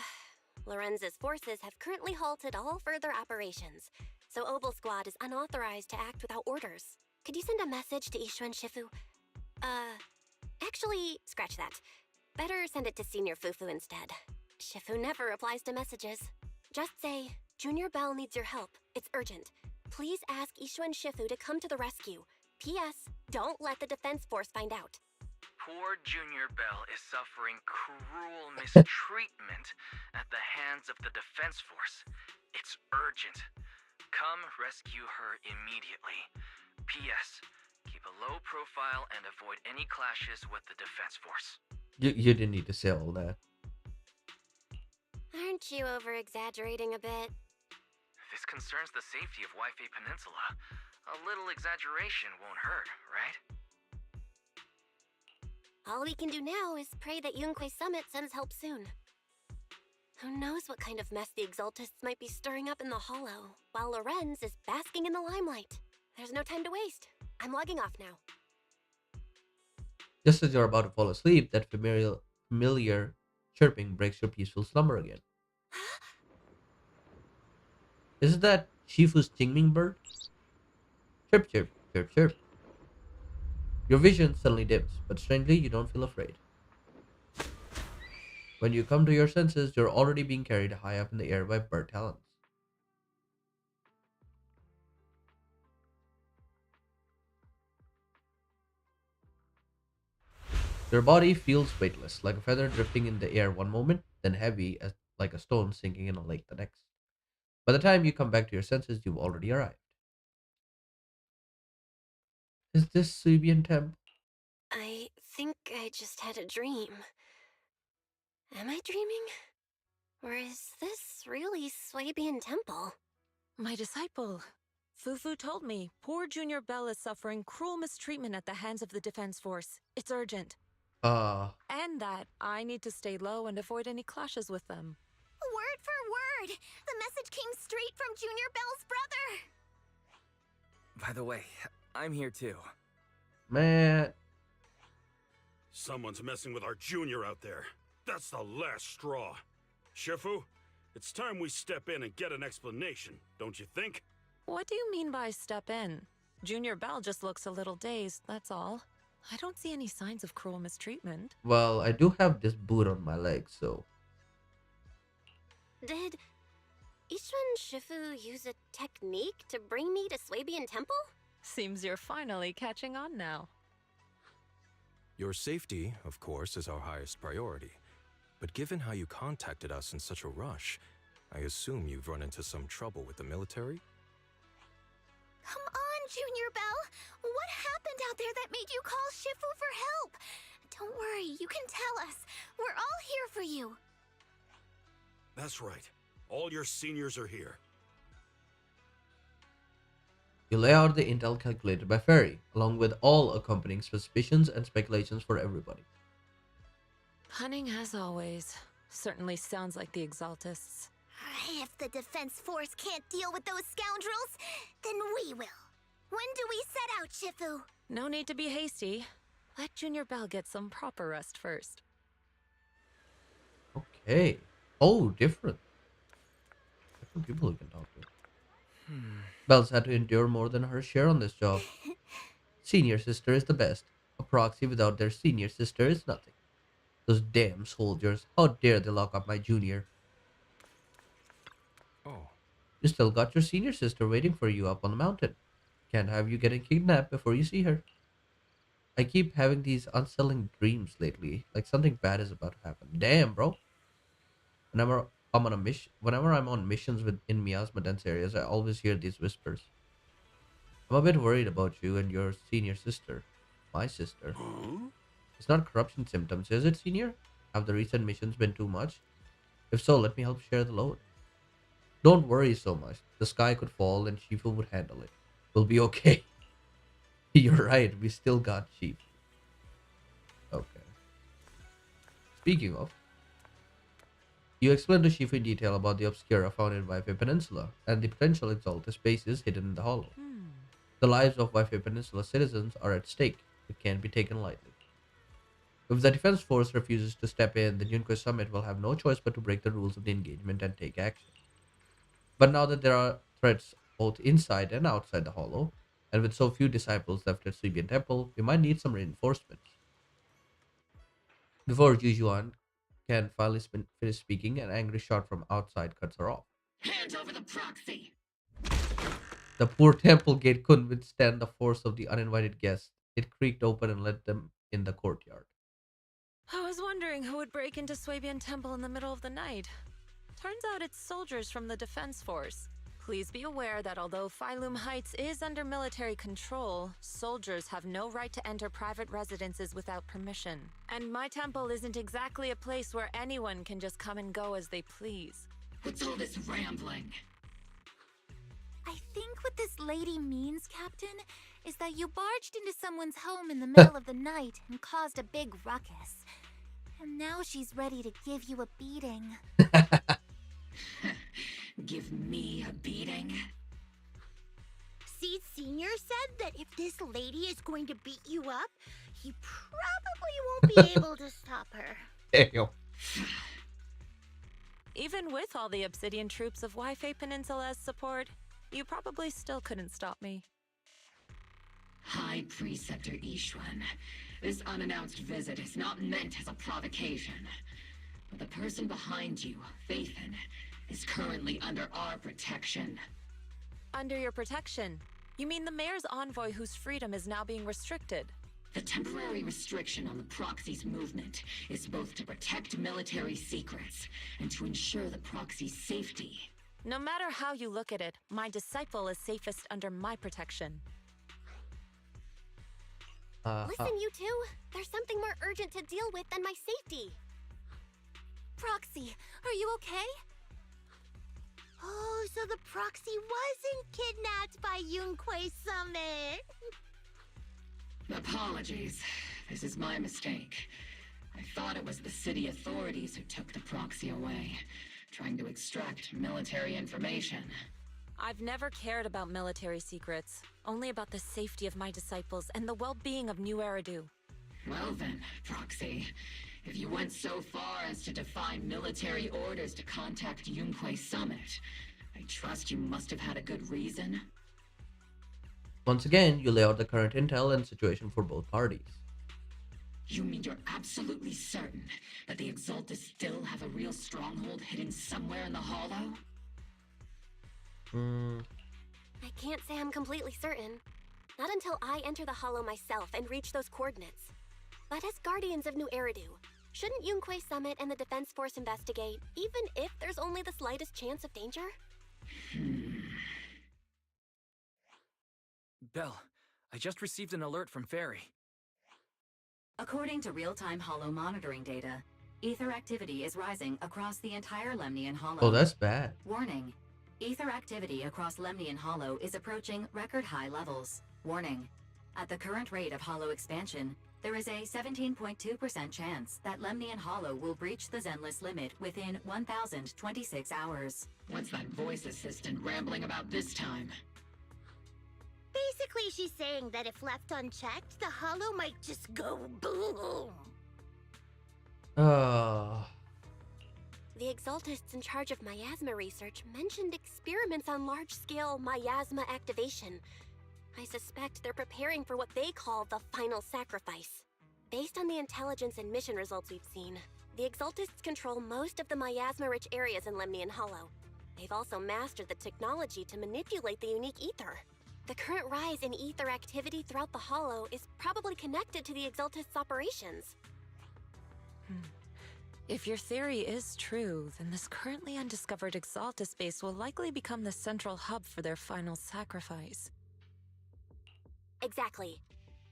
Lorenz's forces have currently halted all further operations, so Obel Squad is unauthorized to act without orders. Could you send a message to Ishu and Shifu? Actually, scratch that. Better send it to Senior Fufu instead. Shifu never replies to messages. Just say, Junior Bell needs your help. It's urgent. Please ask Ishu and Shifu to come to the rescue. P.S. Don't let the defense force find out. Poor Junior Bell is suffering cruel mistreatment at the hands of the defense force. It's urgent. Come rescue her immediately. P.S. Keep a low profile and avoid any clashes with the defense force. You didn't need to say all that. Aren't you over-exaggerating a bit? This concerns the safety of Wi-Fi Peninsula. A little exaggeration won't hurt, right? All we can do now is pray that Yunque Summit sends help soon. Who knows what kind of mess the Exaltists might be stirring up in the Hollow, while Lorenz is basking in the limelight. There's no time to waste. I'm logging off now. Just as you're about to fall asleep, that familiar chirping breaks your peaceful slumber again. Isn't that Shifu's Tingming bird? Chirp, chirp, chirp, chirp. Your vision suddenly dims, but strangely you don't feel afraid. When you come to your senses, you're already being carried high up in the air by bird talons. Your body feels weightless, like a feather drifting in the air one moment, then heavy as like a stone sinking in a lake the next. By the time you come back to your senses, you've already arrived. Is this Subian Temp? I think I just had a dream. Am I dreaming? Or is this really Swabian Temple? My disciple. Fufu told me poor Junior Bell is suffering cruel mistreatment at the hands of the defense force. It's urgent. And that I need to stay low and avoid any clashes with them. Word for word! The message came straight from Junior Bell's brother! By the way, I'm here too. Man. Someone's messing with our junior out there. That's the last straw. Shifu, it's time we step in and get an explanation, don't you think? What do you mean by step in? Junior Bell just looks a little dazed, that's all. I don't see any signs of cruel mistreatment. Well, I do have this boot on my leg, so... Did Ishu and Shifu use a technique to bring me to Swabian Temple? Seems you're finally catching on now. Your safety, of course, is our highest priority. But given how you contacted us in such a rush, I assume you've run into some trouble with the military? Come on, Junior Bell! What happened out there that made you call Shifu for help? Don't worry, you can tell us. We're all here for you. That's right. All your seniors are here. You lay out the intel calculated by Ferry, along with all accompanying suspicions and speculations for everybody. Cunning as always. Certainly sounds like the Exaltists. If the Defense Force can't deal with those scoundrels, then we will. When do we set out, Shifu? No need to be hasty. Let Junior Bell get some proper rest first. Okay. Oh, different. Different people who can talk to. Belle's had to endure more than her share on this job. Senior sister is the best. A proxy without their senior sister is nothing. Those damn soldiers. How dare they lock up my junior? Oh. You still got your senior sister waiting for you up on the mountain. Can't have you getting kidnapped before you see her. I keep having these unsettling dreams lately, like something bad is about to happen. Damn, bro. Whenever I'm on missions in miasma dense areas, I always hear these whispers. I'm a bit worried about you and your senior sister. My sister. It's not corruption symptoms, is it, senior? Have the recent missions been too much? If so, let me help share the load. Don't worry so much. The sky could fall and Shifu would handle it. We'll be okay. You're right, we still got Shifu. Okay. Speaking of, you explained to Shifu in detail about the obscura found in Wi-Fi Peninsula and the potential Exalted spaces hidden in the hollow. The lives of Wi-Fi Peninsula citizens are at stake. It can't be taken lightly. If the Defense Force refuses to step in, the Yunkai Summit will have no choice but to break the rules of the engagement and take action. But now that there are threats both inside and outside the hollow, and with so few disciples left at Suibian Temple, we might need some reinforcements. Before Jujuan can finally finish speaking, an angry shot from outside cuts her off. Hand over the proxy! The poor temple gate couldn't withstand the force of the uninvited guests. It creaked open and let them in the courtyard. I was wondering who would break into Swabian Temple in the middle of the night. Turns out it's soldiers from the Defense Force. Please be aware that although Phylum Heights is under military control, soldiers have no right to enter private residences without permission. And my temple isn't exactly a place where anyone can just come and go as they please. What's all this rambling? I think what this lady means, Captain, is that you barged into someone's home in the middle of the night and caused a big ruckus. And now she's ready to give you a beating. Give me a beating? Seed Senior said that if this lady is going to beat you up, he probably won't be able to stop her. Damn. Even with all the Obsidian troops of Wi-Fi Peninsula as support, you probably still couldn't stop me. High Preceptor Ishwan, this unannounced visit is not meant as a provocation. But the person behind you, Phaethon, is currently under our protection. Under your protection? You mean the mayor's envoy whose freedom is now being restricted? The temporary restriction on the proxy's movement is both to protect military secrets and to ensure the proxy's safety. No matter how you look at it, my disciple is safest under my protection. Listen, you two. There's something more urgent to deal with than my safety. Proxy, are you okay? Oh, so the proxy wasn't kidnapped by Yunquei Summit. Apologies. This is my mistake. I thought it was the city authorities who took the proxy away, trying to extract military information. I've never cared about military secrets, only about the safety of my disciples and the well-being of New Eridu. Well then, Proxy, if you went so far as to defy military orders to contact Yunquei Summit, I trust you must have had a good reason. Once again, you lay out the current intel and situation for both parties. You mean you're absolutely certain that the Exaltus still have a real stronghold hidden somewhere in the hollow? I can't say I'm completely certain. Not until I enter the hollow myself and reach those coordinates. But as guardians of New Eridu, shouldn't Yunquei Summit and the Defense Force investigate, even if there's only the slightest chance of danger? Belle, I just received an alert from Ferry. According to real-time Hollow monitoring data, ether activity is rising across the entire Lemnian Hollow. Oh, that's bad. Warning. Ether activity across Lemnian Hollow is approaching record-high levels. Warning. At the current rate of Hollow expansion, there is a 17.2% chance that Lemnian Hollow will breach the Zenless limit within 1,026 hours. What's that voice assistant rambling about this time? Basically, she's saying that if left unchecked, the hollow might just go boom. The Exaltists in charge of miasma research mentioned experiments on large-scale miasma activation. I suspect they're preparing for what they call the final sacrifice. Based on the intelligence and mission results we've seen, the Exaltists control most of the miasma-rich areas in Lemnian Hollow. They've also mastered the technology to manipulate the unique ether. The current rise in ether activity throughout the Hollow is probably connected to the Exaltists' operations. If your theory is true, then this currently undiscovered Exaltus base will likely become the central hub for their final sacrifice. Exactly.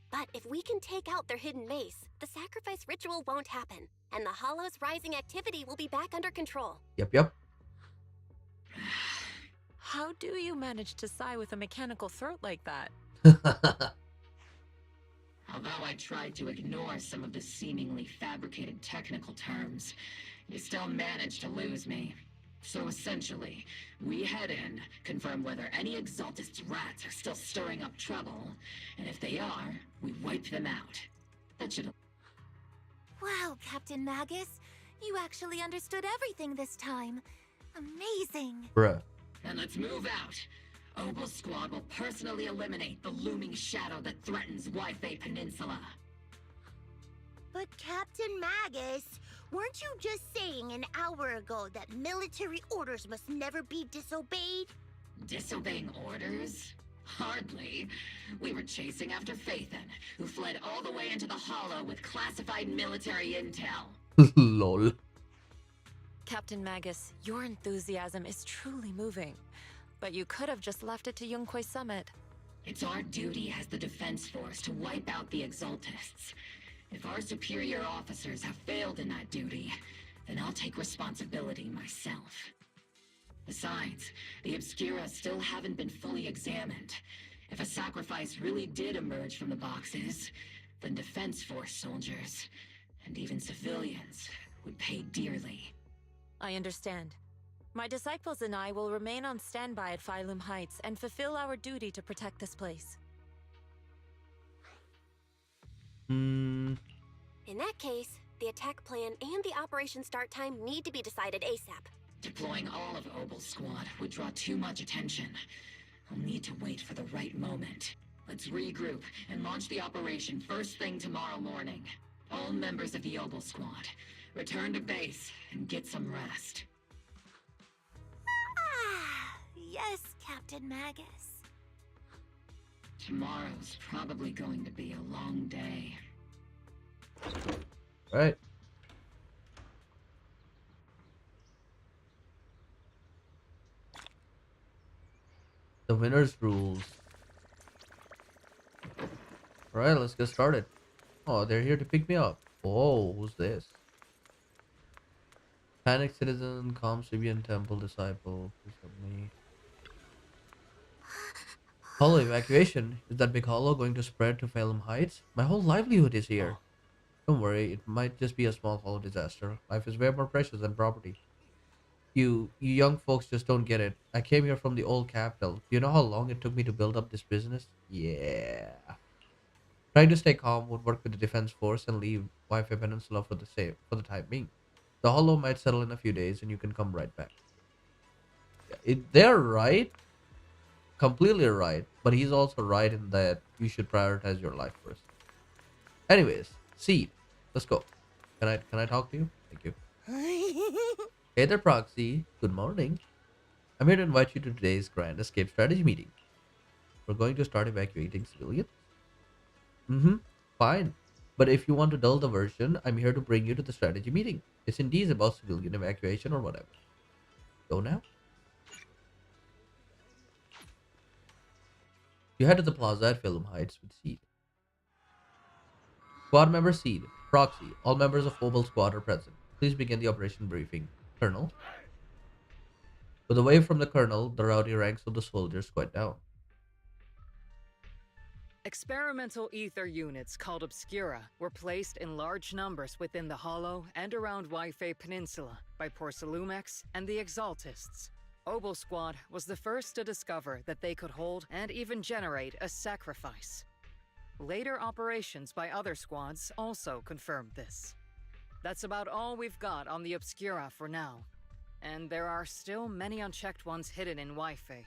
But if we can take out their hidden base, the sacrifice ritual won't happen, and the Hollow's rising activity will be back under control. Yep. How do you manage to sigh with a mechanical throat like that? Although I tried to ignore some of the seemingly fabricated technical terms, you still managed to lose me. So essentially, we head in, confirm whether any Exaltist rats are still stirring up trouble, and if they are, we wipe them out. That should... Wow, Captain Magus. You actually understood everything this time. Amazing. Bruh. And let's move out. Obel Squad will personally eliminate the looming shadow that threatens Wi-Fi Peninsula. But Captain Magus, weren't you just saying an hour ago that military orders must never be disobeyed? Disobeying orders? Hardly. We were chasing after Phaethon, who fled all the way into the Hollow with classified military intel. Lol. Captain Magus, your enthusiasm is truly moving. But you could have just left it to Yunquay Summit. It's our duty as the Defense Force to wipe out the Exaltists. If our superior officers have failed in that duty, then I'll take responsibility myself. Besides, the Obscura still haven't been fully examined. If a sacrifice really did emerge from the boxes, then Defense Force soldiers, and even civilians, would pay dearly. I understand. My disciples and I will remain on standby at Phylum Heights and fulfill our duty to protect this place. In that case, the attack plan and the operation start time need to be decided ASAP. Deploying all of Obel's squad would draw too much attention. I'll need to wait for the right moment. Let's regroup and launch the operation first thing tomorrow morning. All members of the Obel squad, return to base and get some rest. Yes, Captain Magus. Tomorrow's probably going to be a long day. Right. The winner's rules. Alright, let's get started. Oh, they're here to pick me up. Oh, who's this? Panic Citizen, Calm Sibian Temple Disciple. Please help me. Hollow evacuation. Is that big hollow going to spread to Phelan Heights? My whole livelihood is here. Don't worry, it might just be a small hollow disaster. Life is way more precious than property. You young folks just don't get it. I came here from the old capital. Do you know how long it took me to build up this business? Yeah. Trying to stay calm would work with the defense force and leave Wi-Fi Peninsula for the time being. The hollow might settle in a few days and you can come right back. They're right. Completely right. But he's also right in that you should prioritize your life first. Anyways, Seed. Let's go. Can I talk to you? Thank you. Hey there, Proxy. Good morning. I'm here to invite you to today's Grand Escape Strategy meeting. We're going to start evacuating civilians. Fine. But if you want to dull the version, I'm here to bring you to the strategy meeting. It's indeed about civilian evacuation or whatever. Go now. You head to the plaza at Phelan Heights with Seed. Squad member Seed. Proxy. All members of Obel Squad are present. Please begin the operation briefing. Colonel. With a wave from the colonel, the rowdy ranks of the soldiers quiet down. Experimental ether units called Obscura were placed in large numbers within the Hollow and around Wi-Fi Peninsula by Porcelumex and the Exaltists. Obel Squad was the first to discover that they could hold and even generate a sacrifice. Later operations by other squads also confirmed this. That's about all we've got on the Obscura for now, and there are still many unchecked ones hidden in Wi-Fi.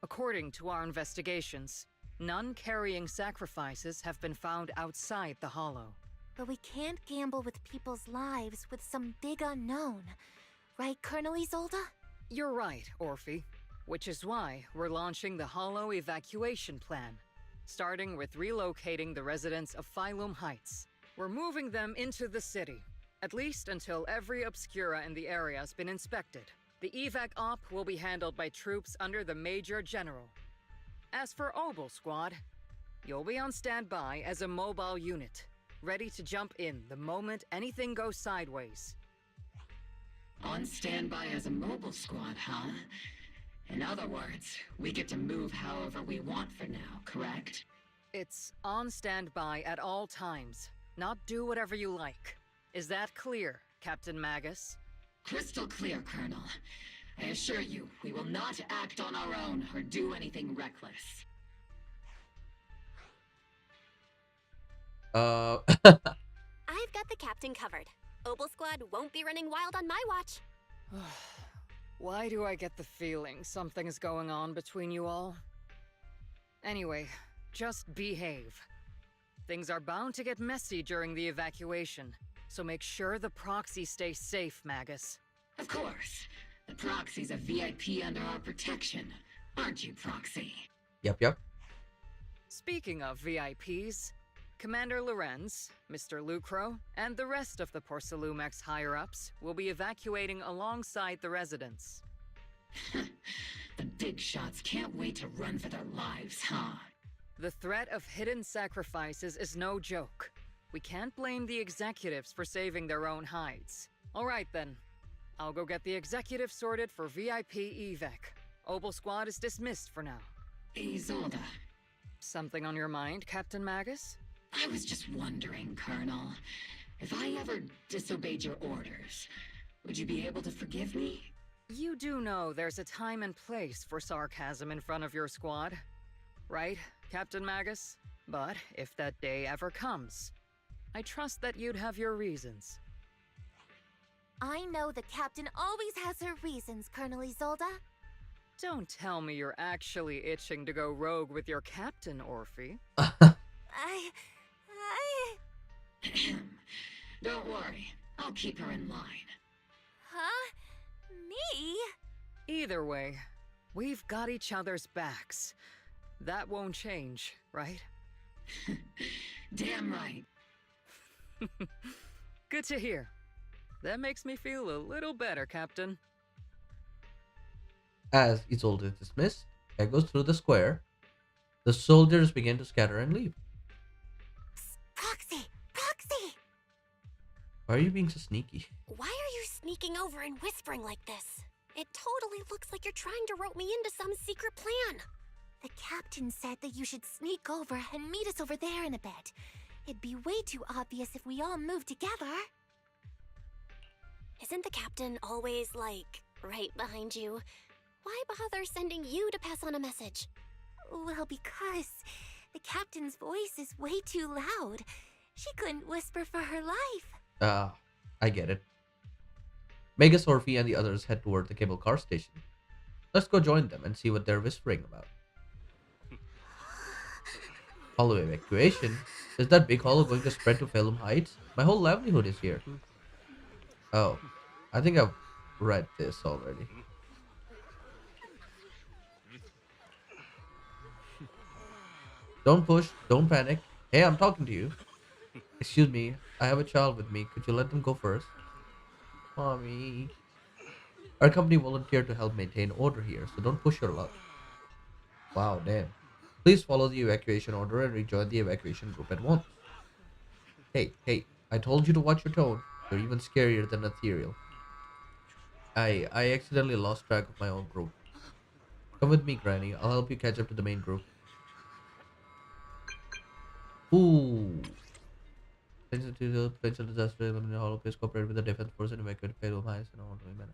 According to our investigations, none carrying sacrifices have been found outside the Hollow. But we can't gamble with people's lives with some big unknown. Right, Colonel Isolde? You're right, Orphe. Which is why we're launching the Hollow evacuation plan. Starting with relocating the residents of Phylum Heights. We're moving them into the city, at least until every Obscura in the area has been inspected. The evac op will be handled by troops under the Major General. As for Obel Squad, you'll be on standby as a mobile unit, ready to jump in the moment anything goes sideways. On standby as a mobile squad, huh? In other words, we get to move however we want for now, correct? It's on standby at all times, not do whatever you like. Is that clear, Captain Magus? Crystal clear, Colonel. I assure you, we will not act on our own or do anything reckless. I've got the captain covered. Obel Squad won't be running wild on my watch. Why do I get the feeling something's going on between you all? Anyway, just behave. Things are bound to get messy during the evacuation, so make sure the proxy stays safe, Magus. Of course. The proxy's a VIP under our protection, aren't you, Proxy? Yep. Speaking of VIPs, Commander Lorenz, Mr. Lucro, and the rest of the Porcelumex higher-ups will be evacuating alongside the residents. The big shots can't wait to run for their lives, huh? The threat of hidden sacrifices is no joke. We can't blame the executives for saving their own hides. All right then. I'll go get the executive sorted for VIP evac. Obel Squad is dismissed for now. Isolde. Something on your mind, Captain Magus? I was just wondering, Colonel. If I ever disobeyed your orders, would you be able to forgive me? You do know there's a time and place for sarcasm in front of your squad. Right, Captain Magus? But if that day ever comes, I trust that you'd have your reasons. I know the captain always has her reasons, Colonel Isolde. Don't tell me you're actually itching to go rogue with your captain, Orphe. Don't worry, I'll keep her in line. Huh? Me? Either way, we've got each other's backs. That won't change, right? Damn right. Good to hear. That makes me feel a little better, Captain. As Isolde is dismissed, echoes through the square. The soldiers begin to scatter and leave. Proxy! Why are you being so sneaky? Why are you sneaking over and whispering like this? It totally looks like you're trying to rope me into some secret plan. The captain said that you should sneak over and meet us over there in a bit. It'd be way too obvious if we all moved together. Isn't the captain always, like, right behind you? Why bother sending you to pass on a message? Well, because the captain's voice is way too loud. She couldn't whisper for her life. I get it. Magus, Orphe, and the others head toward the cable car station. Let's go join them and see what they're whispering about. Hollow evacuation? Is that big hollow going to spread to Phylum Heights? My whole livelihood is here. Oh, I think I've read this already. Don't push, don't panic. Hey, I'm talking to you. Excuse me, I have a child with me. Could you let them go first? Mommy. Our company volunteered to help maintain order here, so don't push your luck. Wow, damn. Please follow the evacuation order and rejoin the evacuation group at once. Hey, I told you to watch your tone. You're even scarier than ethereal. I accidentally lost track of my own group. Come with me, Granny. I'll help you catch up to the main group. Ooh. Potential disaster, eliminate hollow place, cooperate with the defense force and evacuate fatal mines in a orderly manner.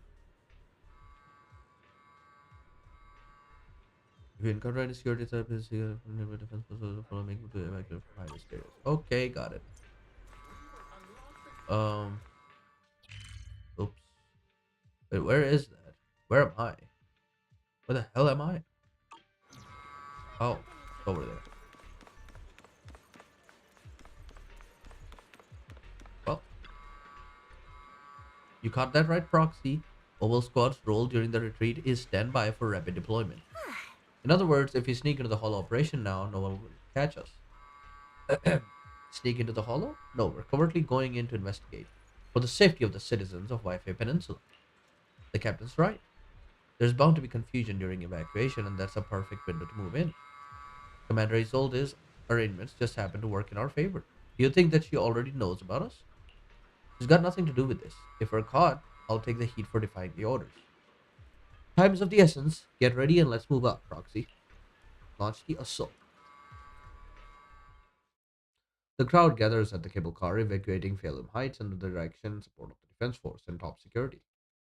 If you encounter any security threat, please see the defense forces follow me to evacuate from high risk areas. Okay, got it. Oops. Wait, where is that? Where am I? Where the hell am I? Oh, it's over there. Well, you caught that right, Proxy. Oval Squad's role during the retreat is stand by for rapid deployment. In other words, if we sneak into the hollow operation now, no one will catch us. Sneak into the hollow? No, we're covertly going in to investigate. For the safety of the citizens of Wi-Fi Peninsula. The captain's right. There's bound to be confusion during evacuation, and that's a perfect window to move in. Commander Isolde's arrangements just happen to work in our favor. Do you think that she already knows about us? She's got nothing to do with this. If we're caught, I'll take the heat for defying the orders. Time is of the essence. Get ready and let's move up, Proxy. Launch the assault. The crowd gathers at the cable car, evacuating Phalum Heights under the direction and support of the defense force and top security.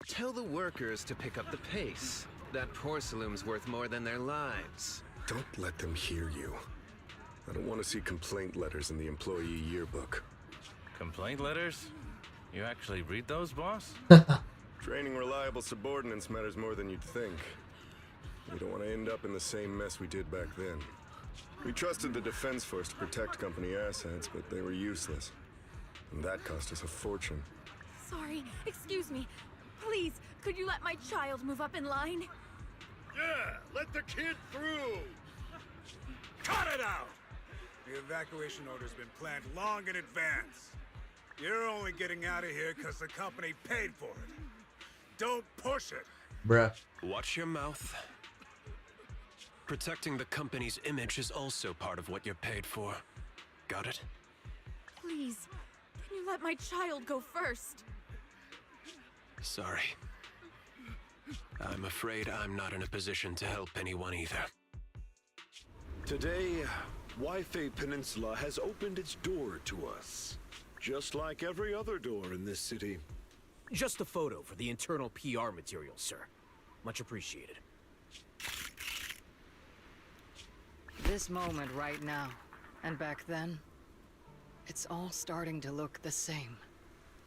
Tell the workers to pick up the pace. That porcelain's worth more than their lives. Don't let them hear you. I don't want to see complaint letters in the employee yearbook. Complaint letters? You actually read those, boss? Training reliable subordinates matters more than you'd think. We don't want to end up in the same mess we did back then. We trusted the defense force to protect company assets, but they were useless. And that cost us a fortune. Sorry, excuse me. Please, could you let my child move up in line? Yeah, let the kid through! Cut it out! The evacuation order's been planned long in advance. You're only getting out of here because the company paid for it. Don't push it! Bruh. Watch your mouth. Protecting the company's image is also part of what you're paid for. Got it? Please, can you let my child go first? Sorry. I'm afraid I'm not in a position to help anyone either. Today, Wi-Fi Peninsula has opened its door to us. Just like every other door in this city. Just a photo for the internal PR material, sir. Much appreciated. This moment right now, and back then, it's all starting to look the same.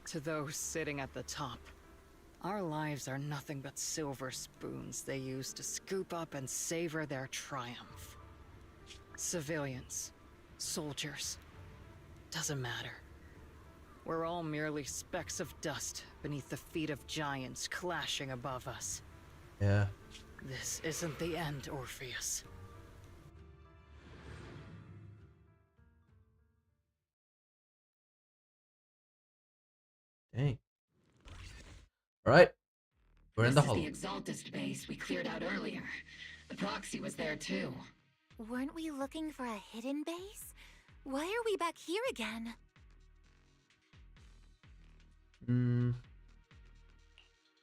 To those sitting at the top, our lives are nothing but silver spoons they use to scoop up and savor their triumph. Civilians, soldiers, doesn't matter. We're all merely specks of dust beneath the feet of giants clashing above us. Yeah. This isn't the end, Orpheus. Dang. Alright. We're in the This hollow. is the Exaltist base we cleared out earlier. The proxy was there too. Weren't we looking for a hidden base? Why are we back here again?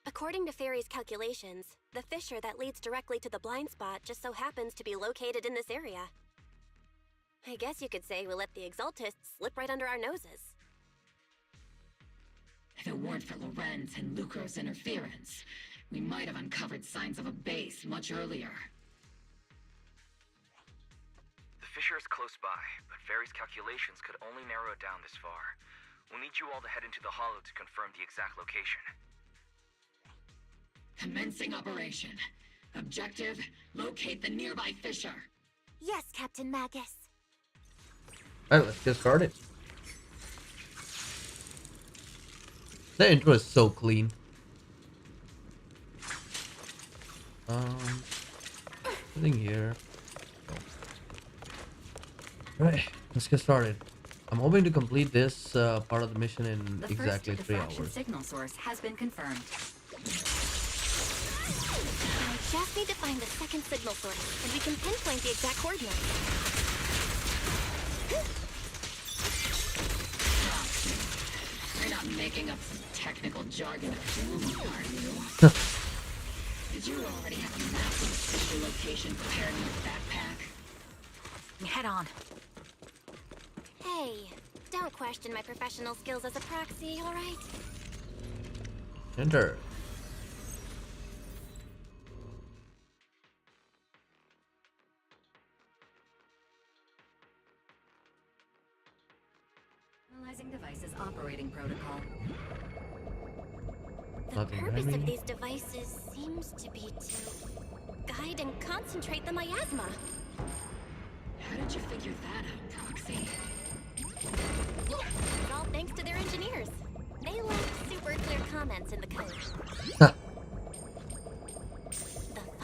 According to Fairy's calculations, the fissure that leads directly to the blind spot just so happens to be located in this area. I guess you could say we let the Exaltists slip right under our noses. If it weren't for Lorenz and Lucro's interference, we might have uncovered signs of a base much earlier. The fissure is close by, but Fairy's calculations could only narrow it down this far. We'll need you all to head into the hollow to confirm the exact location. Commencing operation. Objective, locate the nearby fissure. Yes, Captain Magus. Alright, let's get started. The intro is so clean. Nothing here. Alright, let's get started. I'm hoping to complete this part of the mission in exactly 3 hours. The signal source has been confirmed. I just need to find the second signal source, and we can pinpoint the exact coordinates. picking up some technical jargon of doom, are you? Did you already have a map of the official location prepared in your backpack? Head on. Hey, don't question my professional skills as a proxy, alright? Enter. Analyzing devices operating protocol. The purpose of these devices seems to be to guide and concentrate the miasma. How did you figure that out, Proxy? It's all thanks to their engineers. They left super clear comments in the code. The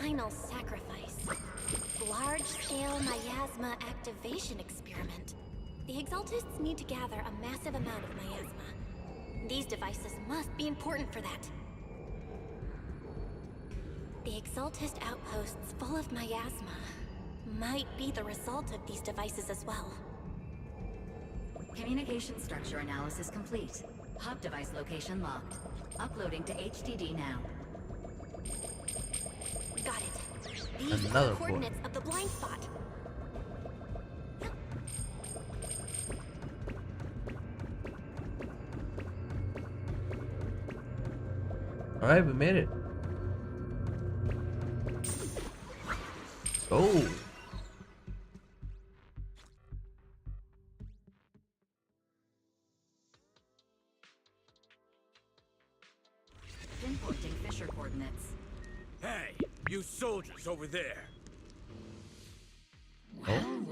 final sacrifice. Large-scale miasma activation experiment. The Exaltists need to gather a massive amount of miasma. These devices must be important for that. The Exaltist outposts full of miasma might be the result of these devices as well. Communication structure analysis complete. Hub device location locked. Uploading to HDD now. Got it. These are Another the coordinates of the blind spot. All right, we made it. Go. Pinpointing Fisher coordinates. Hey, you soldiers over there. Well,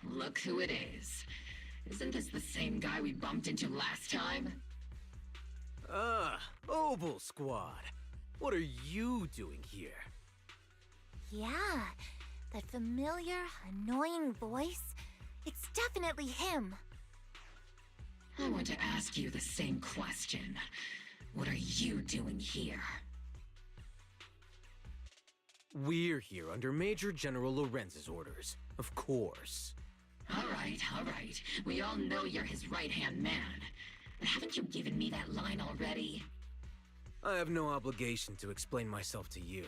look who it is. Isn't this the same guy we bumped into last time? Obel Squad. What are you doing here? Yeah, that familiar, annoying voice. It's definitely him. I want to ask you the same question. What are you doing here? We're here under Major General Lorenz's orders, of course. All right. We all know you're his right-hand man. But haven't you given me that line already? I have no obligation to explain myself to you.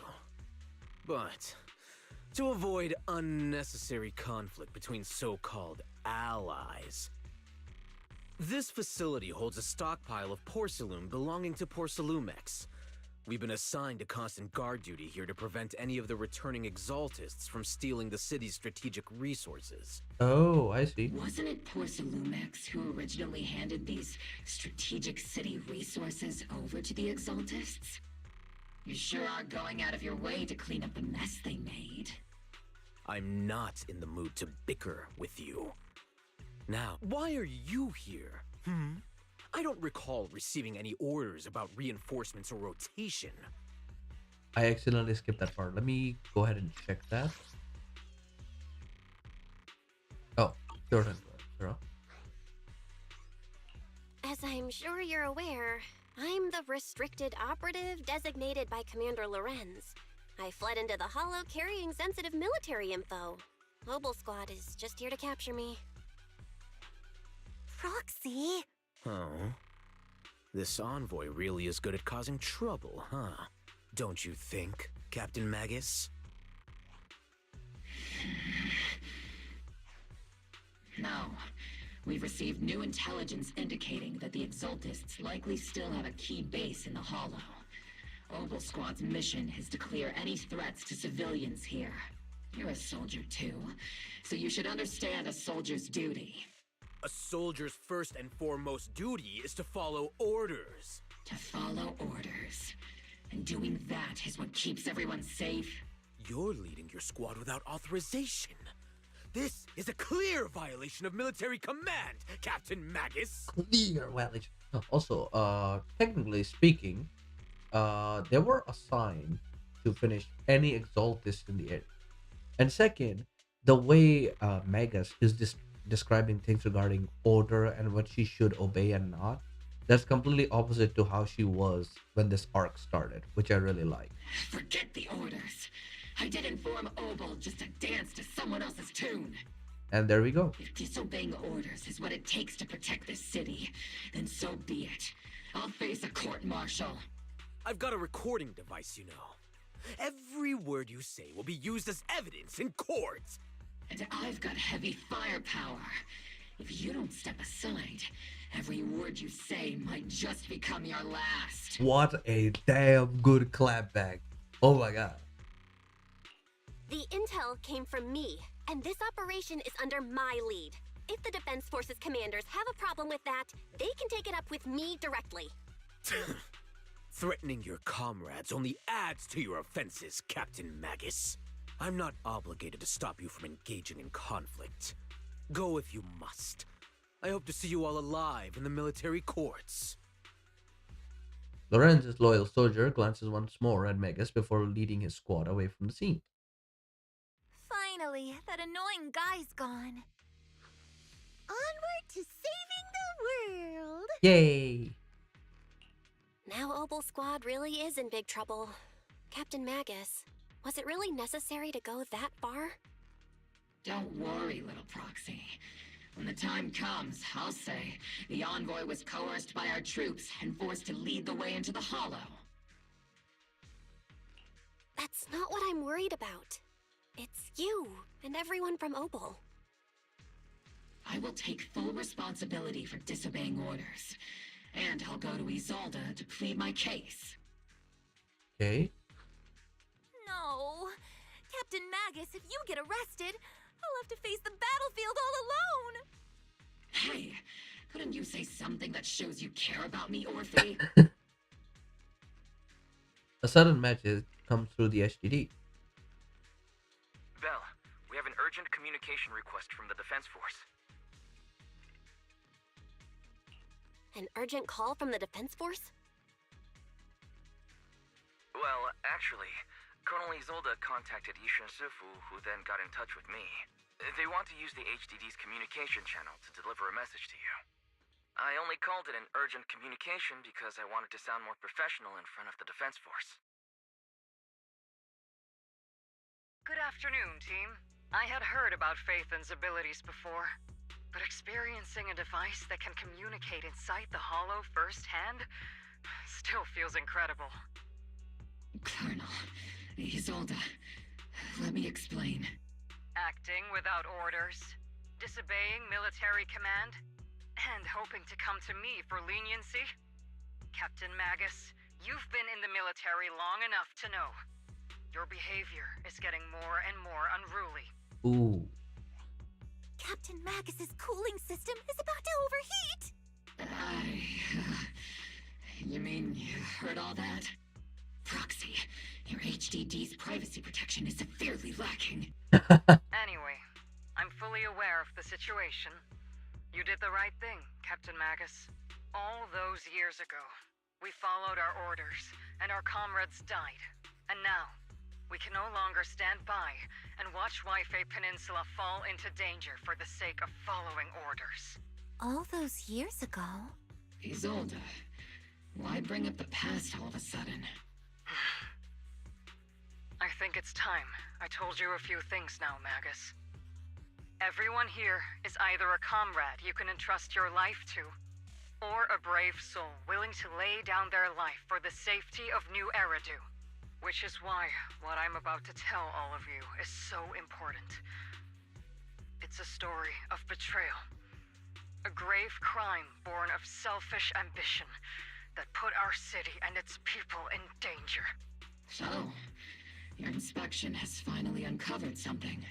But to avoid unnecessary conflict between so-called allies, this facility holds a stockpile of porcelain belonging to Porcelumex. We've been assigned to constant guard duty here to prevent any of the returning Exaltists from stealing the city's strategic resources. Oh, I see. Wasn't it Porcelumex who originally handed these strategic city resources over to the Exaltists? You sure are going out of your way to clean up the mess they made. I'm not in the mood to bicker with you. Now, why are you here? I don't recall receiving any orders about reinforcements or rotation. I accidentally skipped that part. Let me go ahead and check that. Oh, sure. As I'm sure you're aware, I'm the restricted operative designated by Commander Lorenz. I fled into the Hollow carrying sensitive military info. Obel Squad is just here to capture me. Proxy? Oh? This envoy really is good at causing trouble, huh? Don't you think, Captain Magus? No. We've received new intelligence indicating that the Exaltists likely still have a key base in the Hollow. Obel Squad's mission is to clear any threats to civilians here. You're a soldier too, so you should understand a soldier's duty. A soldier's first and foremost duty is to follow orders. To follow orders. And doing that is what keeps everyone safe. You're leading your squad without authorization. This is a clear violation of military command, Captain Magus. Clear violation. Also, technically speaking, they were assigned to finish any Exaltist in the area. And second, the way Magus is describing things regarding order and what she should obey and not, that's completely opposite to how she was when this arc started, which I really like. Forget the orders. I didn't form Obel just to dance to someone else's tune. And there we go. If disobeying orders is what it takes to protect this city, then so be it. I'll face a court-martial. I've got a recording device, you know. Every word you say will be used as evidence in court. And I've got heavy firepower. If you don't step aside, every word you say might just become your last. What a damn good clapback. Oh my god. The intel came from me, and this operation is under my lead. If the Defense Forces commanders have a problem with that, they can take it up with me directly. Threatening your comrades only adds to your offenses, Captain Magus. I'm not obligated to stop you from engaging in conflict. Go if you must. I hope to see you all alive in the military courts. Lorenz's loyal soldier glances once more at Magus before leading his squad away from the scene. Finally, that annoying guy's gone. Onward to saving the world! Yay! Now Obel Squad really is in big trouble. Captain Magus, was it really necessary to go that far? Don't worry, little proxy. When the time comes, I'll say the envoy was coerced by our troops and forced to lead the way into the Hollow. That's not what I'm worried about. It's you and everyone from Obel. I will take full responsibility for disobeying orders. And I'll go to Isolde to plead my case. Okay. No. Captain Magus, if you get arrested, I'll have to face the battlefield all alone. Hey, couldn't you say something that shows you care about me, Orphe? A sudden message comes through the STD. Bell, we have an urgent communication request from the Defense Force. An urgent call from the Defense Force? Well, actually, Colonel Isolde contacted Yishin Sifu, who then got in touch with me. They want to use the HDD's communication channel to deliver a message to you. I only called it an urgent communication because I wanted to sound more professional in front of the Defense Force. Good afternoon, team. I had heard about Phaethon's abilities before, but experiencing a device that can communicate inside the Hollow firsthand still feels incredible. Colonel, Isolde, let me explain. Acting without orders, disobeying military command, and hoping to come to me for leniency? Captain Magus, you've been in the military long enough to know. Your behavior is getting more and more unruly. Ooh. Captain Magus's cooling system is about to overheat! You mean you heard all that? Proxy, your HDD's privacy protection is severely lacking. Anyway, I'm fully aware of the situation. You did the right thing, Captain Magus. All those years ago, we followed our orders, and our comrades died. And now, we can no longer stand by and watch Wi-Fi Peninsula fall into danger for the sake of following orders. All those years ago? Isolde, why bring up the past all of a sudden? I think it's time I told you a few things now, Magus. Everyone here is either a comrade you can entrust your life to, or a brave soul willing to lay down their life for the safety of New Eridu. Which is why what I'm about to tell all of you is so important. It's a story of betrayal. A grave crime born of selfish ambition that put our city and its people in danger. So, your inspection has finally uncovered something.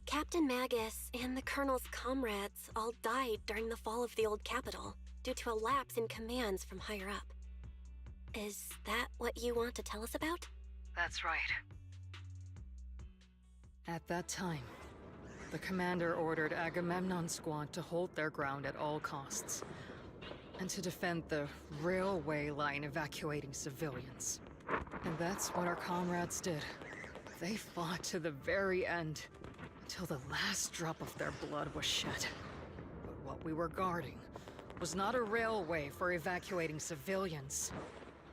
Captain Magus and the Colonel's comrades all died during the fall of the old capital, due to a lapse in commands from higher up. Is that what you want to tell us about? That's right. At that time, the commander ordered Agamemnon's squad to hold their ground at all costs, and to defend the railway line evacuating civilians. And that's what our comrades did. They fought to the very end, until the last drop of their blood was shed. But what we were guarding was not a railway for evacuating civilians.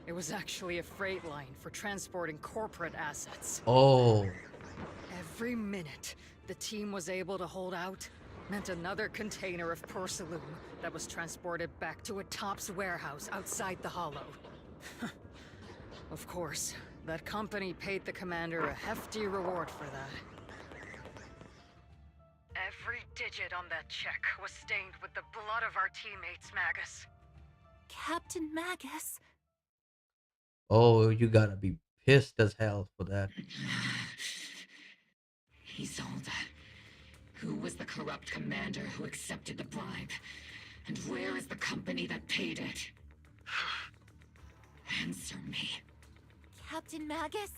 It was actually a freight line for transporting corporate assets. Oh. Every minute the team was able to hold out, meant another container of porcelain that was transported back to a Topps warehouse outside the Hollow. Of course, that company paid the commander a hefty reward for that. Every digit on that check was stained with the blood of our teammates, Magus. Captain Magus? Oh, you gotta be pissed as hell for that. Isolde. Who was the corrupt commander who accepted the bribe? And where is the company that paid it? Answer me. Captain Magus,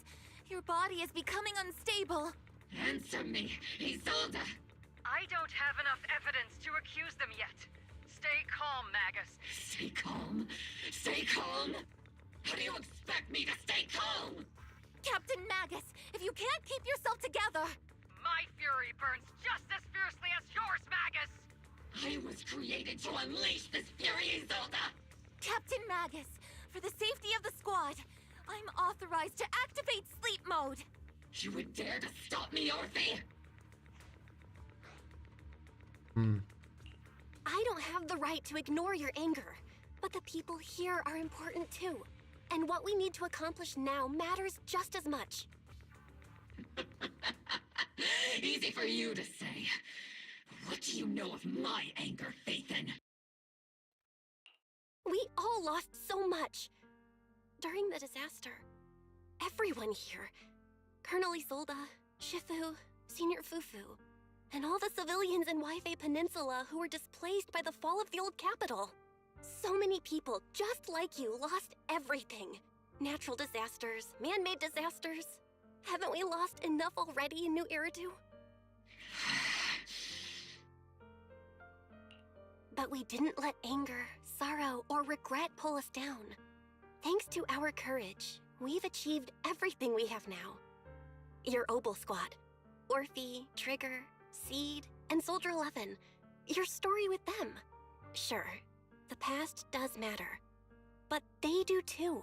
your body is becoming unstable. Answer me, Isolde! I don't have enough evidence to accuse them yet. Stay calm, Magus. Stay calm? Stay calm? How do you expect me to stay calm? Captain Magus, if you can't keep yourself together... My fury burns just as fiercely as yours, Magus! I was created to unleash this fury, Isolde! Captain Magus, for the safety of the squad, I'm authorized to activate sleep mode. You would dare to stop me, Orphe? I don't have the right to ignore your anger, but the people here are important too. And what we need to accomplish now matters just as much. Easy for you to say. What do you know of my anger, Phaethon? We all lost so much. During the disaster, everyone here, Colonel Isolde, Shifu, Senior Fufu, and all the civilians in Waifei Peninsula who were displaced by the fall of the old capital. So many people, just like you, lost everything. Natural disasters, man-made disasters. Haven't we lost enough already in New Eridu? But we didn't let anger, sorrow, or regret pull us down. Thanks to our courage, we've achieved everything we have now. Your Obel squad, Orphe, Trigger, Seed, and Soldier 11. Your story with them. Sure, the past does matter, but they do too.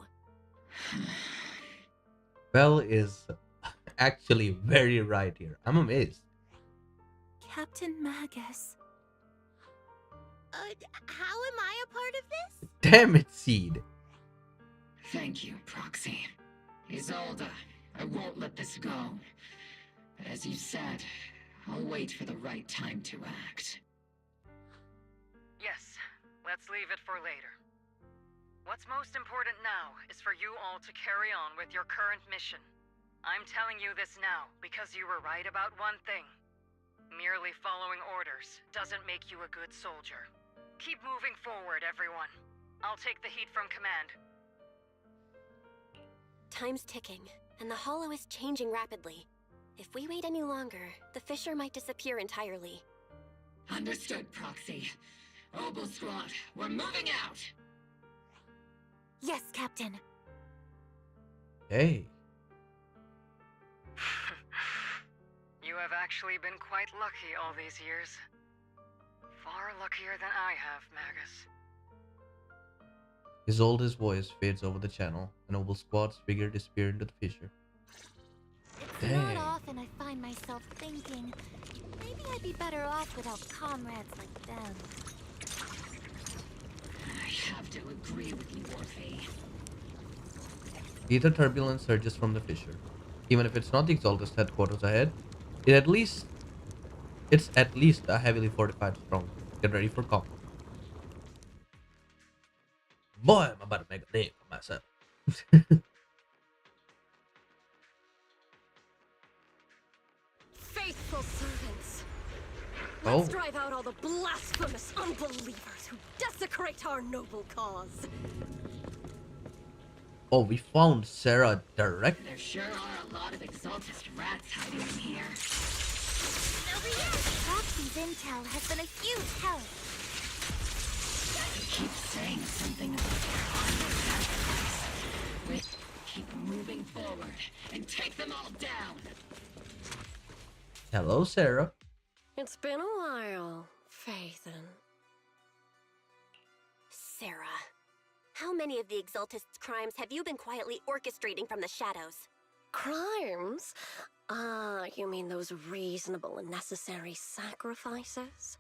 Belle is actually very right here. I'm amazed. Captain Magus. How am I a part of this? Damn it, Seed. Thank you, Proxy. Isolde, I won't let this go. But as you said, I'll wait for the right time to act. Yes, let's leave it for later. What's most important now is for you all to carry on with your current mission. I'm telling you this now because you were right about one thing. Merely following orders doesn't make you a good soldier. Keep moving forward, everyone. I'll take the heat from command. Time's ticking, and the Hollow is changing rapidly. If we wait any longer, the fissure might disappear entirely. Understood, Proxy. Obel Squad, we're moving out! Yes, Captain. Hey. You have actually been quite lucky all these years. Far luckier than I have, Magus. Isolde's voice fades over the channel, and Obel Squad's figure disappears into the fissure. It's not often I find myself thinking, maybe I'd be better off without comrades like them. I have to agree with you, Orphe. Ether turbulence surges from the fissure. Even if it's not the Exaltist headquarters ahead, it's at least a heavily fortified stronghold. Get ready for combat. Boy, I'm about to make a name for myself. Faithful servants, let's drive out all the blasphemous unbelievers who desecrate our noble cause. Oh, we found Sarah direct. There sure are a lot of Exaltist rats hiding in here. Over here! Proxy's intel has been a huge help. You keep saying something about their armor sacrifice. We keep moving forward and take them all down. Hello, Sarah. It's been a while, Phaethon. Sarah, how many of the Exaltist's crimes have you been quietly orchestrating from the shadows? Crimes? Ah, you mean those reasonable and necessary sacrifices?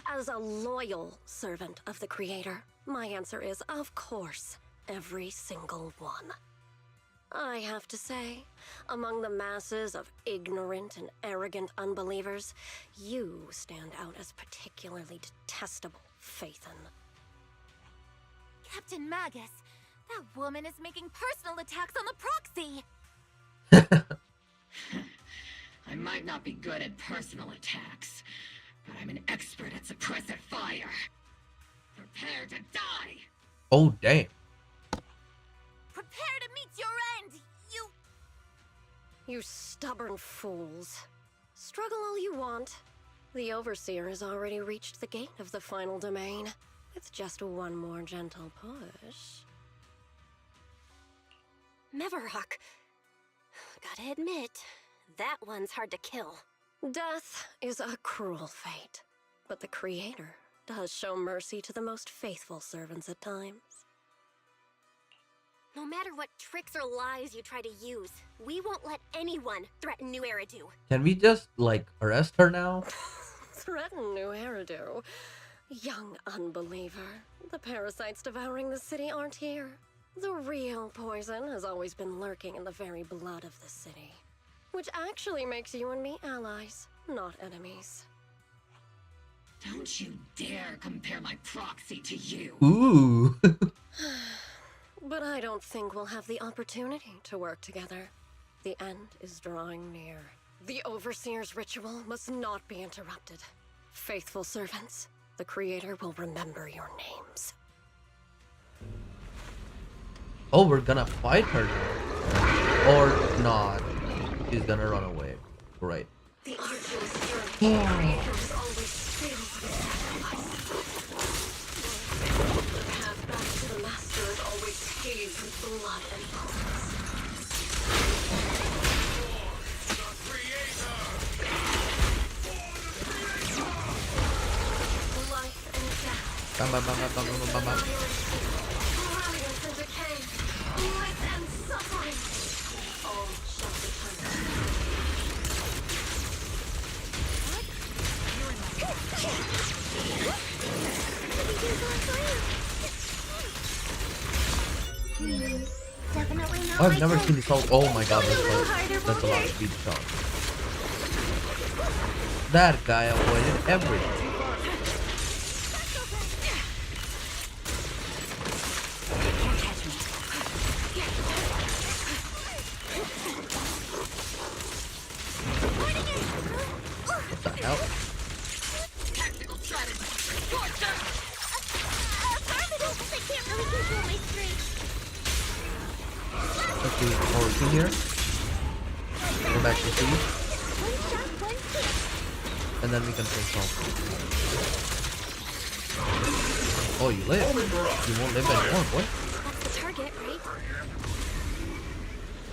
As a loyal servant of the Creator, my answer is, of course, every single one. I have to say, among the masses of ignorant and arrogant unbelievers, you stand out as particularly detestable, Phaethon. Captain Magus, that woman is making personal attacks on the proxy! I might not be good at personal attacks, but I'm an expert at suppressive fire. Prepare to die! Oh, damn. Prepare to meet your end, you... You stubborn fools. Struggle all you want. The Overseer has already reached the gate of the final domain, with just one more gentle push. Meverok. Gotta admit, that one's hard to kill. Death is a cruel fate, but the Creator does show mercy to the most faithful servants at times. No matter what tricks or lies you try to use, we won't let anyone threaten New Eridu. Can we just, like, arrest her now? Threaten New Eridu? Young unbeliever. The parasites devouring the city aren't here. The real poison has always been lurking in the very blood of the city. Which actually makes you and me allies, not enemies. Don't you dare compare my proxy to you! Ooh! But I don't think we'll have the opportunity to work together. The end is drawing near. The Overseer's ritual must not be interrupted. Faithful servants, the Creator will remember your names. Oh, we're gonna fight her now. Or not. She's gonna run away. Right. The arduous journey to the Creator is always filled with sacrifice. The path back to the Master is always paved with blood and bones. Life and death. Brilliance and decay. Bliss and suffering. All shall return. Definitely not. I've never seen this all. Oh my god, that's a lot of speed shot. That guy avoided everything. What the hell? Tactical strategy! I can't really control my strength. Let's do forward here. Go back to C. And then we can take off. Oh, you live. You won't live anymore, boy. That's the target, right?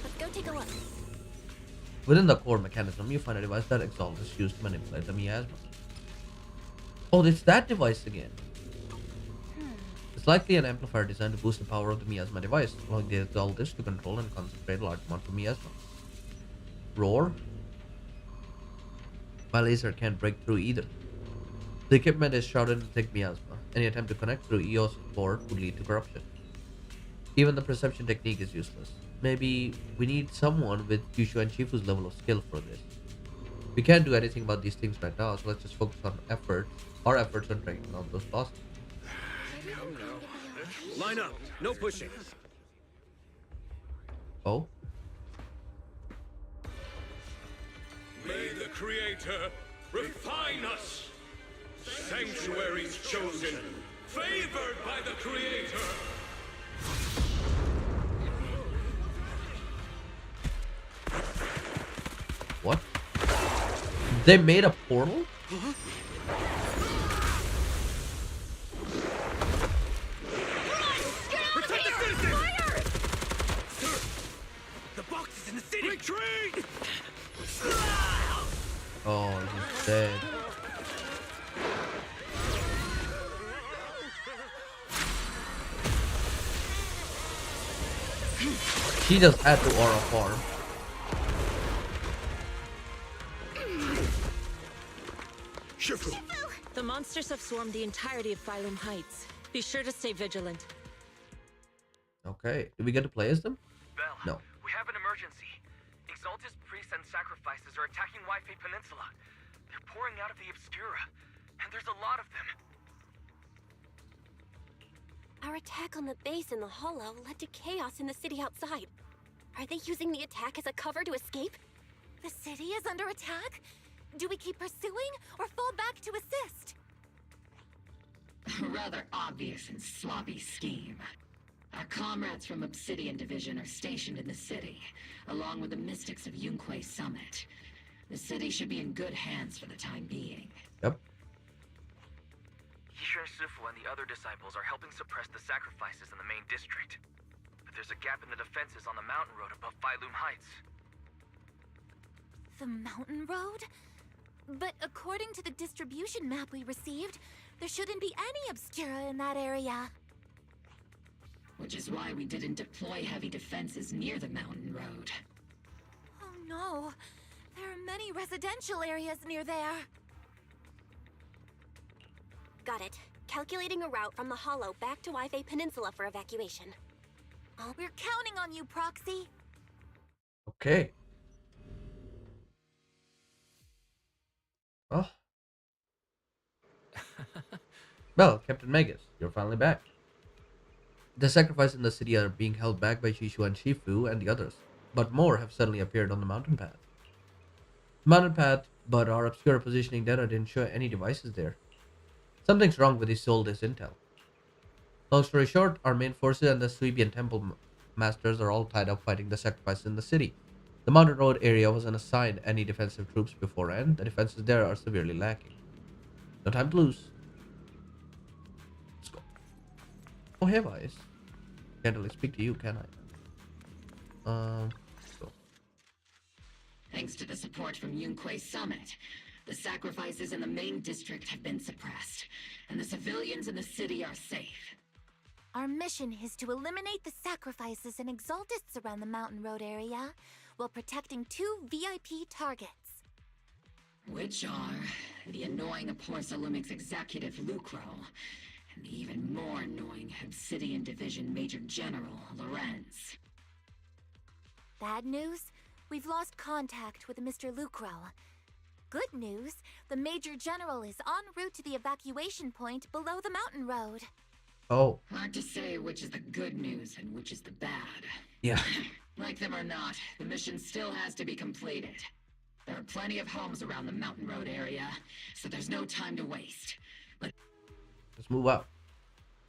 Let's go take a look. Within the core mechanism, you find a device that Exalt is used to manipulate the miasma. Oh, it's that device again. It's likely an amplifier designed to boost the power of the miasma device, allowing the Exaltist to control and concentrate large amounts of miasma. Roar? My laser can't break through either. The equipment is shrouded in thick miasma. Any attempt to connect through EOS board would lead to corruption. Even the perception technique is useless. Maybe we need someone with Kyushu and Shifu's level of skill for this. We can't do anything about these things right now, so let's just focus on our efforts on tracking down those bosses. Line up, no pushing. Oh? May the Creator refine us! Sanctuaries chosen, favored by the Creator! What? They made a portal? Protect the citizens! Sir, the box is in the city! Retreat! Oh, he's dead. She just had to aura farm. Shifu! The monsters have swarmed the entirety of Phylum Heights. Be sure to stay vigilant. Okay. Do we get to play as them? Bell, No. we have an emergency. Exalted priests and sacrifices are attacking Wi-Fi Peninsula. They're pouring out of the Obscura, and there's a lot of them. Our attack on the base in the Hollow led to chaos in the city outside. Are they using the attack as a cover to escape? The city is under attack? Do we keep pursuing or fall back to assist? A rather obvious and sloppy scheme. Our comrades from Obsidian Division are stationed in the city, along with the mystics of Yunquay Summit. The city should be in good hands for the time being. Yep. Yishun Sifu and the other disciples are helping suppress the sacrifices in the main district. But there's a gap in the defenses on the mountain road above Phylum Heights. The mountain road? But according to the distribution map we received, there shouldn't be any Obscura in that area. Which is why we didn't deploy heavy defenses near the mountain road. Oh no, there are many residential areas near there. Got it. Calculating a route from the Hollow back to Wi-Fi Peninsula for evacuation. Oh, we're counting on you, Proxy. Okay. Oh. Well, Captain Magus, you're finally back. The sacrifices in the city are being held back by Shishu and Shifu and the others, but more have suddenly appeared on the mountain path. But our obscure positioning data didn't show any devices there. Something's wrong with this old intel. Long story short, our main forces and the Suibian temple masters are all tied up fighting the sacrifices in the city. The mountain road area wasn't assigned any defensive troops beforehand. The defenses there are severely lacking. No time to lose. Let's go. Oh, hey, Vice. Can't really speak to you, can I? Let's go. Thanks to the support from Yunquay Summit, the sacrifices in the main district have been suppressed, and the civilians in the city are safe. Our mission is to eliminate the sacrifices and exaltists around the mountain road area while protecting 2 VIP targets. Which are the annoying Aporsalumix executive Lucro, and the even more annoying Obsidian Division Major General Lorenz. Bad news? We've lost contact with Mr. Lucro. Good news, the Major General is en route to the evacuation point below the mountain road. Oh. Hard to say which is the good news and which is the bad. Yeah. Like them or not, the mission still has to be completed. There are plenty of homes around the mountain road area, so there's no time to waste. Let's move out.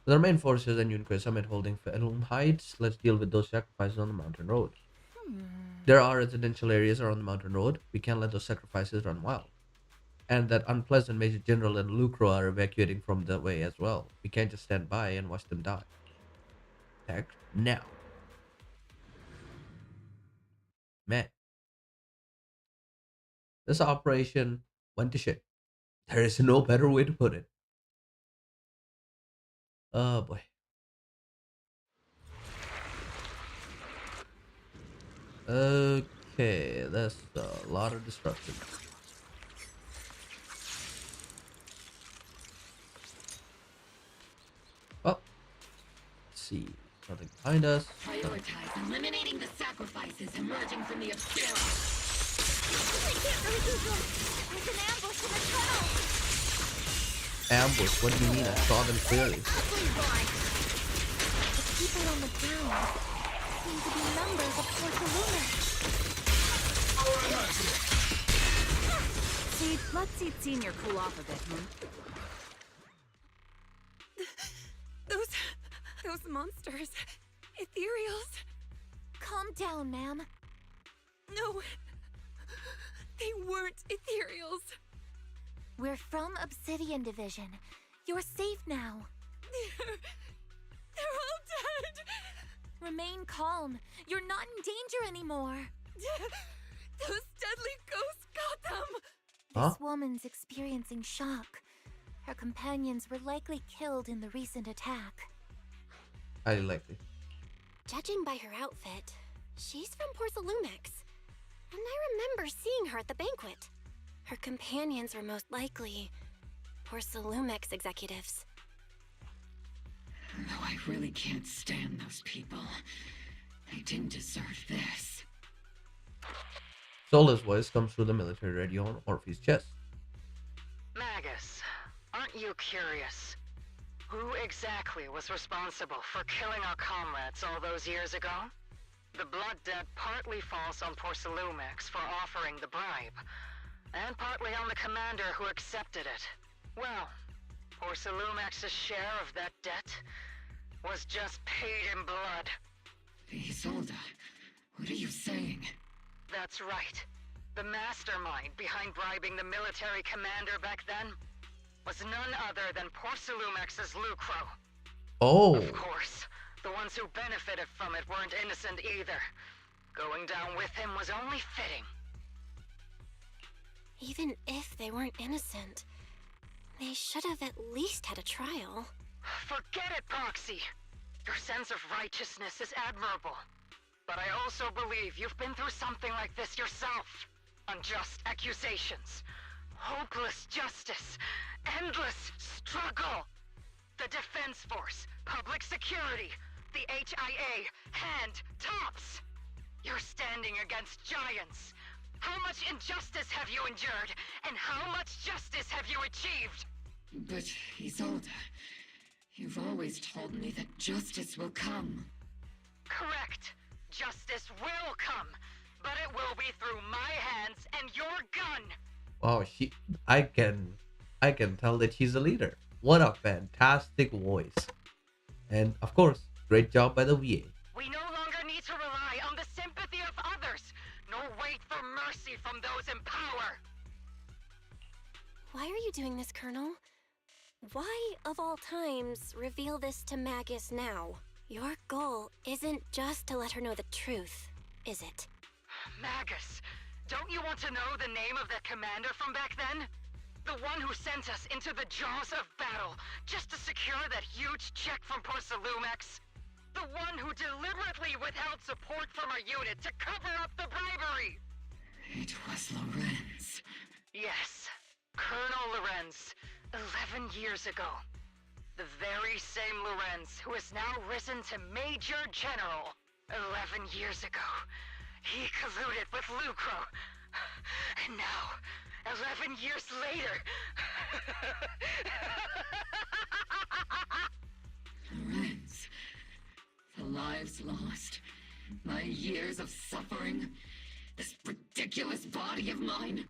With our main forces and Yunquay Summit holding Phylum Heights, let's deal with those sacrifices on the mountain road. There are residential areas around the mountain road. We can't let those sacrifices run wild. And that unpleasant Major General and Lucro are evacuating from the way as well. We can't just stand by and watch them die. Attack now. Man. This operation went to shit. There is no better way to put it. Oh boy. Okay, that's a lot of destruction. Well, let's see. Nothing behind us. Prioritize eliminating the sacrifices emerging from the Obscura. I can't really do this. There's an ambush in the tunnel. Ambush? What do you mean? I saw them clearly. The people on the ground seem to be members of Porsalumix. See, let's see Senior cool off a bit, Those monsters. Ethereals. Calm down, ma'am. No. They weren't ethereals. We're from Obsidian Division. You're safe now. They're all dead. Remain calm. You're not in danger anymore. Those deadly ghosts got them. This woman's experiencing shock. Her companions were likely killed in the recent attack. Highly likely. Judging by her outfit, she's from Porsalumix. And I remember seeing her at the banquet. Her companions were most likely Porcelumex executives. Though I really can't stand those people. They didn't deserve this. Zola's voice comes through the military radio on Orphe's chest. Magus, aren't you curious? Who exactly was responsible for killing our comrades all those years ago? The blood debt partly falls on Porcelumex for offering the bribe, and partly on the commander who accepted it. Well, Porcelumex's share of that debt was just paid in blood. Isolde, what are you saying? That's right. The mastermind behind bribing the military commander back then was none other than Porcelumex's Lucro. Oh. Of course, the ones who benefited from it weren't innocent either. Going down with him was only fitting. Even if they weren't innocent, they should have at least had a trial. Forget it, Proxy. Your sense of righteousness is admirable. But I also believe you've been through something like this yourself. Unjust accusations, hopeless justice, endless struggle. The Defense Force, public security, the HIA, hand tops. You're standing against giants. How much injustice have you endured, and how much justice have you achieved? But, Isolde, you've always told me that justice will come. Correct. Justice will come, but it will be through my hands and your gun. Wow, I can tell that she's a leader. What a fantastic voice. And of course, great job by the VA. We no longer need to rely on the sympathy of others, nor wait for mercy from those in power. Why are you doing this, Colonel? Why, of all times, reveal this to Magus now? Your goal isn't just to let her know the truth, is it? Magus, don't you want to know the name of that commander from back then? The one who sent us into the jaws of battle just to secure that huge check from Porcelumex? The one who deliberately withheld support from our unit to cover up the bribery? It was Lorenz. Yes, Colonel Lorenz, 11 years ago. The very same Lorenz who has now risen to Major General. 11 years ago, he colluded with Lucro. And now, 11 years later... Lorenz, the lives lost, my years of suffering, this ridiculous body of mine.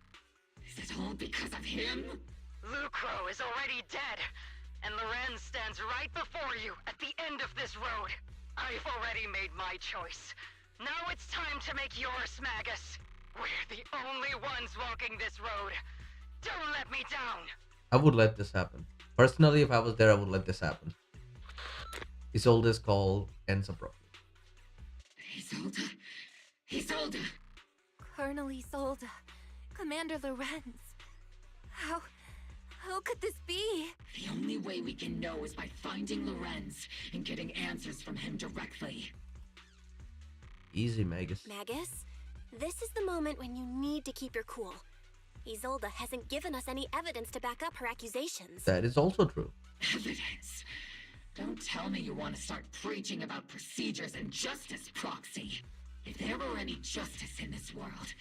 Is it all because of him? Lucro is already dead, and Lorenz stands right before you at the end of this road. I've already made my choice. Now it's time to make yours, Magus. We're the only ones walking this road. Don't let me down. I would let this happen. Personally, if I was there, I would let this happen. Isolde's call ends abruptly. Isolde! Colonel Isolde, Commander Lorenz. How could this be? The only way we can know is by finding Lorenz and getting answers from him directly. Easy, Magus. Magus, this is the moment when you need to keep your cool. Isolde hasn't given us any evidence to back up her accusations. That is also true. Evidence? Don't tell me you want to start preaching about procedures and justice, Proxy. If there were any justice in this world,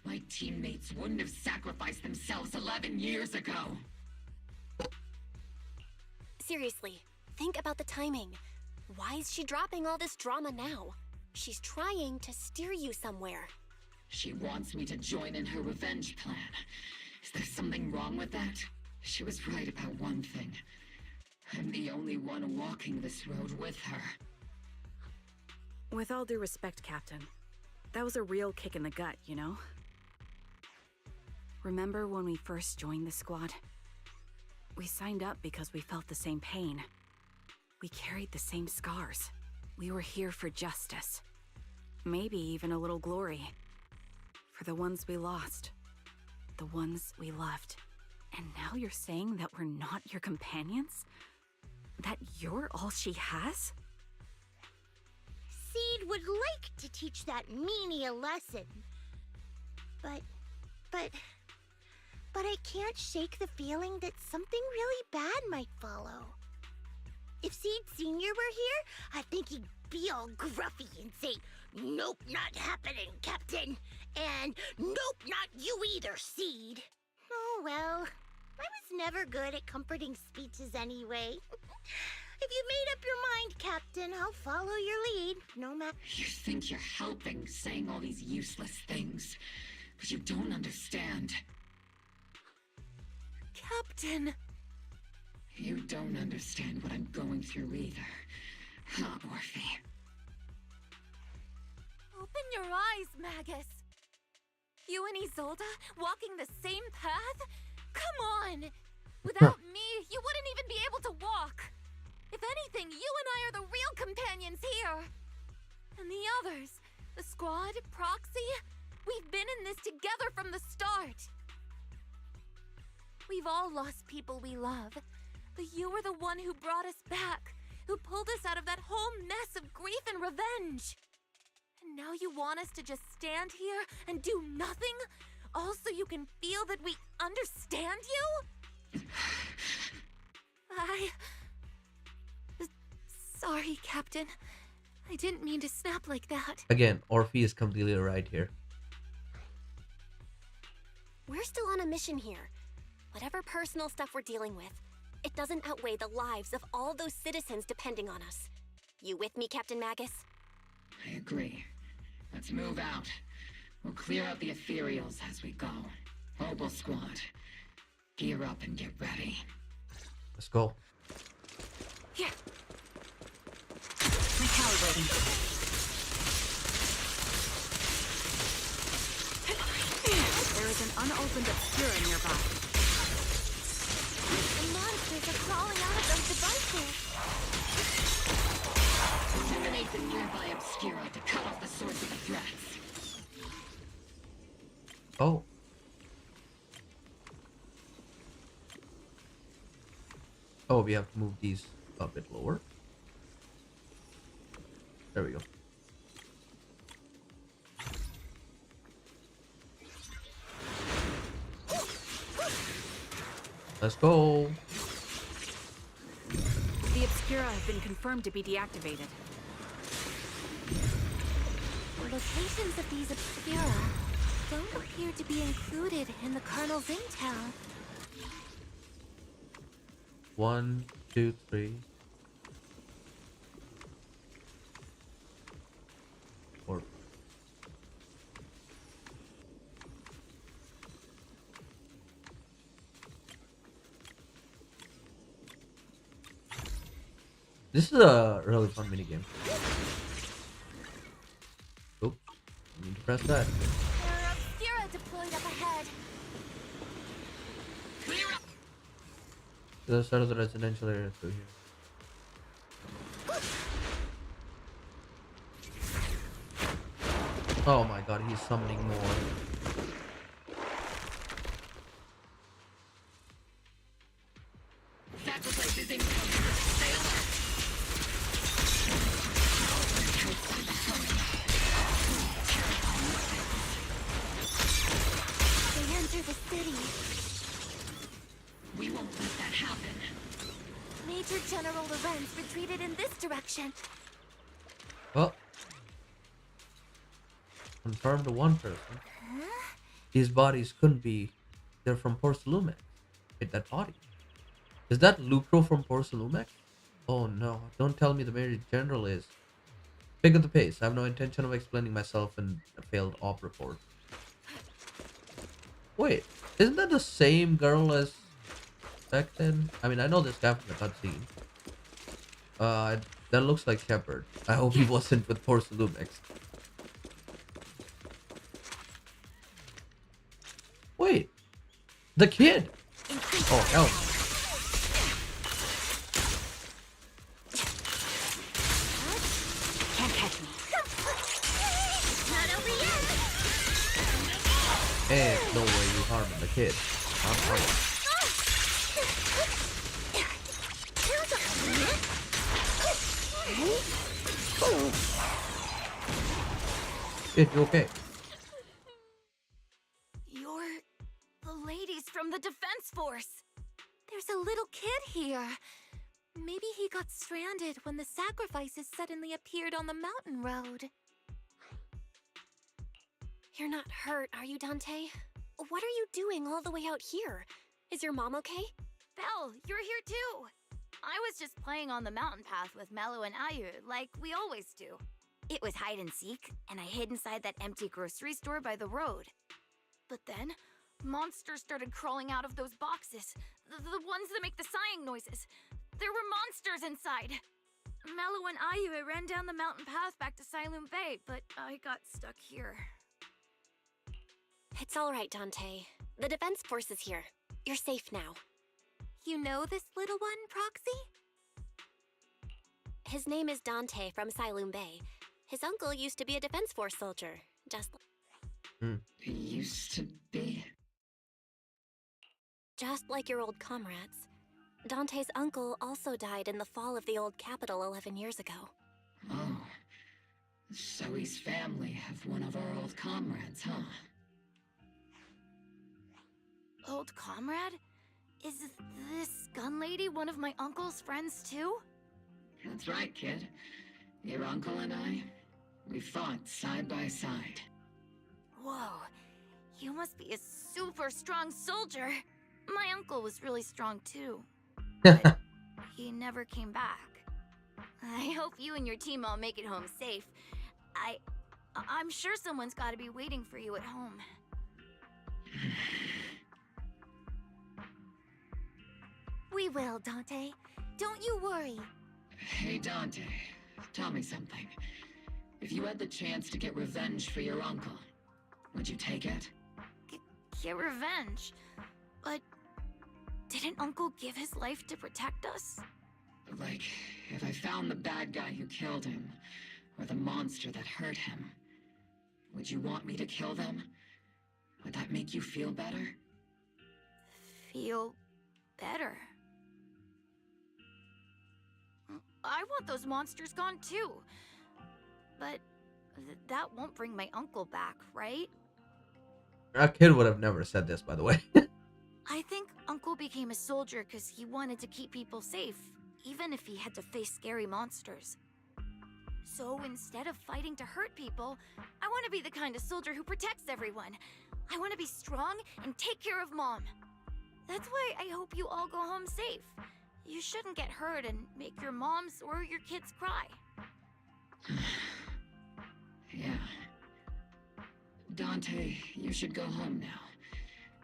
my teammates wouldn't have sacrificed themselves 11 years ago. Seriously, think about the timing. Why is she dropping all this drama now? She's trying to steer you somewhere. She wants me to join in her revenge plan. Is there something wrong with that? She was right about one thing. I'm the only one walking this road with her. With all due respect, Captain, that was a real kick in the gut, you know? Remember when we first joined the squad? We signed up because we felt the same pain. We carried the same scars. We were here for justice. Maybe even a little glory. For the ones we lost. The ones we loved. And now you're saying that we're not your companions? That you're all she has? Seed would like to teach that meanie a lesson. But but I can't shake the feeling that something really bad might follow. If Seed Sr. were here, I think he'd be all gruffy and say, "Nope, not happening, Captain." And "Nope, not you either, Seed." Oh well, I was never good at comforting speeches anyway. If you made up your mind, Captain, I'll follow your lead, no matter. You think you're helping, saying all these useless things, but you don't understand. Captain! You don't understand what I'm going through either, huh, Orphe? Open your eyes, Magus. You and Isolde walking the same path? Come on! Without me, you wouldn't even be able to walk. If anything, you and I are the real companions here. And the others, the squad, Proxy, we've been in this together from the start. We've all lost people we love, but you were the one who brought us back, who pulled us out of that whole mess of grief and revenge. And now you want us to just stand here and do nothing, all so you can feel that we understand you? Sorry, Captain. I didn't mean to snap like that. Again, Orphe is completely right here. We're still on a mission here. Whatever personal stuff we're dealing with, it doesn't outweigh the lives of all those citizens depending on us. You with me, Captain Magus? I agree. Let's move out. We'll clear out the ethereals as we go. Mobile squad, gear up and get ready. Let's go. Here. Recalibrating. There is an unopened obscura nearby. The monsters are crawling out of those devices. Eliminate the nearby obscura to cut off the source of the threats. Oh. Oh, we have to move these a bit lower. There we go. Let's go. The obscura have been confirmed to be deactivated. The locations of these obscura don't appear to be included in the Colonel's intel. 1, 2, 3. 4. This is a really fun minigame. Oops, I need to press that. There are obscura deployed up ahead. To the side of the residential area through here. Oh my god, he's summoning more. Sacrifices incoming. Stay alert. They enter the city. We won't let that happen. Major General Lorenz retreated in this direction. Well, confirmed to one person. These bodies couldn't be. They're from Porcelumex. Hit that body. Is that Lucro from Porcelumex? Oh no, don't tell me the Major General is. Pick up the pace. I have no intention of explaining myself in a failed op report. Wait, isn't that the same girl as back then? I mean, I know this guy from the cutscene. That looks like Shepard. I hope he wasn't with Porcelumex. Wait, the kid. Oh hell. Can't catch me. Not over yet. Hey, no way you harming the kid. I'm harming. Kid, you okay? You're the ladies from from the Defense Force. There's a little kid here. Maybe he got stranded when the sacrifices suddenly appeared on the mountain road. You're not hurt, are you, Dante? What are you doing all the way out here? Is your mom okay? Belle, you're here too. I was just playing on the mountain path with Mello and Ayu, like we always do. It was hide and seek, and I hid inside that empty grocery store by the road. But then, monsters started crawling out of those boxes. The ones that make the sighing noises. There were monsters inside. Mello and Ayu ran down the mountain path back to Siloon Bay, but I got stuck here. It's all right, Dante. The Defense Force is here. You're safe now. You know this little one, Proxy? His name is Dante from Siloon Bay. His uncle used to be a Defense Force soldier. Used to be? Just like your old comrades. Dante's uncle also died in the fall of the old capital 11 years ago. Oh. So he's family of one of our old comrades, huh? Old comrade? Is this gun lady one of my uncle's friends too? That's right, kid. Your uncle and I, we fought side by side. Whoa, you must be a super strong soldier. My uncle was really strong too. But he never came back. I hope you and your team all make it home safe. I'm sure someone's gotta be waiting for you at home. We will, Dante. Don't you worry. Hey, Dante, tell me something. If you had the chance to get revenge for your uncle, would you take it? Get revenge? But didn't Uncle give his life to protect us? Like, if I found the bad guy who killed him, or the monster that hurt him, would you want me to kill them? Would that make you feel better? Feel better? I want those monsters gone too. But that won't bring my uncle back, right? A kid would have never said this, by the way. I think Uncle became a soldier because he wanted to keep people safe, even if he had to face scary monsters. So instead of fighting to hurt people, I want to be the kind of soldier who protects everyone. I want to be strong and take care of Mom. That's why I hope you all go home safe. You shouldn't get hurt and make your moms or your kids cry. Yeah. Dante, you should go home now.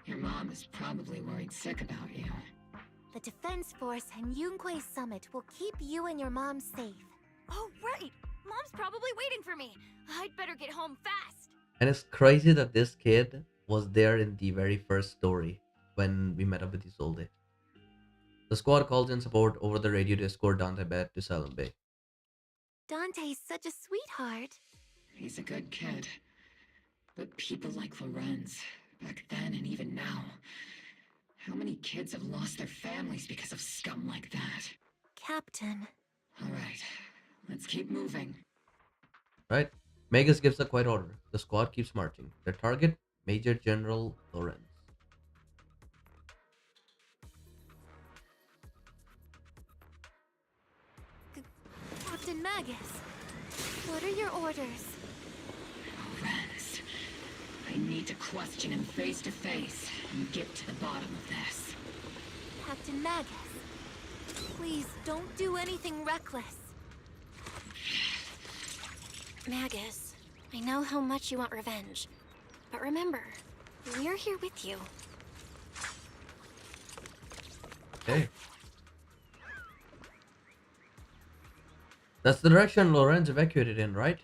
Your mom is probably worried sick about you. The Defense Force and Yunquei Summit will keep you and your mom safe. Oh, right! Mom's probably waiting for me. I'd better get home fast. And it's crazy that this kid was there in the very first story when we met up with Isolde. The squad calls in support over the radio to escort Dante back to Siloon Bay. Dante's such a sweetheart. He's a good kid. But people like Lorenz, back then and even now, how many kids have lost their families because of scum like that? Captain. All right, let's keep moving. Right? Magus gives a quiet order. The squad keeps marching. Their target, Major General Lorenz. Captain Magus, what are your orders? Lorenz, I need to question him face to face and get to the bottom of this. Captain Magus, please don't do anything reckless. Magus, I know how much you want revenge. But remember, we're here with you. Okay. That's the direction Lorenz evacuated in, right?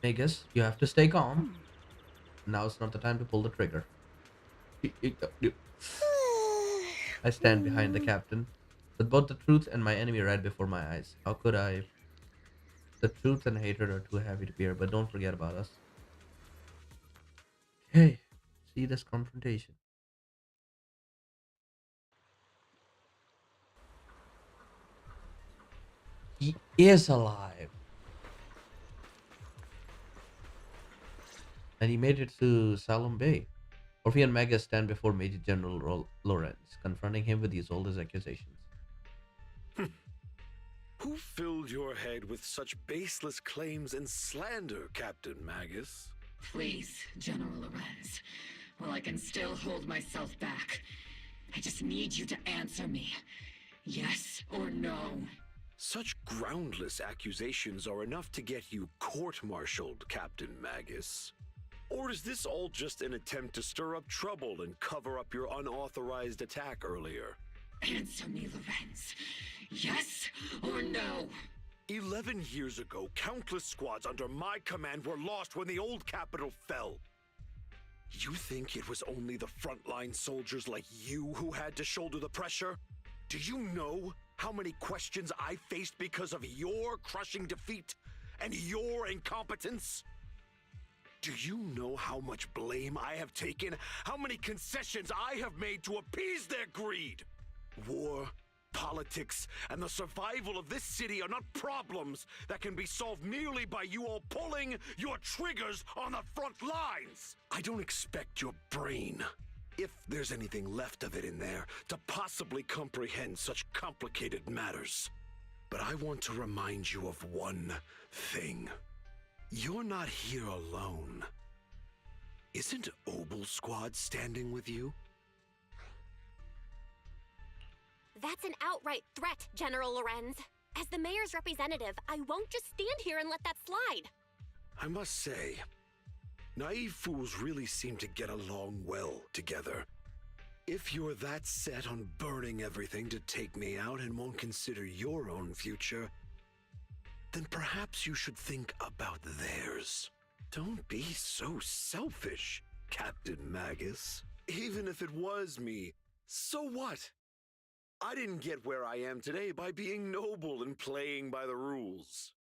Magus, you have to stay calm. Now it's not the time to pull the trigger. I stand behind the captain, with both the truth and my enemy right before my eyes. How could I? The truth and hatred are too heavy to bear, but don't forget about us. Okay, see this confrontation. He is alive. And he made it to Siloon Bay. Orphe and Magus stand before Major General Lorenz, confronting him with Isolde's accusations. Who filled your head with such baseless claims and slander, Captain Magus? Please, General Lorenz. While I can still hold myself back, I just need you to answer me. Yes or no? Such groundless accusations are enough to get you court-martialed, Captain Magus. Or is this all just an attempt to stir up trouble and cover up your unauthorized attack earlier? Answer me, Lorenz. Yes or no? 11 years ago, countless squads under my command were lost when the old capital fell. You think it was only the frontline soldiers like you who had to shoulder the pressure? Do you know how many questions I faced because of your crushing defeat and your incompetence? Do you know how much blame I have taken? How many concessions I have made to appease their greed? War, politics, and the survival of this city are not problems that can be solved merely by you all pulling your triggers on the front lines. I don't expect your brain, if there's anything left of it in there, to possibly comprehend such complicated matters. But I want to remind you of one thing. You're not here alone. Isn't Obel Squad standing with you? That's an outright threat, General Lorenz. As the mayor's representative, I won't just stand here and let that slide. I must say, naive fools really seem to get along well together. If you're that set on burning everything to take me out and won't consider your own future, then perhaps you should think about theirs. Don't be so selfish, Captain Magus. Even if it was me, so what? I didn't get where I am today by being noble and playing by the rules.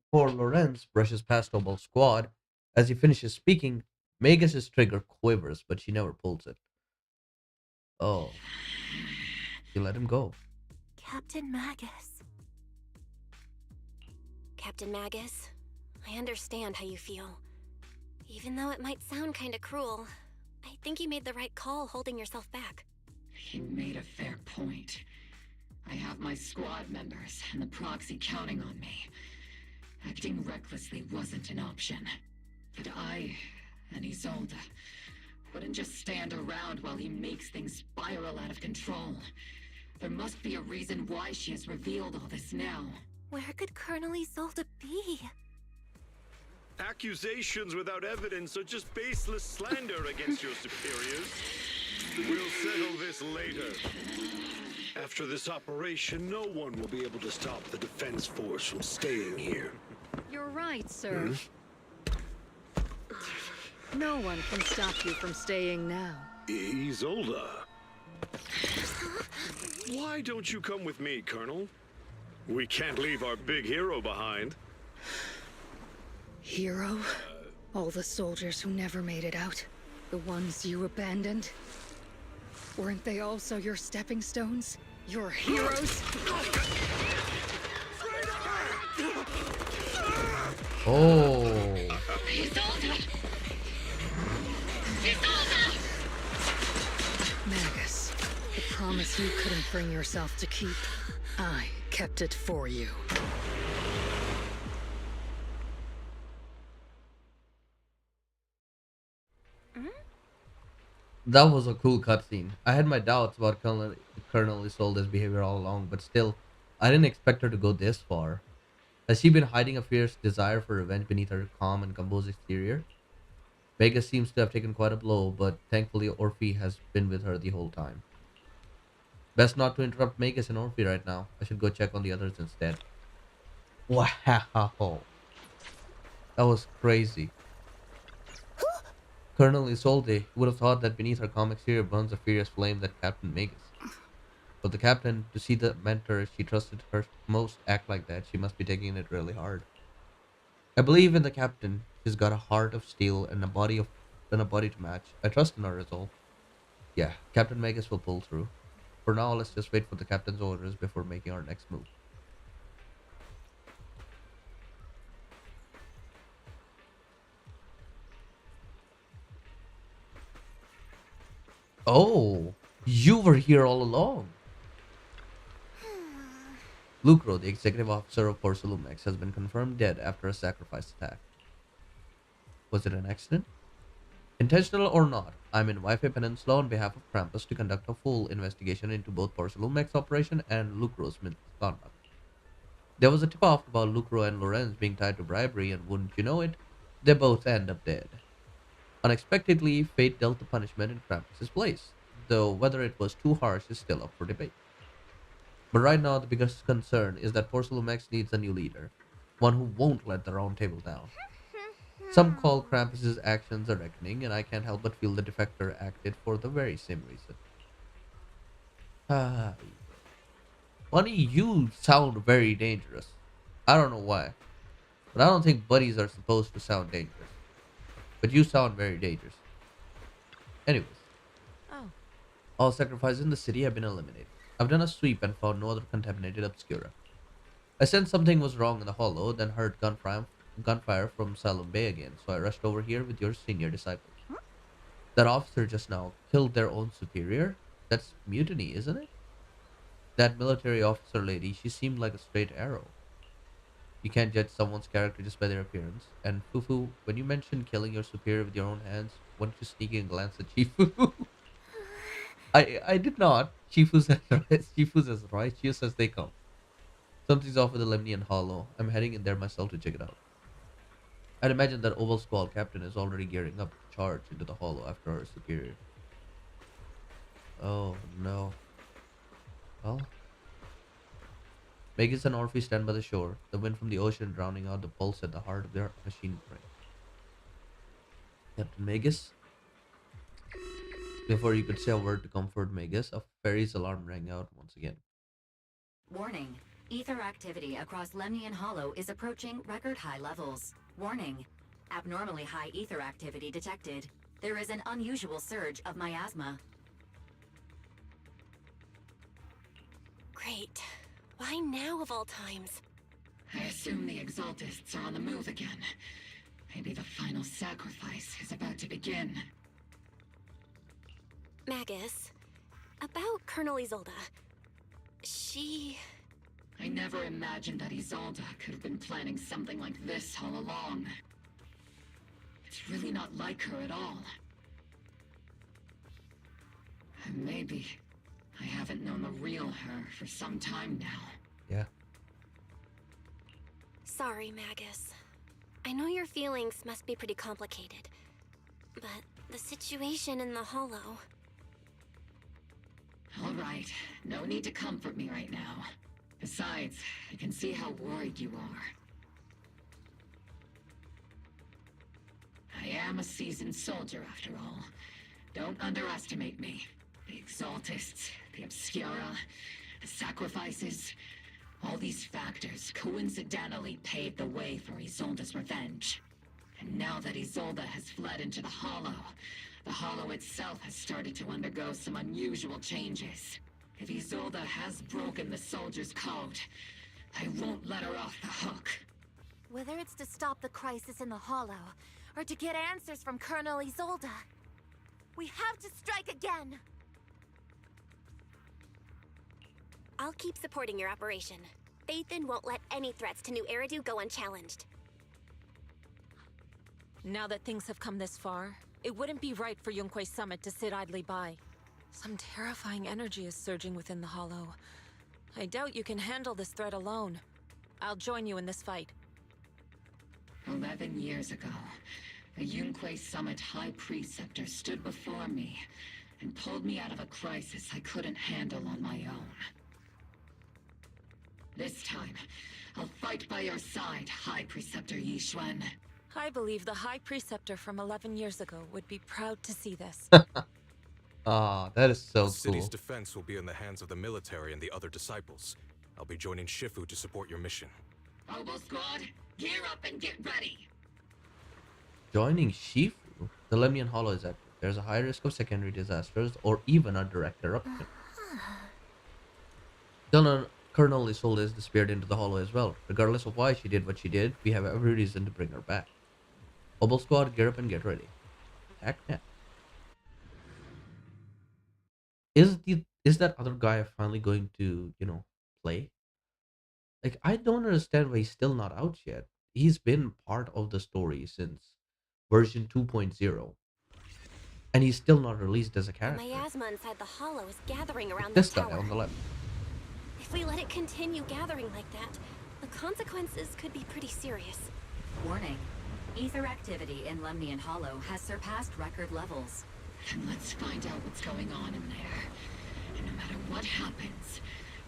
Before Lorenz brushes past Obel's squad, as he finishes speaking, Magus's trigger quivers, but she never pulls it. Oh, she let him go. Captain Magus. Captain Magus, I understand how you feel. Even though it might sound kinda cruel, I think you made the right call holding yourself back. He made a fair point. I have my squad members and the proxy counting on me. Acting recklessly wasn't an option. But I and Isolde wouldn't just stand around while he makes things spiral out of control. There must be a reason why she has revealed all this now. Where could Colonel Isolde be? Accusations without evidence are just baseless slander against your superiors. We'll settle this later. After this operation, no one will be able to stop the defense force from staying here. You're right, sir. No one can stop you from staying now. Isolde. Why don't you come with me, Colonel? We can't leave our big hero behind. Hero? All the soldiers who never made it out? The ones you abandoned? Weren't they also your stepping stones? Your heroes? Oh. Magus, the promise you couldn't bring yourself to keep, I kept it for you. That was a cool cutscene. I had my doubts about Colonel Isolde's behavior all along, but still, I didn't expect her to go this far. Has she been hiding a fierce desire for revenge beneath her calm and composed exterior? Vegas seems to have taken quite a blow, but thankfully Orphe has been with her the whole time. Best not to interrupt Magus and Orphe right now. I should go check on the others instead. Wow. That was crazy. Colonel Isolde would have thought that beneath her calm exterior burns a furious flame that Captain Magus. But the captain, to see the mentor she trusted her most act like that, she must be taking it really hard. I believe in the captain. She's got a heart of steel and a body to match. I trust in her resolve. Yeah, Captain Magus will pull through. For now, let's just wait for the captain's orders before making our next move. Oh, you were here all along. Lucro, the executive officer of Porcelumex, has been confirmed dead after a sacrifice attack. Was it an accident? Intentional or not, I'm in Wi-Fi Peninsula on behalf of Krampus to conduct a full investigation into both Porcelumex operation and Lucro's misconduct. There was a tip-off about Lucro and Lorenz being tied to bribery, and wouldn't you know it, they both end up dead. Unexpectedly, fate dealt the punishment in Krampus's place, though whether it was too harsh is still up for debate. But right now, the biggest concern is that Porcelumex needs a new leader, one who won't let the round table down. Some call Krampus's actions a reckoning, and I can't help but feel the defector acted for the very same reason. Ah, Bunny, you sound very dangerous. I don't know why, but I don't think buddies are supposed to sound dangerous. But you sound very dangerous. Anyways, Oh. all sacrifices in the city have been eliminated. I've done a sweep and found no other contaminated obscura. I sensed something was wrong in the hollow, then heard gunfire from Salum Bay again, so I rushed over here with your senior disciples. That officer just now killed their own superior? That's mutiny, isn't it? That military officer lady, she seemed like a straight arrow. You can't judge someone's character just by their appearance. And Fufu, when you mentioned killing your superior with your own hands, wouldn't you sneak in and glance at Chifu? I did not. Chifu's as Chifu's as righteous as they come. Something's off with the Lemnian Hollow. I'm heading in there myself to check it out. I'd imagine that Oval Squall captain is already gearing up to charge into the Hollow after our superior. Oh no. Well, Magus and Orphe stand by the shore, the wind from the ocean drowning out the pulse at the heart of their machine brain. Captain Magus? Before you could say a word to comfort Magus, a ferry's alarm rang out once again. Warning. Ether activity across Lemnian Hollow is approaching record high levels. Warning. Abnormally high ether activity detected. There is an unusual surge of miasma. Great. Why now of all times? I assume the Exaltists are on the move again. Maybe the final sacrifice is about to begin. Magus, about Colonel Isolde. I never imagined that Isolde could have been planning something like this all along. It's really not like her at all. And maybe I haven't known the real her for some time now. Yeah. Sorry, Magus. I know your feelings must be pretty complicated, but the situation in the Hollow... All right, no need to comfort me right now. Besides, I can see how worried you are. I am a seasoned soldier, after all. Don't underestimate me. The Exaltists, the Obscura, the sacrifices, all these factors coincidentally paved the way for Isolde's revenge. And now that Isolde has fled into the Hollow itself has started to undergo some unusual changes. If Isolde has broken the soldier's code, I won't let her off the hook. Whether it's to stop the crisis in the Hollow, or to get answers from Colonel Isolde, we have to strike again! I'll keep supporting your operation. Phaethon won't let any threats to New Eridu go unchallenged. Now that things have come this far, it wouldn't be right for Yunque's summit to sit idly by. Some terrifying energy is surging within the Hollow. I doubt you can handle this threat alone. I'll join you in this fight. 11 years ago, a Yunque Summit High Preceptor stood before me and pulled me out of a crisis I couldn't handle on my own. This time, I'll fight by your side, High Preceptor Yixuan. I believe the High Preceptor from 11 years ago would be proud to see this. That is so The city's cool. defense will be in the hands of the military and the other disciples. I'll be joining Shifu to support your mission. Oboe Squad, gear up and get ready! Joining Shifu? The Lemnian Hollow is active. There's a high risk of secondary disasters or even a direct eruption. Colonel Isolde has disappeared into the Hollow as well. Regardless of why she did what she did, we have every reason to bring her back. Oboe Squad, gear up and get ready. Attack now. Is that other guy finally going to, play? Like, I don't understand why he's still not out yet. He's been part of the story since version 2.0, and he's still not released as a The character. miasma inside the hollow is gathering Like around this this guy tower. on the left. If we let it continue gathering like that, the consequences could be pretty serious. Warning. Ether activity in Lemnian Hollow has surpassed record levels. Then let's find out what's going on in there. And no matter what happens,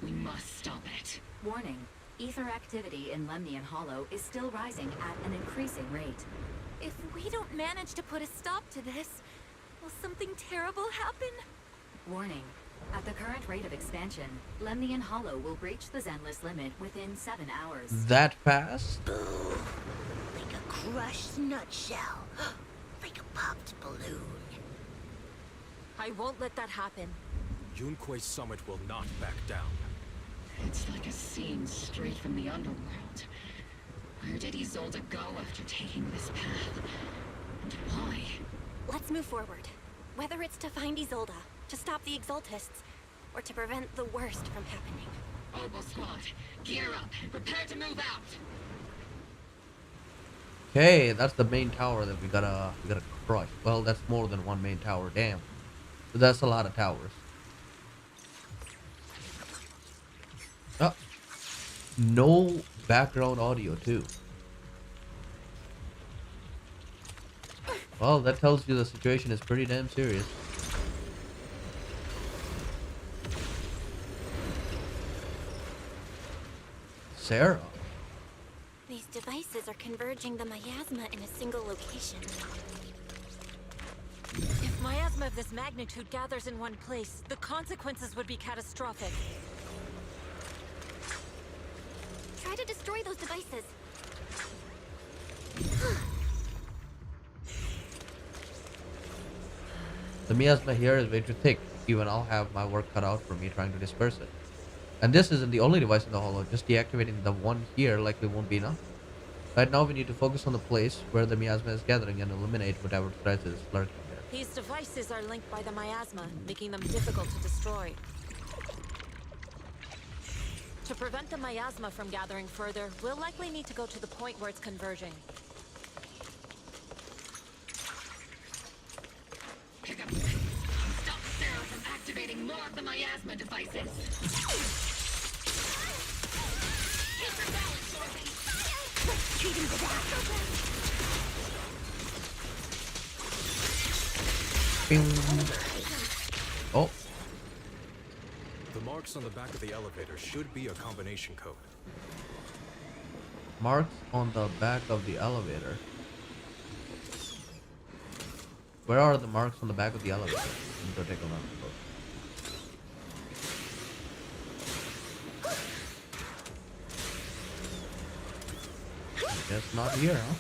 we must stop it. Warning. Ether activity in Lemnian Hollow is still rising at an increasing rate. If we don't manage to put a stop to this, will something terrible happen? Warning. At the current rate of expansion, Lemnian Hollow will breach the Zenless limit within 7 hours. That fast? Like a crushed nutshell. Like a popped balloon. I won't let that happen. Yunque's summit will not back down. It's like a scene straight from the underworld. Where did Isolde go after taking this path? And why? Let's move forward. Whether it's to find Isolde, to stop the Exaltists, or to prevent the worst from happening. Oboe Squad, gear up and prepare to move out! Okay, that's the main tower that we gotta crush. Well, that's more than one main tower, damn. But that's a lot of towers. Oh. No background audio too. Well, that tells you the situation is pretty damn serious. Sarah. These devices are converging the miasma in a single location. If miasma of this magnitude gathers in one place, the consequences would be catastrophic. Try to destroy those devices. The miasma here is way too thick. Even I'll have my work cut out for me trying to disperse it. And this isn't the only device in the hollow. Just deactivating the one here likely won't be enough. Right now we need to focus on the place where the miasma is gathering and eliminate whatever threat is lurking there. These devices are linked by the miasma, making them difficult to destroy. To prevent the miasma from gathering further, we'll likely need to go to the point where it's converging. Pick up the pace. Stop Sarah from activating more of the miasma devices. Keep your balance, Dorothy. Let's treat him to that. Oh. The marks on the back of the elevator should be a combination code. Marks on the back of the elevator. Where are the marks on the back of the elevator? Let me go take a look. Guess not here, huh?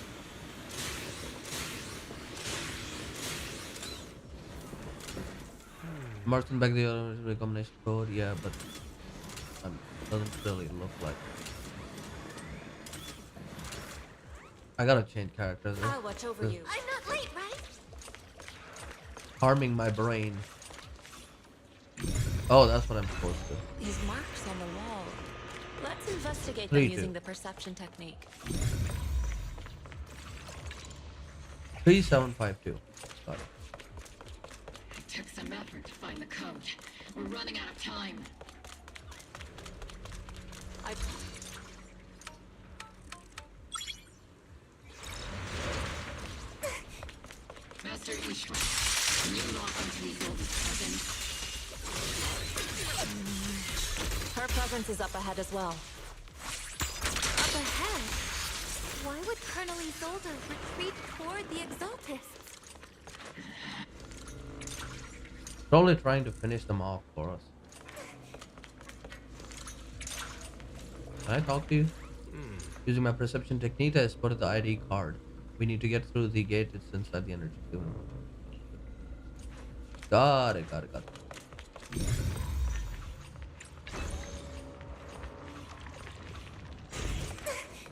Marks on the back of the elevator combination code, yeah, but doesn't really look like. I gotta change characters. I'll watch over you. I'm not late, right? Harming my brain. Oh, that's what I'm supposed to. These marks on the wall. Let's investigate 3, them 2. using the perception technique. 3752. Got it. It took some effort to find the code. We're running out of time. Master Ishra, can you lock onto Isolde's presence? Her presence is up ahead as well. Up ahead? Why would Colonel Isolde retreat toward the Exaltists? Probably trying to finish them off for us. Can I talk to you? Using my perception technique, I spotted the ID card. We need to get through the gate. It's inside the energy cube. Got it.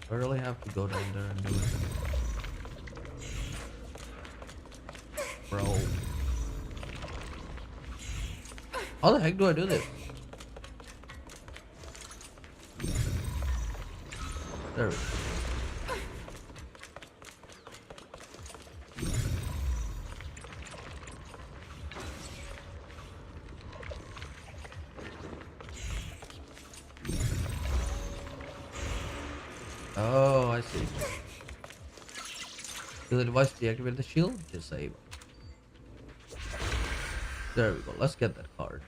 I really have to go down there and do it. Bro. How the heck do I do this? There we go. Oh, I see. Do the device deactivate the shield? Disable. There we go. Let's get that card.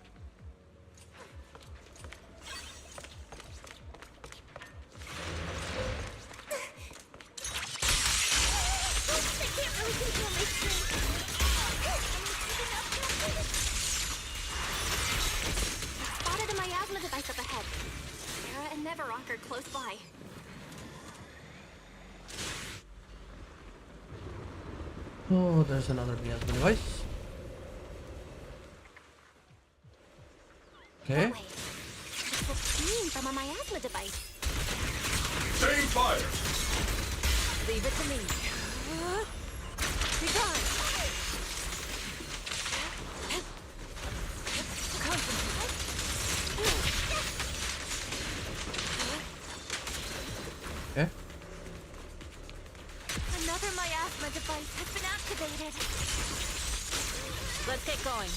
Spotted a miasma device up ahead. Sarah and Neverrock are close by. Oh, there's another miasma device. Okay. It's a steam from a miasma device. Chain fire! Leave it to me. Be gone. Okay. Another miasma device has been activated. Let's get going.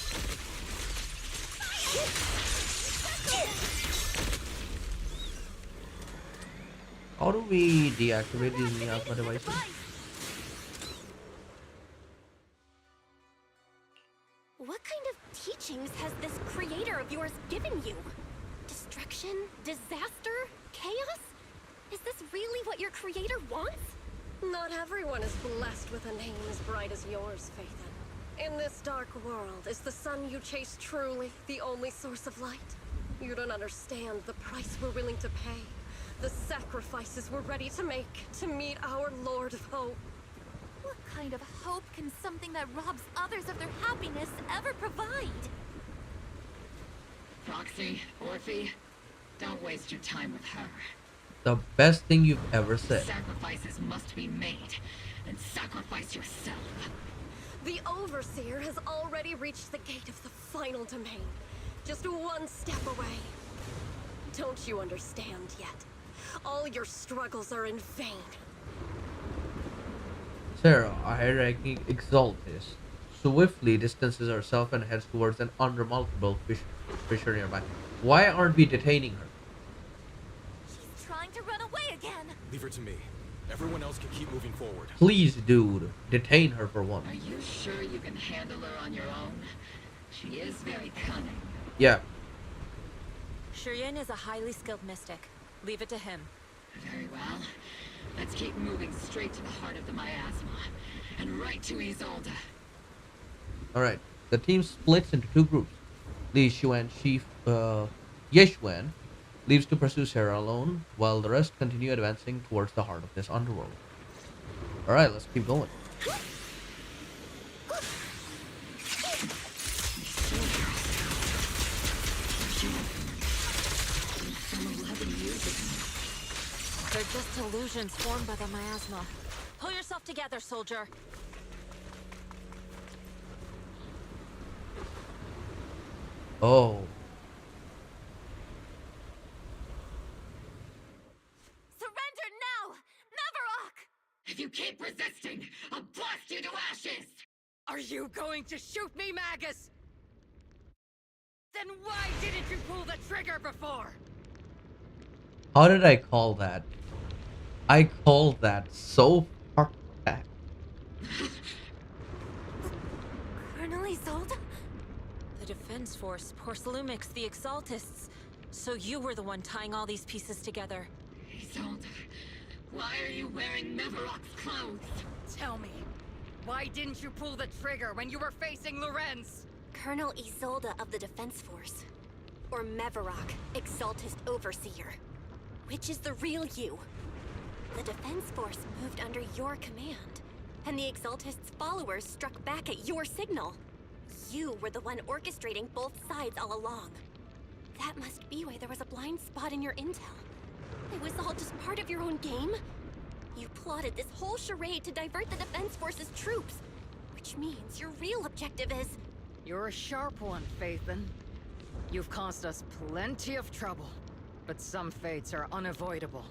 How do we deactivate these miasma devices? What kind of teachings has this creator of yours given you? Destruction? Disaster? Chaos? Is this really what your creator wants? Not everyone is blessed with a name as bright as yours, Phaethon. In this dark world, is the sun you chase truly the only source of light? You don't understand the price we're willing to pay, the sacrifices we're ready to make to meet our Lord of Hope. What kind of hope can something that robs others of their happiness ever provide? Proxy, Orphe, don't waste your time with her. The best thing you've ever said. Sacrifices must be made, and sacrifice yourself. The Overseer has already reached the gate of the final domain, just one step away. Don't you understand yet? All your struggles are in vain. Sarah, a high-ranking exaltist, swiftly distances herself and heads towards an unremarkable fissure nearby. Why aren't we detaining her? She's trying to run away again. Leave her to me. Everyone else can keep moving forward. Please, dude, detain her for once. Are you sure you can handle her on your own? She is very cunning. Yeah. Shiryen is a highly skilled mystic. Leave it to him. Very well. Let's keep moving straight to the heart of the miasma, and right to Isolde. Alright, the team splits into two groups. Li Xuan Chief Yeshuan leaves to pursue Sarah alone, while the rest continue advancing towards the heart of this underworld. Alright, let's keep going. They're just illusions formed by the miasma. Pull yourself together, soldier. Oh. Surrender now! Neverrock! If you keep resisting, I'll blast you to ashes! Are you going to shoot me, Magus? Then why didn't you pull the trigger before? How did I call that? I called that so far back. Colonel Isolde? The Defense Force, Porcelumix, the Exaltists. So you were the one tying all these pieces together. Isolde, why are you wearing Neverrock's clothes? Tell me, why didn't you pull the trigger when you were facing Lorenz? Colonel Isolde of the Defense Force. Or Mevarok, Exaltist Overseer. Which is the real you? The Defense Force moved under your command, and the Exaltist's followers struck back at your signal. You were the one orchestrating both sides all along. That must be why there was a blind spot in your intel. It was all just part of your own game? You plotted this whole charade to divert the Defense Force's troops, which means your real objective is... You're a sharp one, Phaethon. You've caused us plenty of trouble, but some fates are unavoidable.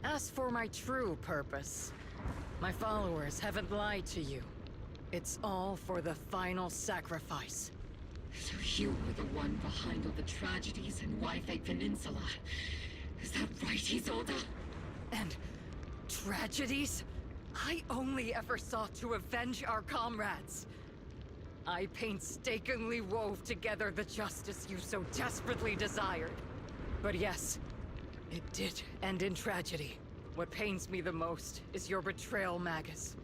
As for my true purpose, my followers haven't lied to you. It's all for the final sacrifice. So you were the one behind all the tragedies in Wi-Fi Peninsula. Is that right, Isolde? And tragedies? I only ever sought to avenge our comrades. I painstakingly wove together the justice you so desperately desired. But yes, it did end in tragedy. What pains me the most is your betrayal, Magus.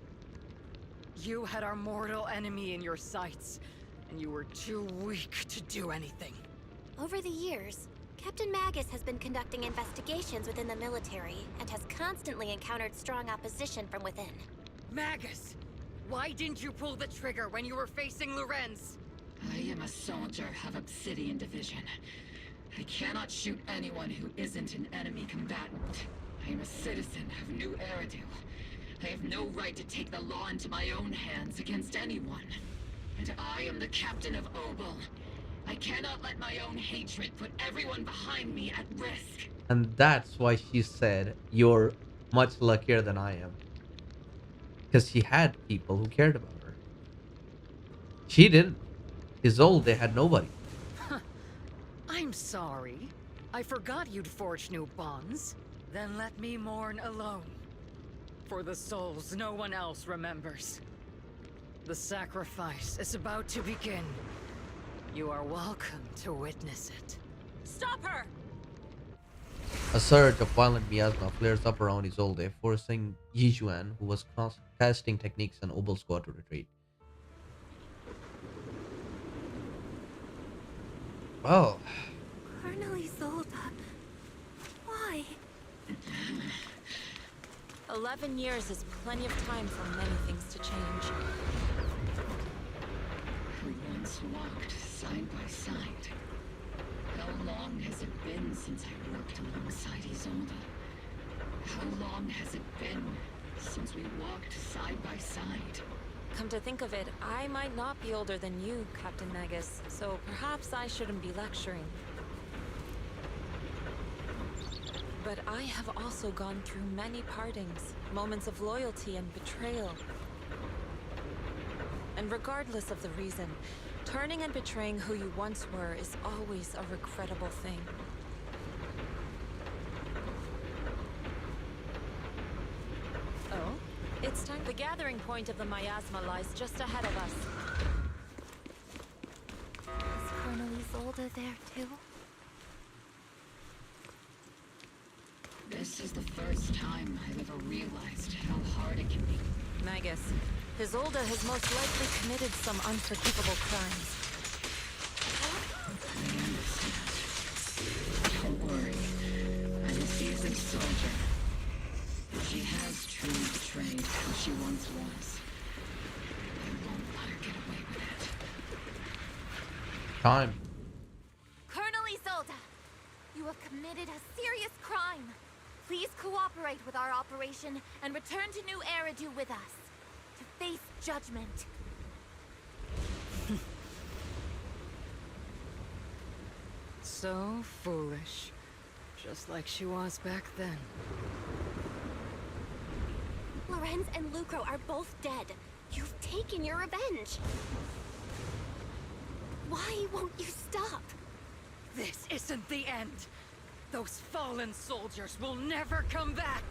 You had our mortal enemy in your sights, and you were too weak to do anything. Over the years, Captain Magus has been conducting investigations within the military and has constantly encountered strong opposition from within. Magus! Why didn't you pull the trigger when you were facing Lorenz? I am a soldier of Obsidian Division. I cannot shoot anyone who isn't an enemy combatant. I am a citizen of New Eridu. I have no right to take the law into my own hands against anyone. And I am the captain of Obel. I cannot let my own hatred put everyone behind me at risk. And that's why she said, "You're much luckier than I am." Because she had people who cared about her. She didn't. Isolde had nobody. I'm sorry. I forgot you'd forged new bonds. Then let me mourn alone. For the souls no one else remembers. The sacrifice is about to begin. You are welcome to witness it. Stop her! A surge of violent miasma flares up around Isolde, forcing Yijuan, who was casting techniques on Obel squad, to retreat. Well, Colonel Isolde, why? 11 years is plenty of time for many things to change. We once walked side by side. How long has it been since I worked alongside Isolde? How long has it been since we walked side by side? Come to think of it, I might not be older than you, Captain Magus, so perhaps I shouldn't be lecturing. But I have also gone through many partings, moments of loyalty and betrayal. And regardless of the reason, turning and betraying who you once were is always a regrettable thing. Oh? It's time. The gathering point of the miasma lies just ahead of us. Is Colonel Isolde there too? This is the first time I've ever realized how hard it can be. Magus, Isolde has most likely committed some unforgivable crimes. I understand. Don't worry. I'm a seasoned soldier. She has truly betrayed who she once was. I won't let her get away with it. time. Colonel Isolde, you have committed a serious crime. Please cooperate with our operation and return to New Eridu with us to face judgment. So foolish. Just like she was back then. Lorenz and Lucro are both dead. You've taken your revenge. Why won't you stop? This isn't the end. Those fallen soldiers will never come back.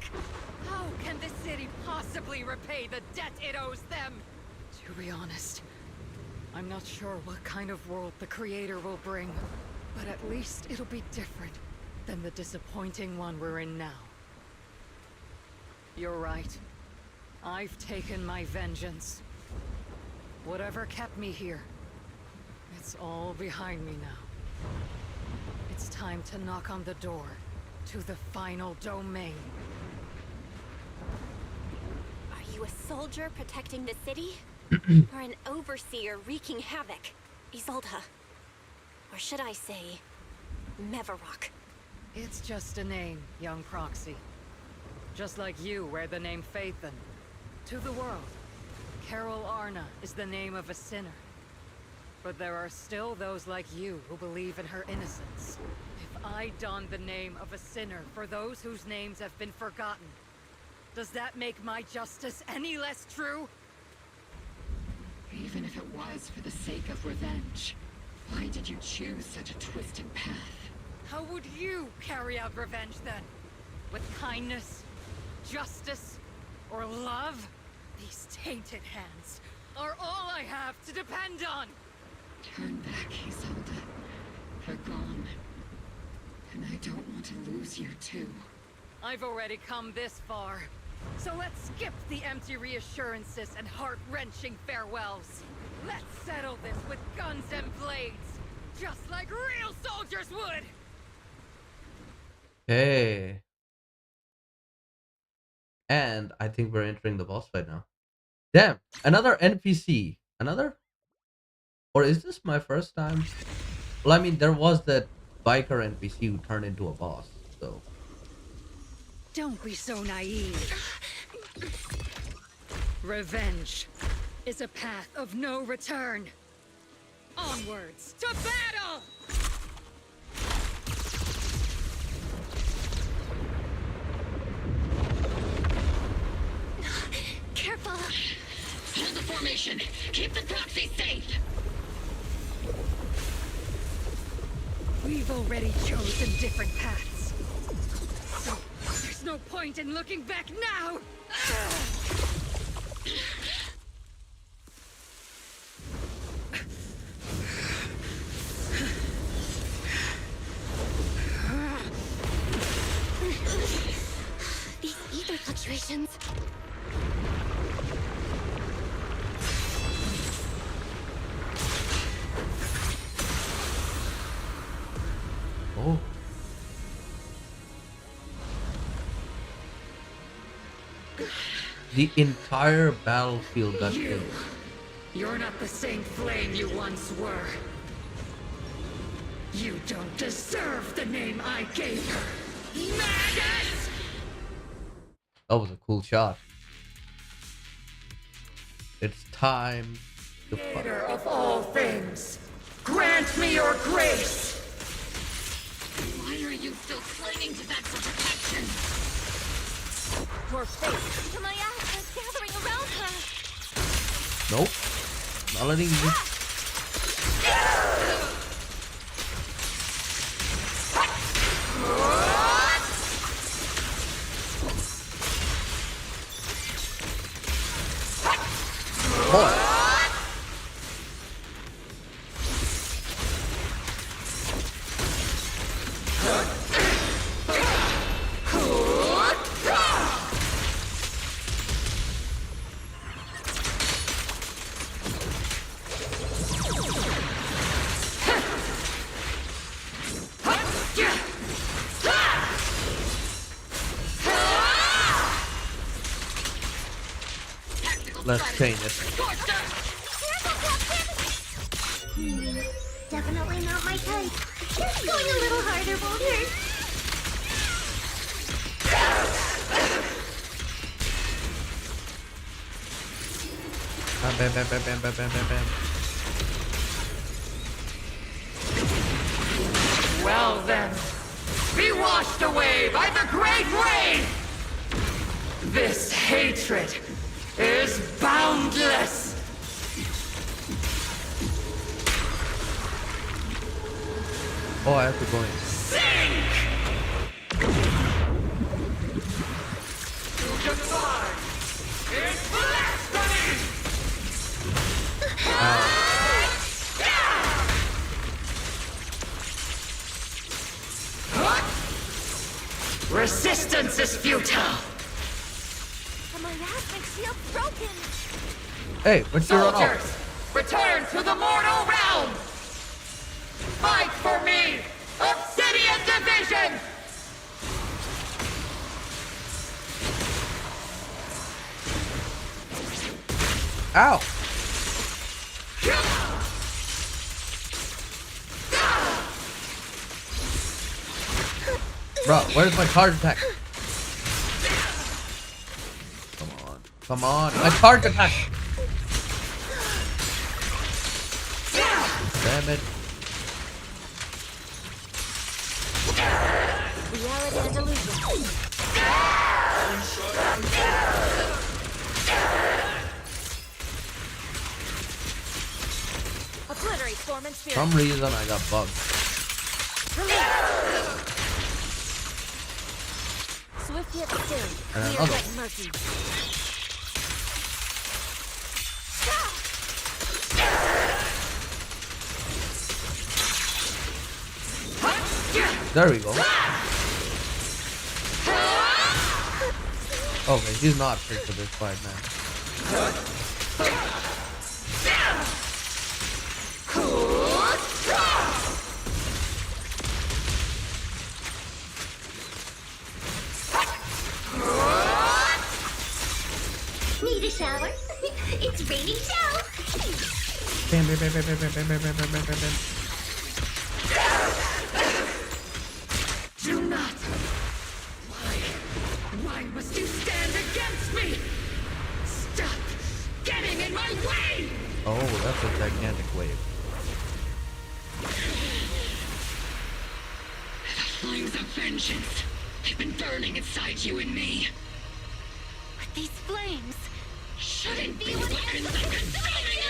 How can the city possibly repay the debt it owes them? To be honest, I'm not sure what kind of world the Creator will bring, but at least it'll be different than the disappointing one we're in now. You're right. I've taken my vengeance. Whatever kept me here, it's all behind me now. It's time to knock on the door to the final domain. Are you a soldier protecting the city? Or an overseer wreaking havoc? Isolde. Or should I say, Mevarok? It's just a name, young proxy. Just like you wear the name Phaethon. To the world, Carol Arna is the name of a sinner. But there are still those like you who believe in her innocence. If I don the name of a sinner for those whose names have been forgotten, does that make my justice any less true? Even if it was for the sake of revenge, why did you choose such a twisted path? How would you carry out revenge then? With kindness, justice, or love? These tainted hands are all I have to depend on! Turn back, Isolde. They're gone. And I don't want to lose you too. I've already come this far. So let's skip the empty reassurances and heart-wrenching farewells. Let's settle this with guns and blades, just like real soldiers would! Hey. And I think we're entering the boss fight now. Damn, another NPC. Another? Or is this my first time? Well, I mean, there was that biker NPC who turned into a boss, so... Don't be so naive. Revenge is a path of no return. Onwards to battle! Careful! Hold the formation! Keep the proxy safe! We've already chosen different paths. So there's no point in looking back now! These ether fluctuations. Oh. The entire battlefield got killed. You're not the same flame you once were. You don't deserve the name I gave her. Maggot! That was a cool shot. It's time to fight. Creator of all things, grant me your grace! Why are you still clinging to that for protection? Your fate. Kamaya is gathering around her. Nope. Not letting you. Boy. Let's change it. Definitely not my type. Going a little harder won't hurt. Bam, bam, bam, bam, bam, bam, bam, bam, bam. Well then, be washed away by the great rain! This hatred is boundless! Oh, I have to go in. Sink! To defy is blasphemy! Resistance is futile! My Yasmic shield's broken. Hey, what's your run Soldiers, off? return to the mortal realm! Fight for me! Obsidian Division! Ow! Bro, where's my charge attack? Come on, my charge attack! damn it. Reality and illusion. Obliterate form and spirit. For some reason I got bugged. Swift yet still. And Clear another yet one. murky. There we go. Okay, she's not fit for this fight, man. Need a shower? It's raining too. Bam, bam, bam, bam, bam, bam, bam, bam, bam, bam, bam. Do not! Why must you stand against me? Stop getting in my way! Oh, that's a gigantic wave. The flames of vengeance have been burning inside you and me. But these flames Shouldn't be weapons that consume you!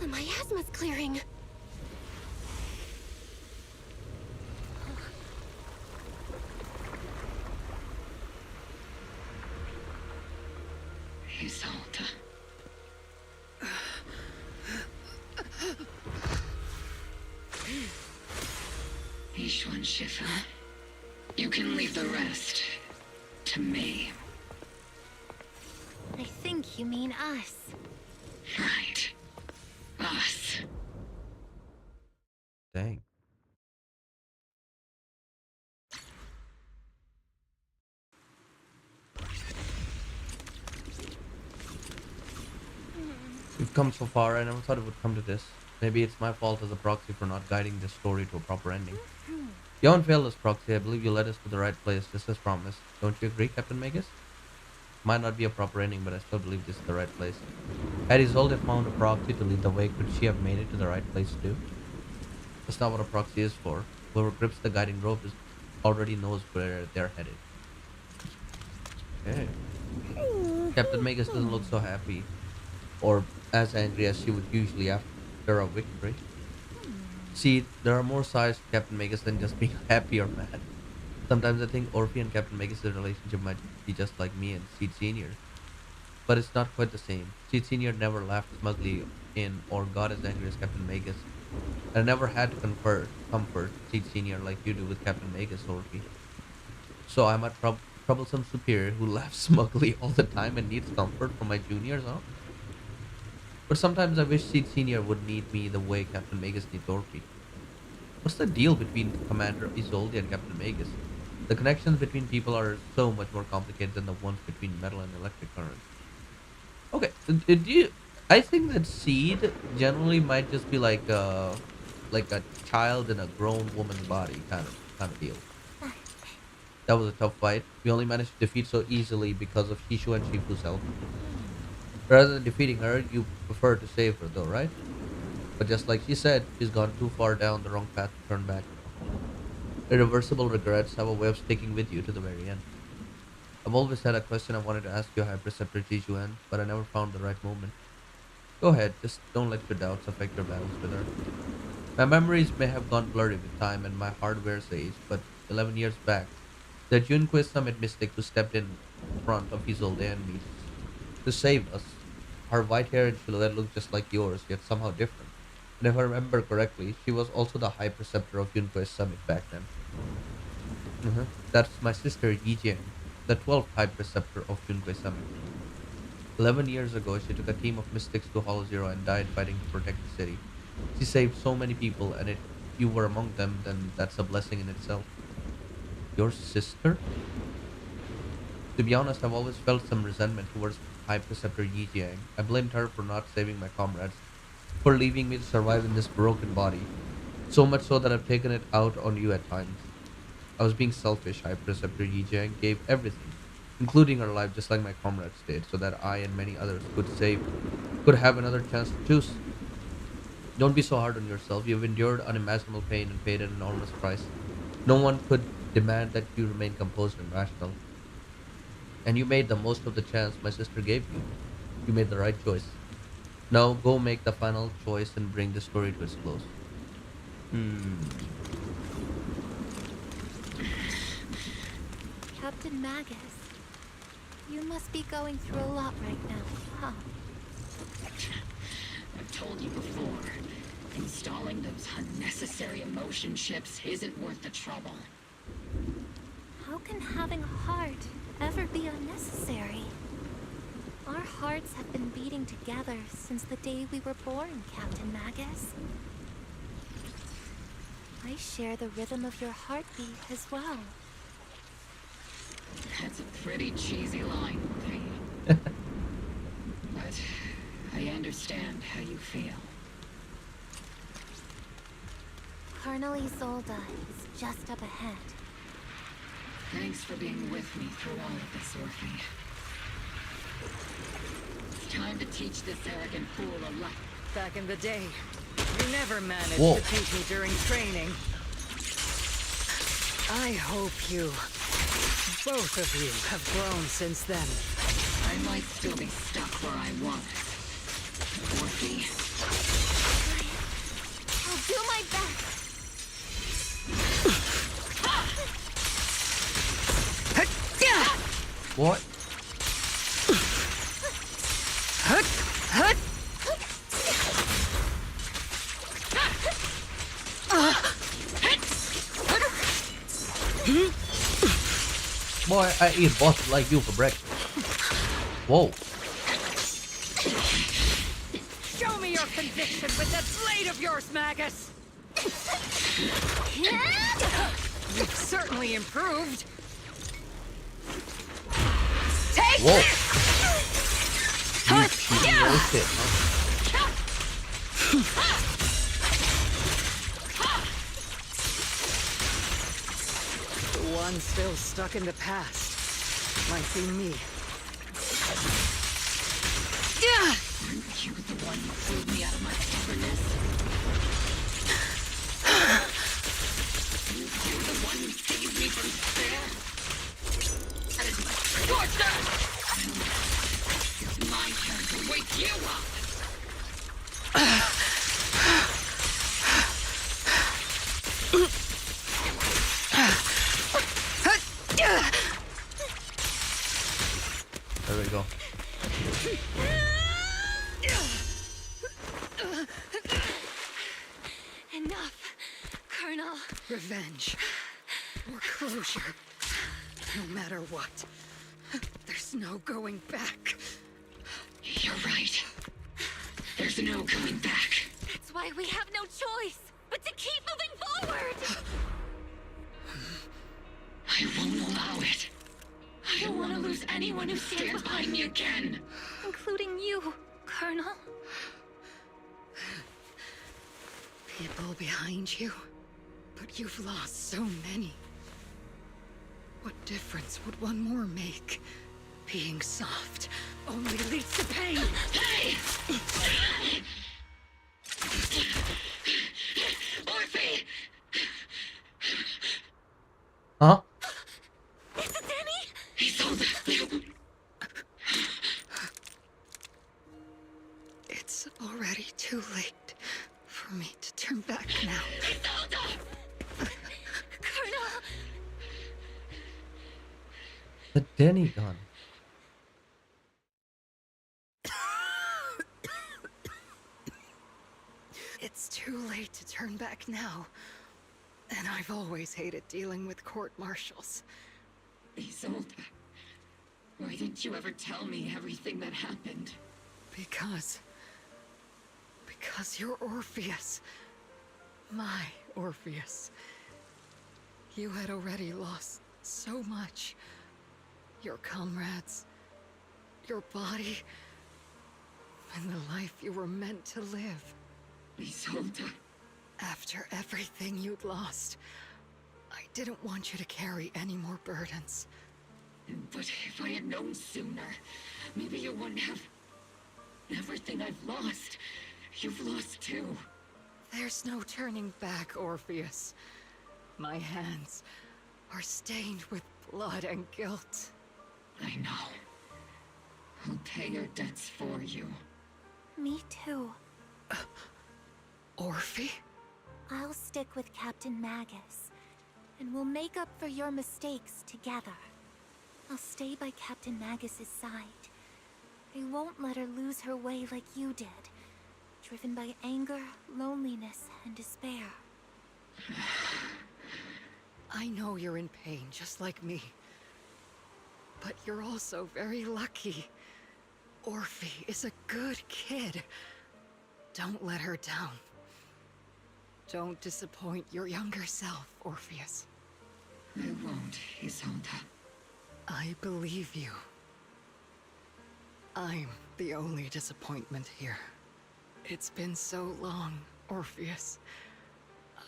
The miasma's clearing. Isolde. Ishwan Shifa. You can leave the rest to me. I think you mean us. Right. Us. Dang. We've come so far. I never thought it would come to this. Maybe it's my fault as a proxy for not guiding this story to a proper ending. You haven't failed us, proxy. I believe you led us to the right place, just as promised. Don't you agree, Captain Magus? Might not be a proper ending, but I still believe this is the right place. Had Isolde found a proxy to lead the way, could she have made it to the right place too? That's not what a proxy is for. Whoever grips the guiding rope already knows where they're headed. Okay. Captain Magus doesn't look so happy, or as angry as she would usually after a victory. See, there are more sides to Captain Magus than just being happy or mad. Sometimes I think Orphe and Captain Magus' relationship might be just like me and Seed Senior. But it's not quite the same. Seed Senior never laughed smugly in or got as angry as Captain Magus. And I never had to comfort Seed Senior like you do with Captain Magus, Orphe. So I'm a troublesome superior who laughs smugly all the time and needs comfort from my juniors, huh? But sometimes I wish Seed Senior would need me the way Captain Magus needs Orphe. What's the deal between Commander Isolde and Captain Magus? The connections between people are so much more complicated than the ones between metal and electric current. Okay, I think that Seed generally might just be like a child in a grown woman's body kind of deal. That was a tough fight. We only managed to defeat so easily because of Shishu and Shifu's help. Rather than defeating her, you prefer to save her though, right? But just like she said, she's gone too far down the wrong path to turn back. Irreversible regrets have a way of sticking with you to the very end. I've always had a question I wanted to ask you, High Preceptor Jijuan, but I never found the right moment. Go ahead, just don't let your doubts affect your battles with her. My memories may have gone blurry with time and my hardware's age, but 11 years back, the Junquist Summit mystic who stepped in front of Isolde and me to save us. Her white hair and silhouette looked just like yours, yet somehow different. And if I remember correctly, she was also the High Preceptor of Junquist Summit back then. That's my sister Yijian, the 12th High Preceptor of Junquist Summit. 11 years ago, she took a team of mystics to Hollow Zero and died fighting to protect the city. She saved so many people, and if you were among them, then that's a blessing in itself. Your sister? To be honest, I've always felt some resentment towards High Preceptor Yijiang. I blamed her for not saving my comrades, for leaving me to survive in this broken body. So much so that I've taken it out on you at times. I was being selfish, High Preceptor Yijang gave everything, including her life just like my comrades did, so that I and many others could have another chance to choose. Don't be so hard on yourself. You've endured unimaginable pain and paid an enormous price. No one could demand that you remain composed and rational. And you made the most of the chance my sister gave you. You made the right choice. Now go make the final choice and bring the story to its close. Captain Magus, you must be going through a lot right now, huh? I've told you before, installing those unnecessary emotion chips isn't worth the trouble. How can having a heart ever be unnecessary? Our hearts have been beating together since the day we were born, Captain Magus. I share the rhythm of your heartbeat as well. That's a pretty cheesy line, Faye. But I understand how you feel. Colonel Isolde is just up ahead. Thanks for being with me through all of this, Orphe. It's time to teach this arrogant fool a lesson. Back in the day, you never managed Whoa. to beat me during training. I hope you, both of you, have grown since then. I might still be stuck where I was. Orphe. I'll do my best. What? Boy, I eat bosses like you for breakfast. Whoa. Show me your conviction with that blade of yours, Magus! You've certainly improved. Take Whoa. this! You cheating little shit, huh? The one still stuck in the past might be me. Aren't you the one who pulled me out of my stubbornness? You're the one who saved me from despair? That is my torture! It's my turn to wake you up! There we go. Enough, Colonel. Revenge. Or closure. No matter what. There's no going back. You're right. There's no going back. That's why we have no choice but to keep moving forward. I won't allow it. I don't want to lose anyone who stands behind me again. Including you, Colonel. People behind you. But you've lost so many. What difference would one more make? Being soft only leads to pain. Hey! Orphe! Huh? Is it Danny? Isolde! It's already too late for me to turn back now. Colonel! The Denny gun. It's too late to turn back now. And I've always hated dealing with court-martials. Isolde, why didn't you ever tell me everything that happened? Because you're Orpheus. My Orpheus. You had already lost so much. Your comrades, your body, and the life you were meant to live. Isolde. After everything you'd lost, I didn't want you to carry any more burdens. But if I had known sooner, maybe you wouldn't have... Everything I've lost, you've lost too. There's no turning back, Orpheus. My hands are stained with blood and guilt. I know. I'll pay your debts for you. Me too. Orphe? I'll stick with Captain Magus, and we'll make up for your mistakes together. I'll stay by Captain Magus's side. I won't let her lose her way like you did, driven by anger, loneliness, and despair. I know you're in pain, just like me. But you're also very lucky. Orphe is a good kid. Don't let her down. Don't disappoint your younger self, Orpheus. I won't, Isolde. I believe you. I'm the only disappointment here. It's been so long, Orpheus.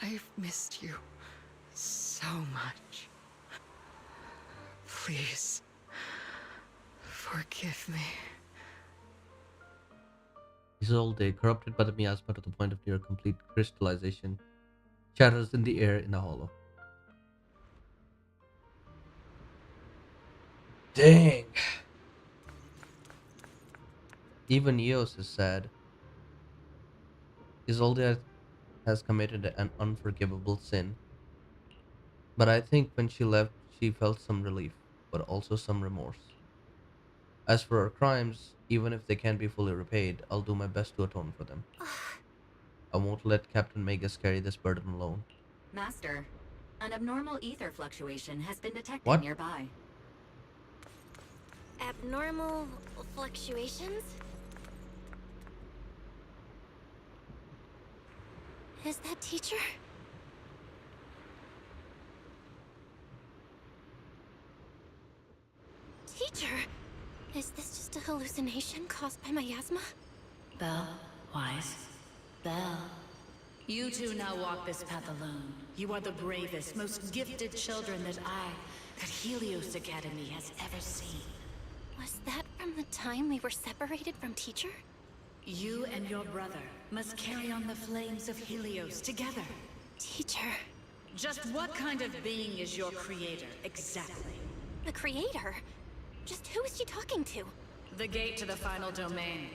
I've missed you so much. Please, forgive me. Isolde, corrupted by the miasma to the point of near complete crystallization, shatters in the air in a hollow. Dang. Even Eos is sad. Isolde has committed an unforgivable sin. But I think when she left, she felt some relief, but also some remorse. As for her crimes, even if they can't be fully repaid, I'll do my best to atone for them. I won't let Captain Magus carry this burden alone. Master, an abnormal ether fluctuation has been detected What? nearby. Abnormal fluctuations? Is that teacher? Teacher? Is this just a hallucination caused by miasma? Belle, Wise, Belle. You two now walk this path alone. You are the bravest, most gifted children that Helios Academy has ever seen. Was that from the time we were separated from teacher? You and your brother must carry on the flames of Helios together. Teacher. Just what kind of being is your creator, exactly? The creator? Just who is she talking to? The gate to the final domain.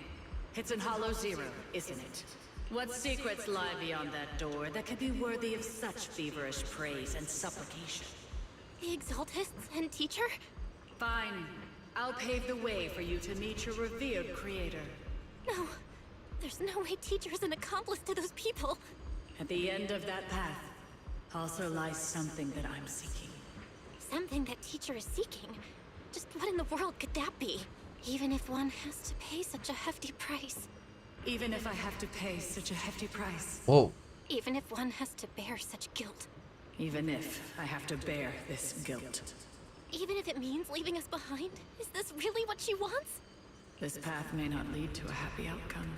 It's in Hollow Zero, isn't it? What secrets lie beyond that door that could be worthy of such feverish praise and supplication? The Exaltists and teacher? Fine. I'll pave the way for you to meet your revered creator. No. There's no way teacher is an accomplice to those people. At the end of that path also lies something that I'm seeking. Something that teacher is seeking? Just what in the world could that be? Even if one has to pay such a hefty price. Even if I have to pay such a hefty price. Whoa. Even if one has to bear such guilt. Even if I have to bear this guilt. Even if it means leaving us behind? Is this really what she wants? This path may not lead to a happy outcome.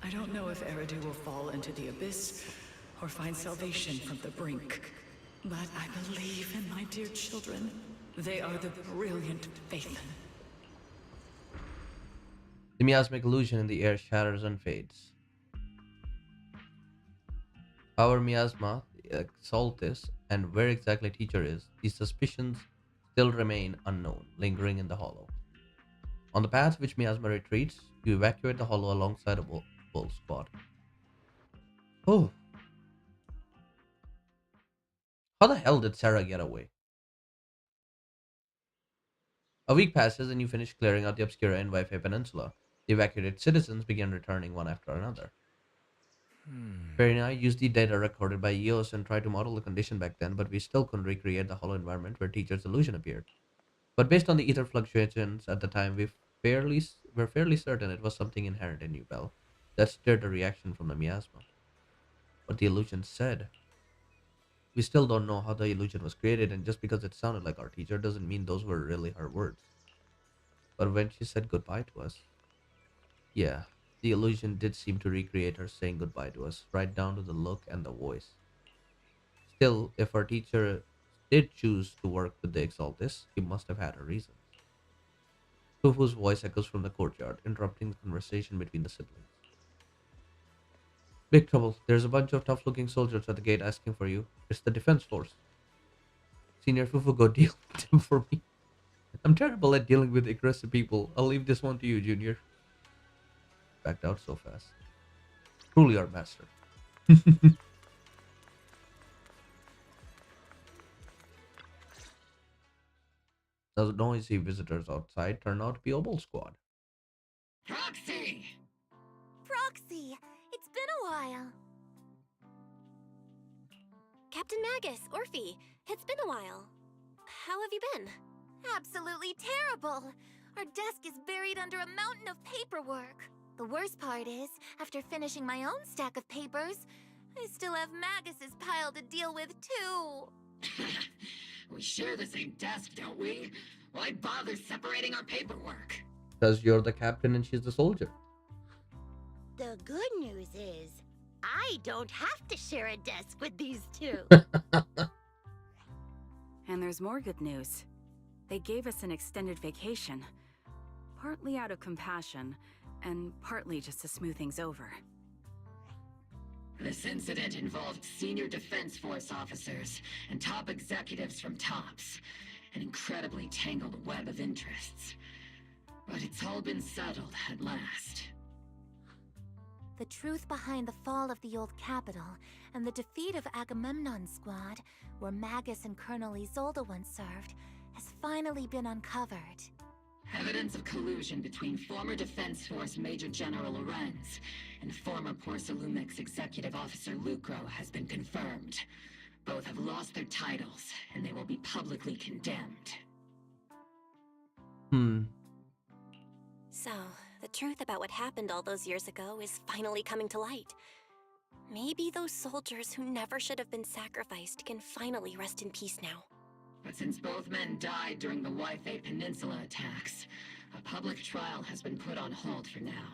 I don't know if Eridu will fall into the abyss or find salvation from the brink. But I believe in my dear children. They are the brilliant Phaethon. The miasmic illusion in the air shatters and fades. Our miasma, the Exaltis, and where exactly teacher is, these suspicions still remain unknown, lingering in the hollow. On the path which miasma retreats, you evacuate the hollow alongside a bull squad. Oh. How the hell did Sarah get away? A week passes and you finish clearing out the Obscura and Wi-Fi Peninsula. The evacuated citizens begin returning one after another. Perry and I used the data recorded by EOS and tried to model the condition back then, but we still couldn't recreate the hollow environment where teacher's illusion appeared. But based on the ether fluctuations at the time, we're fairly certain it was something inherent in New Bell that stirred a reaction from the miasma. What the illusion said. We still don't know how the illusion was created, and just because it sounded like our teacher doesn't mean those were really her words. But when she said goodbye to us, yeah, The illusion did seem to recreate her saying goodbye to us, right down to the look and the voice. Still, if our teacher did choose to work with the Exaltis, he must have had a reason. Fufu's voice echoes from the courtyard, interrupting the conversation between the siblings. Big trouble. There's a bunch of tough-looking soldiers at the gate asking for you. It's the defense force. Senior Fufu, go deal with them for me. I'm terrible at dealing with aggressive people. I'll leave this one to you, Junior. Backed out so fast. Truly our master. Those noisy visitors outside turn out to be Obel Squad. Proxy! Proxy! It's been a while. Captain Magus, Orphe, it's been a while. How have you been? Absolutely terrible! Our desk is buried under a mountain of paperwork. The worst part is, after finishing my own stack of papers, I still have Magus's pile to deal with too. We share the same desk, don't we? Why bother separating our paperwork? Because you're the captain and she's the soldier. The good news is, I don't have to share a desk with these two. And there's more good news. They gave us an extended vacation. Partly out of compassion, and partly just to smooth things over. This incident involved senior Defense Force officers and top executives from TOPS. An incredibly tangled web of interests. But it's all been settled at last. The truth behind the fall of the old capital and the defeat of Agamemnon's squad, where Magus and Colonel Isolde once served, has finally been uncovered. Evidence of collusion between former Defense Force Major General Lorenz and former Porcelumex Executive Officer Lucro has been confirmed. Both have lost their titles, and they will be publicly condemned. So, the truth about what happened all those years ago is finally coming to light. Maybe those soldiers who never should have been sacrificed can finally rest in peace now. But since both men died during the Waifei Peninsula attacks, a public trial has been put on hold for now.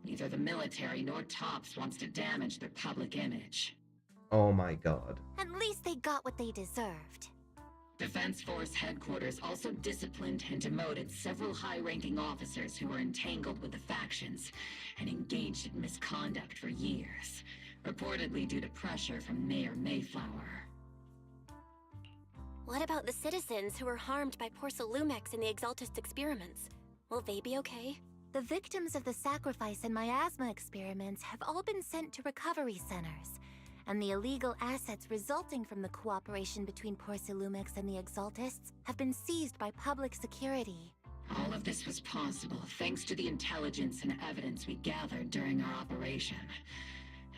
Neither the military nor TOPS wants to damage their public image. Oh my god. At least they got what they deserved. Defense Force headquarters also disciplined and demoted several high-ranking officers who were entangled with the factions and engaged in misconduct for years, reportedly due to pressure from Mayor Mayflower. What about the citizens who were harmed by Porcelumex in the Exaltist experiments? Will they be okay? The victims of the sacrifice and miasma experiments have all been sent to recovery centers, and the illegal assets resulting from the cooperation between Porcelumex and the Exaltists have been seized by public security. All of this was possible thanks to the intelligence and evidence we gathered during our operation,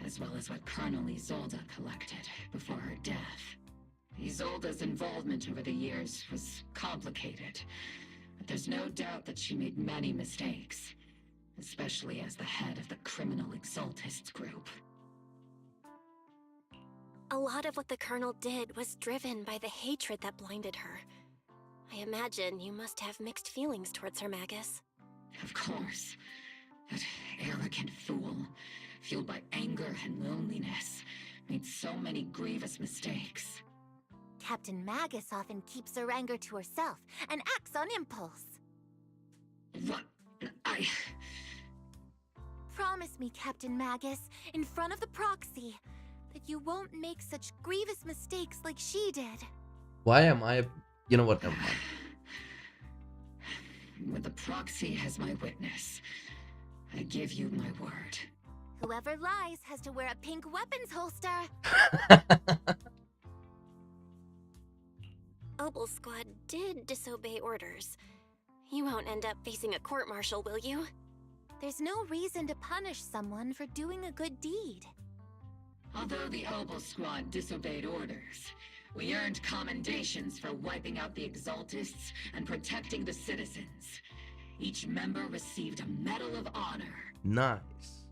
as well as what Colonel Isolde collected before her death. Isolde's involvement over the years was complicated, but there's no doubt that she made many mistakes, especially as the head of the criminal Exaltists group. A lot of what the Colonel did was driven by the hatred that blinded her. I imagine you must have mixed feelings towards her, Magus. Of course. That arrogant fool, fueled by anger and loneliness, made so many grievous mistakes. Captain Magus often keeps her anger to herself and acts on impulse. What? Promise me, Captain Magus, in front of the proxy, that you won't make such grievous mistakes like she did. Why am I... You know what, never mind. With the proxy as my witness, I give you my word. Whoever lies has to wear a pink weapons holster. Obel Squad did disobey orders. You won't end up facing a court-martial, will you? There's no reason to punish someone for doing a good deed. Although the Obel Squad disobeyed orders, we earned commendations for wiping out the Exaltists and protecting the citizens. Each member received a Medal of Honor. Nice.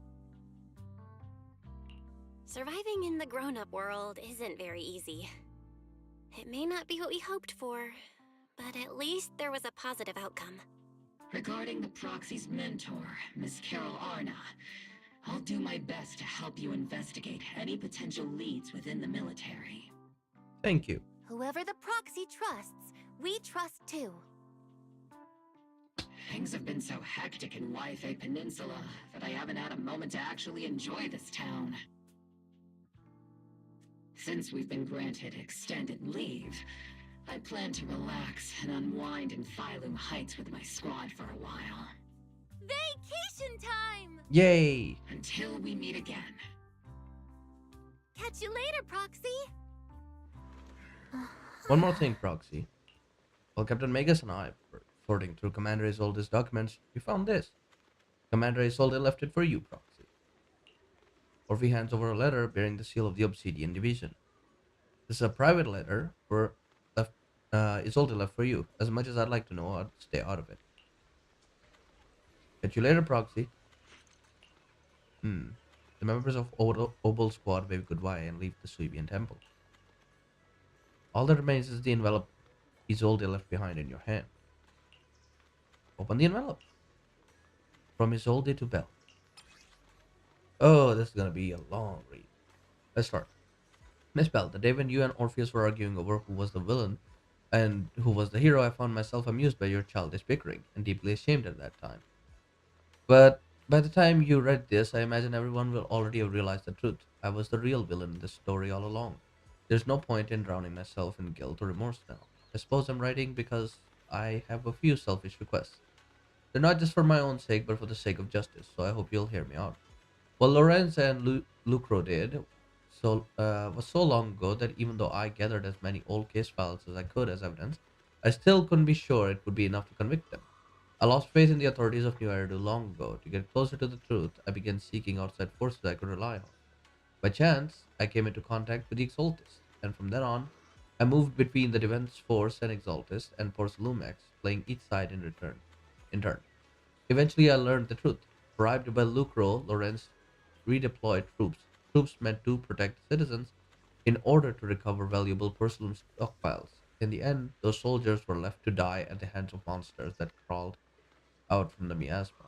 Surviving in the grown-up world isn't very easy. It may not be what we hoped for, but at least there was a positive outcome. Regarding the proxy's mentor, Miss Carol Arna, I'll do my best to help you investigate any potential leads within the military. Thank you. Whoever the proxy trusts, we trust too. Things have been so hectic in Wi-Fi Peninsula that I haven't had a moment to actually enjoy this town. Since we've been granted extended leave, I plan to relax and unwind in Phylum Heights with my squad for a while. Vacation time! Yay! Until we meet again. Catch you later, Proxy! One more thing, Proxy. While Captain Magus and I were sorting through Commander Isolde's documents, we found this. Commander Isolde left it for you, Proxy. Orphe hands over a letter bearing the seal of the Obsidian Division. This is a private letter Isolde left for you. As much as I'd like to know, I'd stay out of it. Catch you later, Proxy. The members of Obol Squad wave goodbye and leave the Suebian Temple. All that remains is the envelope Isolde left behind in your hand. Open the envelope. From Isolde to Belle. Oh, this is gonna be a long read. Let's start. Miss Belle, the day when you and Orpheus were arguing over who was the villain and who was the hero, I found myself amused by your childish bickering and deeply ashamed at that time. But by the time you read this, I imagine everyone will already have realized the truth. I was the real villain in this story all along. There's no point in drowning myself in guilt or remorse now. I suppose I'm writing because I have a few selfish requests. They're not just for my own sake, but for the sake of justice, so I hope you'll hear me out. What Lorenz and Lucro did was so long ago that even though I gathered as many old case files as I could as evidence, I still couldn't be sure it would be enough to convict them. I lost faith in the authorities of New Eridu long ago. To get closer to the truth, I began seeking outside forces I could rely on. By chance, I came into contact with the Exaltist, and from then on, I moved between the Defense Force and Exaltist and Porcelumex, playing each side in turn. Eventually, I learned the truth. Bribed by Lucro, Lorenz redeployed troops meant to protect citizens in order to recover valuable Porcelain stockpiles. In the end, those soldiers were left to die at the hands of monsters that crawled out from the miasma.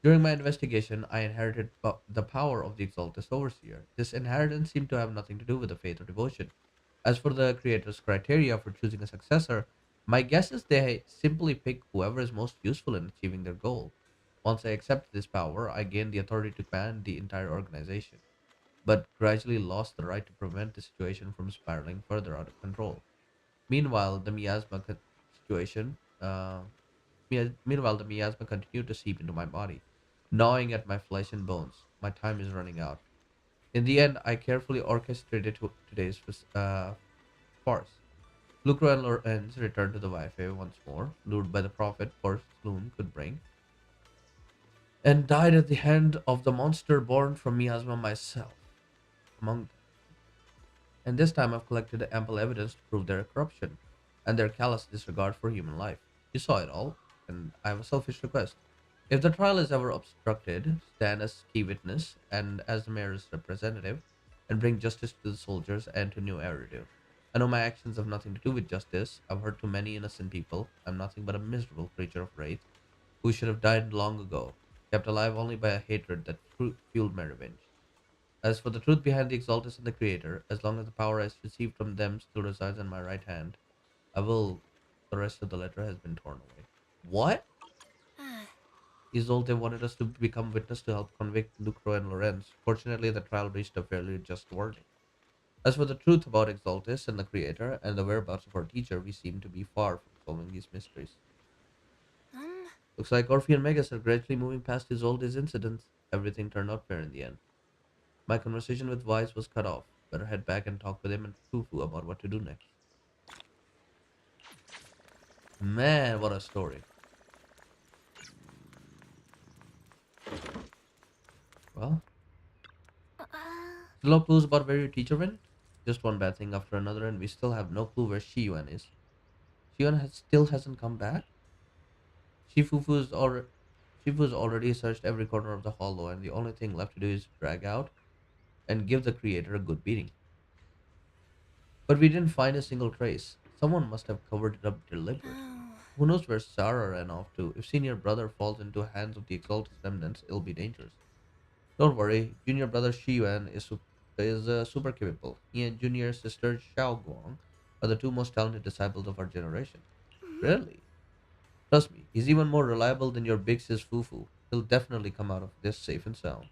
During my investigation, I inherited the power of the Exaltist Overseer. This inheritance seemed to have nothing to do with the faith or devotion. As for the Creator's criteria for choosing a successor, my guess is they simply pick whoever is most useful in achieving their goal. Once I accepted this power, I gained the authority to command the entire organization, but gradually lost the right to prevent the situation from spiraling further out of control. Meanwhile, the miasma situation, meanwhile, the miasma continued to seep into my body, gnawing at my flesh and bones. My time is running out. In the end, I carefully orchestrated today's farce. Lucro and Lorenz returned to the Wi-Fi once more, lured by the profit Porcelain could bring, and died at the hand of the monster born from miasma myself. Among them. And this time I've collected ample evidence to prove their corruption and their callous disregard for human life. You saw it all, and I have a selfish request. If the trial is ever obstructed, stand as key witness and as the mayor's representative, and bring justice to the soldiers and to New Eridu. I know my actions have nothing to do with justice. I've hurt too many innocent people. I'm nothing but a miserable creature of wraith who should have died long ago, kept alive only by a hatred that fueled my revenge. As for the truth behind the Exaltus and the Creator, as long as the power I received from them still resides in my right hand, I will. The rest of the letter has been torn away. What? Isolde wanted us to become witness to help convict Lucro and Lorenz. Fortunately, the trial reached a fairly just verdict. As for the truth about Exaltus and the Creator and the whereabouts of our teacher, we seem to be far from solving these mysteries. Looks like Orphe and Megas are gradually moving past Isolde's incidents. Everything turned out fair in the end. My conversation with Wise was cut off. Better head back and talk with him and Fufu about what to do next. Man, what a story. Well, still no clues about where your teacher went? Just one bad thing after another, and we still have no clue where Shiyuan is. Still hasn't come back? Shifufu's already searched every corner of the hollow, and the only thing left to do is drag out and give the Creator a good beating. But we didn't find a single trace. Someone must have covered it up deliberately. Who knows where Sarah ran off to? If senior brother falls into hands of the exalted remnants, it'll be dangerous. Don't worry, junior brother Xiwan is super capable. He and junior sister Xiao Guang are the two most talented disciples of our generation. Really? Trust me, he's even more reliable than your big sis Fufu. He'll definitely come out of this safe and sound.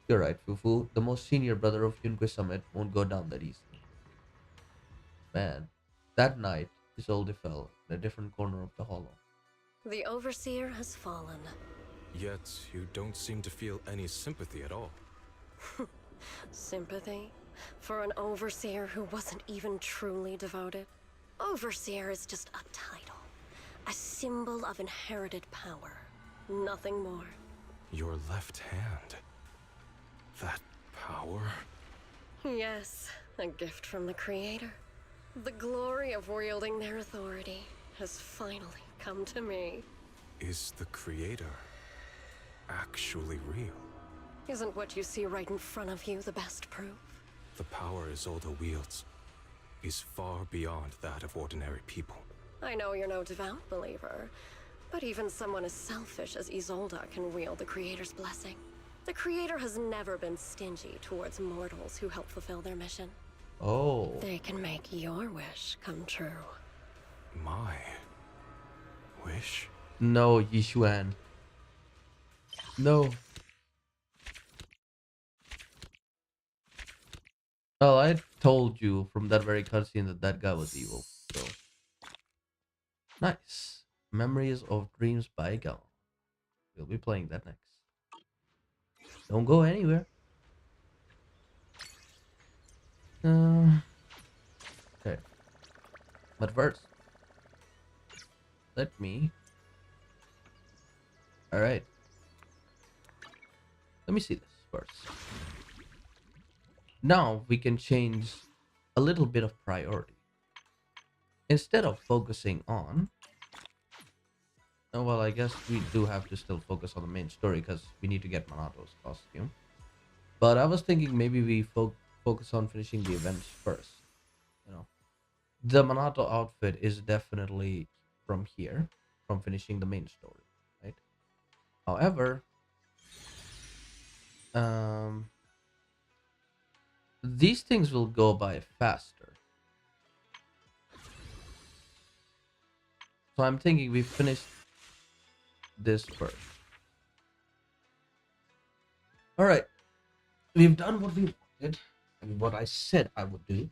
You're right, Fufu. The most senior brother of Yunque Summit won't go down that easily. Man, that night, Isolde fell in a different corner of the hollow. The Overseer has fallen. Yet, you don't seem to feel any sympathy at all. Sympathy? For an Overseer who wasn't even truly devoted? Overseer is just a title. A symbol of inherited power. Nothing more. Your left hand. That power? Yes, a gift from the Creator. The glory of wielding their authority has finally come to me. Is the Creator actually real? Isn't what you see right in front of you the best proof? The power Isolde wields is far beyond that of ordinary people. I know you're no devout believer, but even someone as selfish as Isolde can wield the Creator's blessing. The Creator has never been stingy towards mortals who help fulfill their mission. Oh. They can make your wish come true. My wish? No, Yishuan. No. Well, I told you from that very cutscene that that guy was evil. So nice. Memories of Dreams by Gal. We'll be playing that next. Don't go anywhere. Okay. But first, let me. Alright. Let me see this first. Now we can change a little bit of priority. Instead of focusing on. Oh, well, I guess we do have to still focus on the main story because we need to get Monato's costume. But I was thinking maybe we focus on finishing the events first. You know, the Monato outfit is definitely from here, from finishing the main story, right? However, these things will go by faster. So I'm thinking we finish this first. All right, we've done what we wanted and what I said I would do.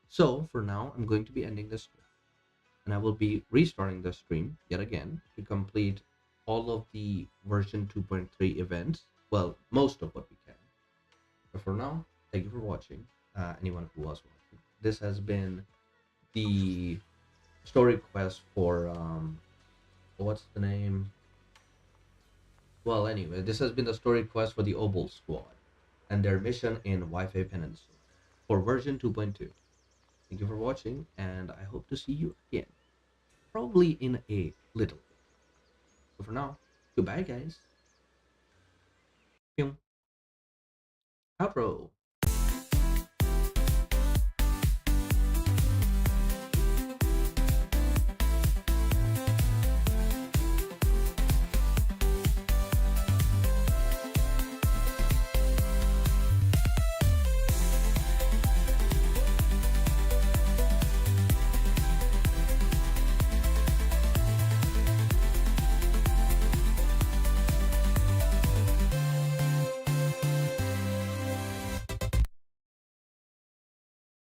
So for now, I'm going to be ending this stream, and I will be restarting the stream yet again to complete all of the version 2.3 events. Well, most of what we can. But for now, thank you for watching. Anyone who was watching. This has been the story quest for what's the name? Well, anyway, this has been the story quest for the Obol Squad and their mission in Wi-Fi Peninsula for version 2.2. Thank you for watching, and I hope to see you again, probably in a little bit. So for now, goodbye, guys. Outro.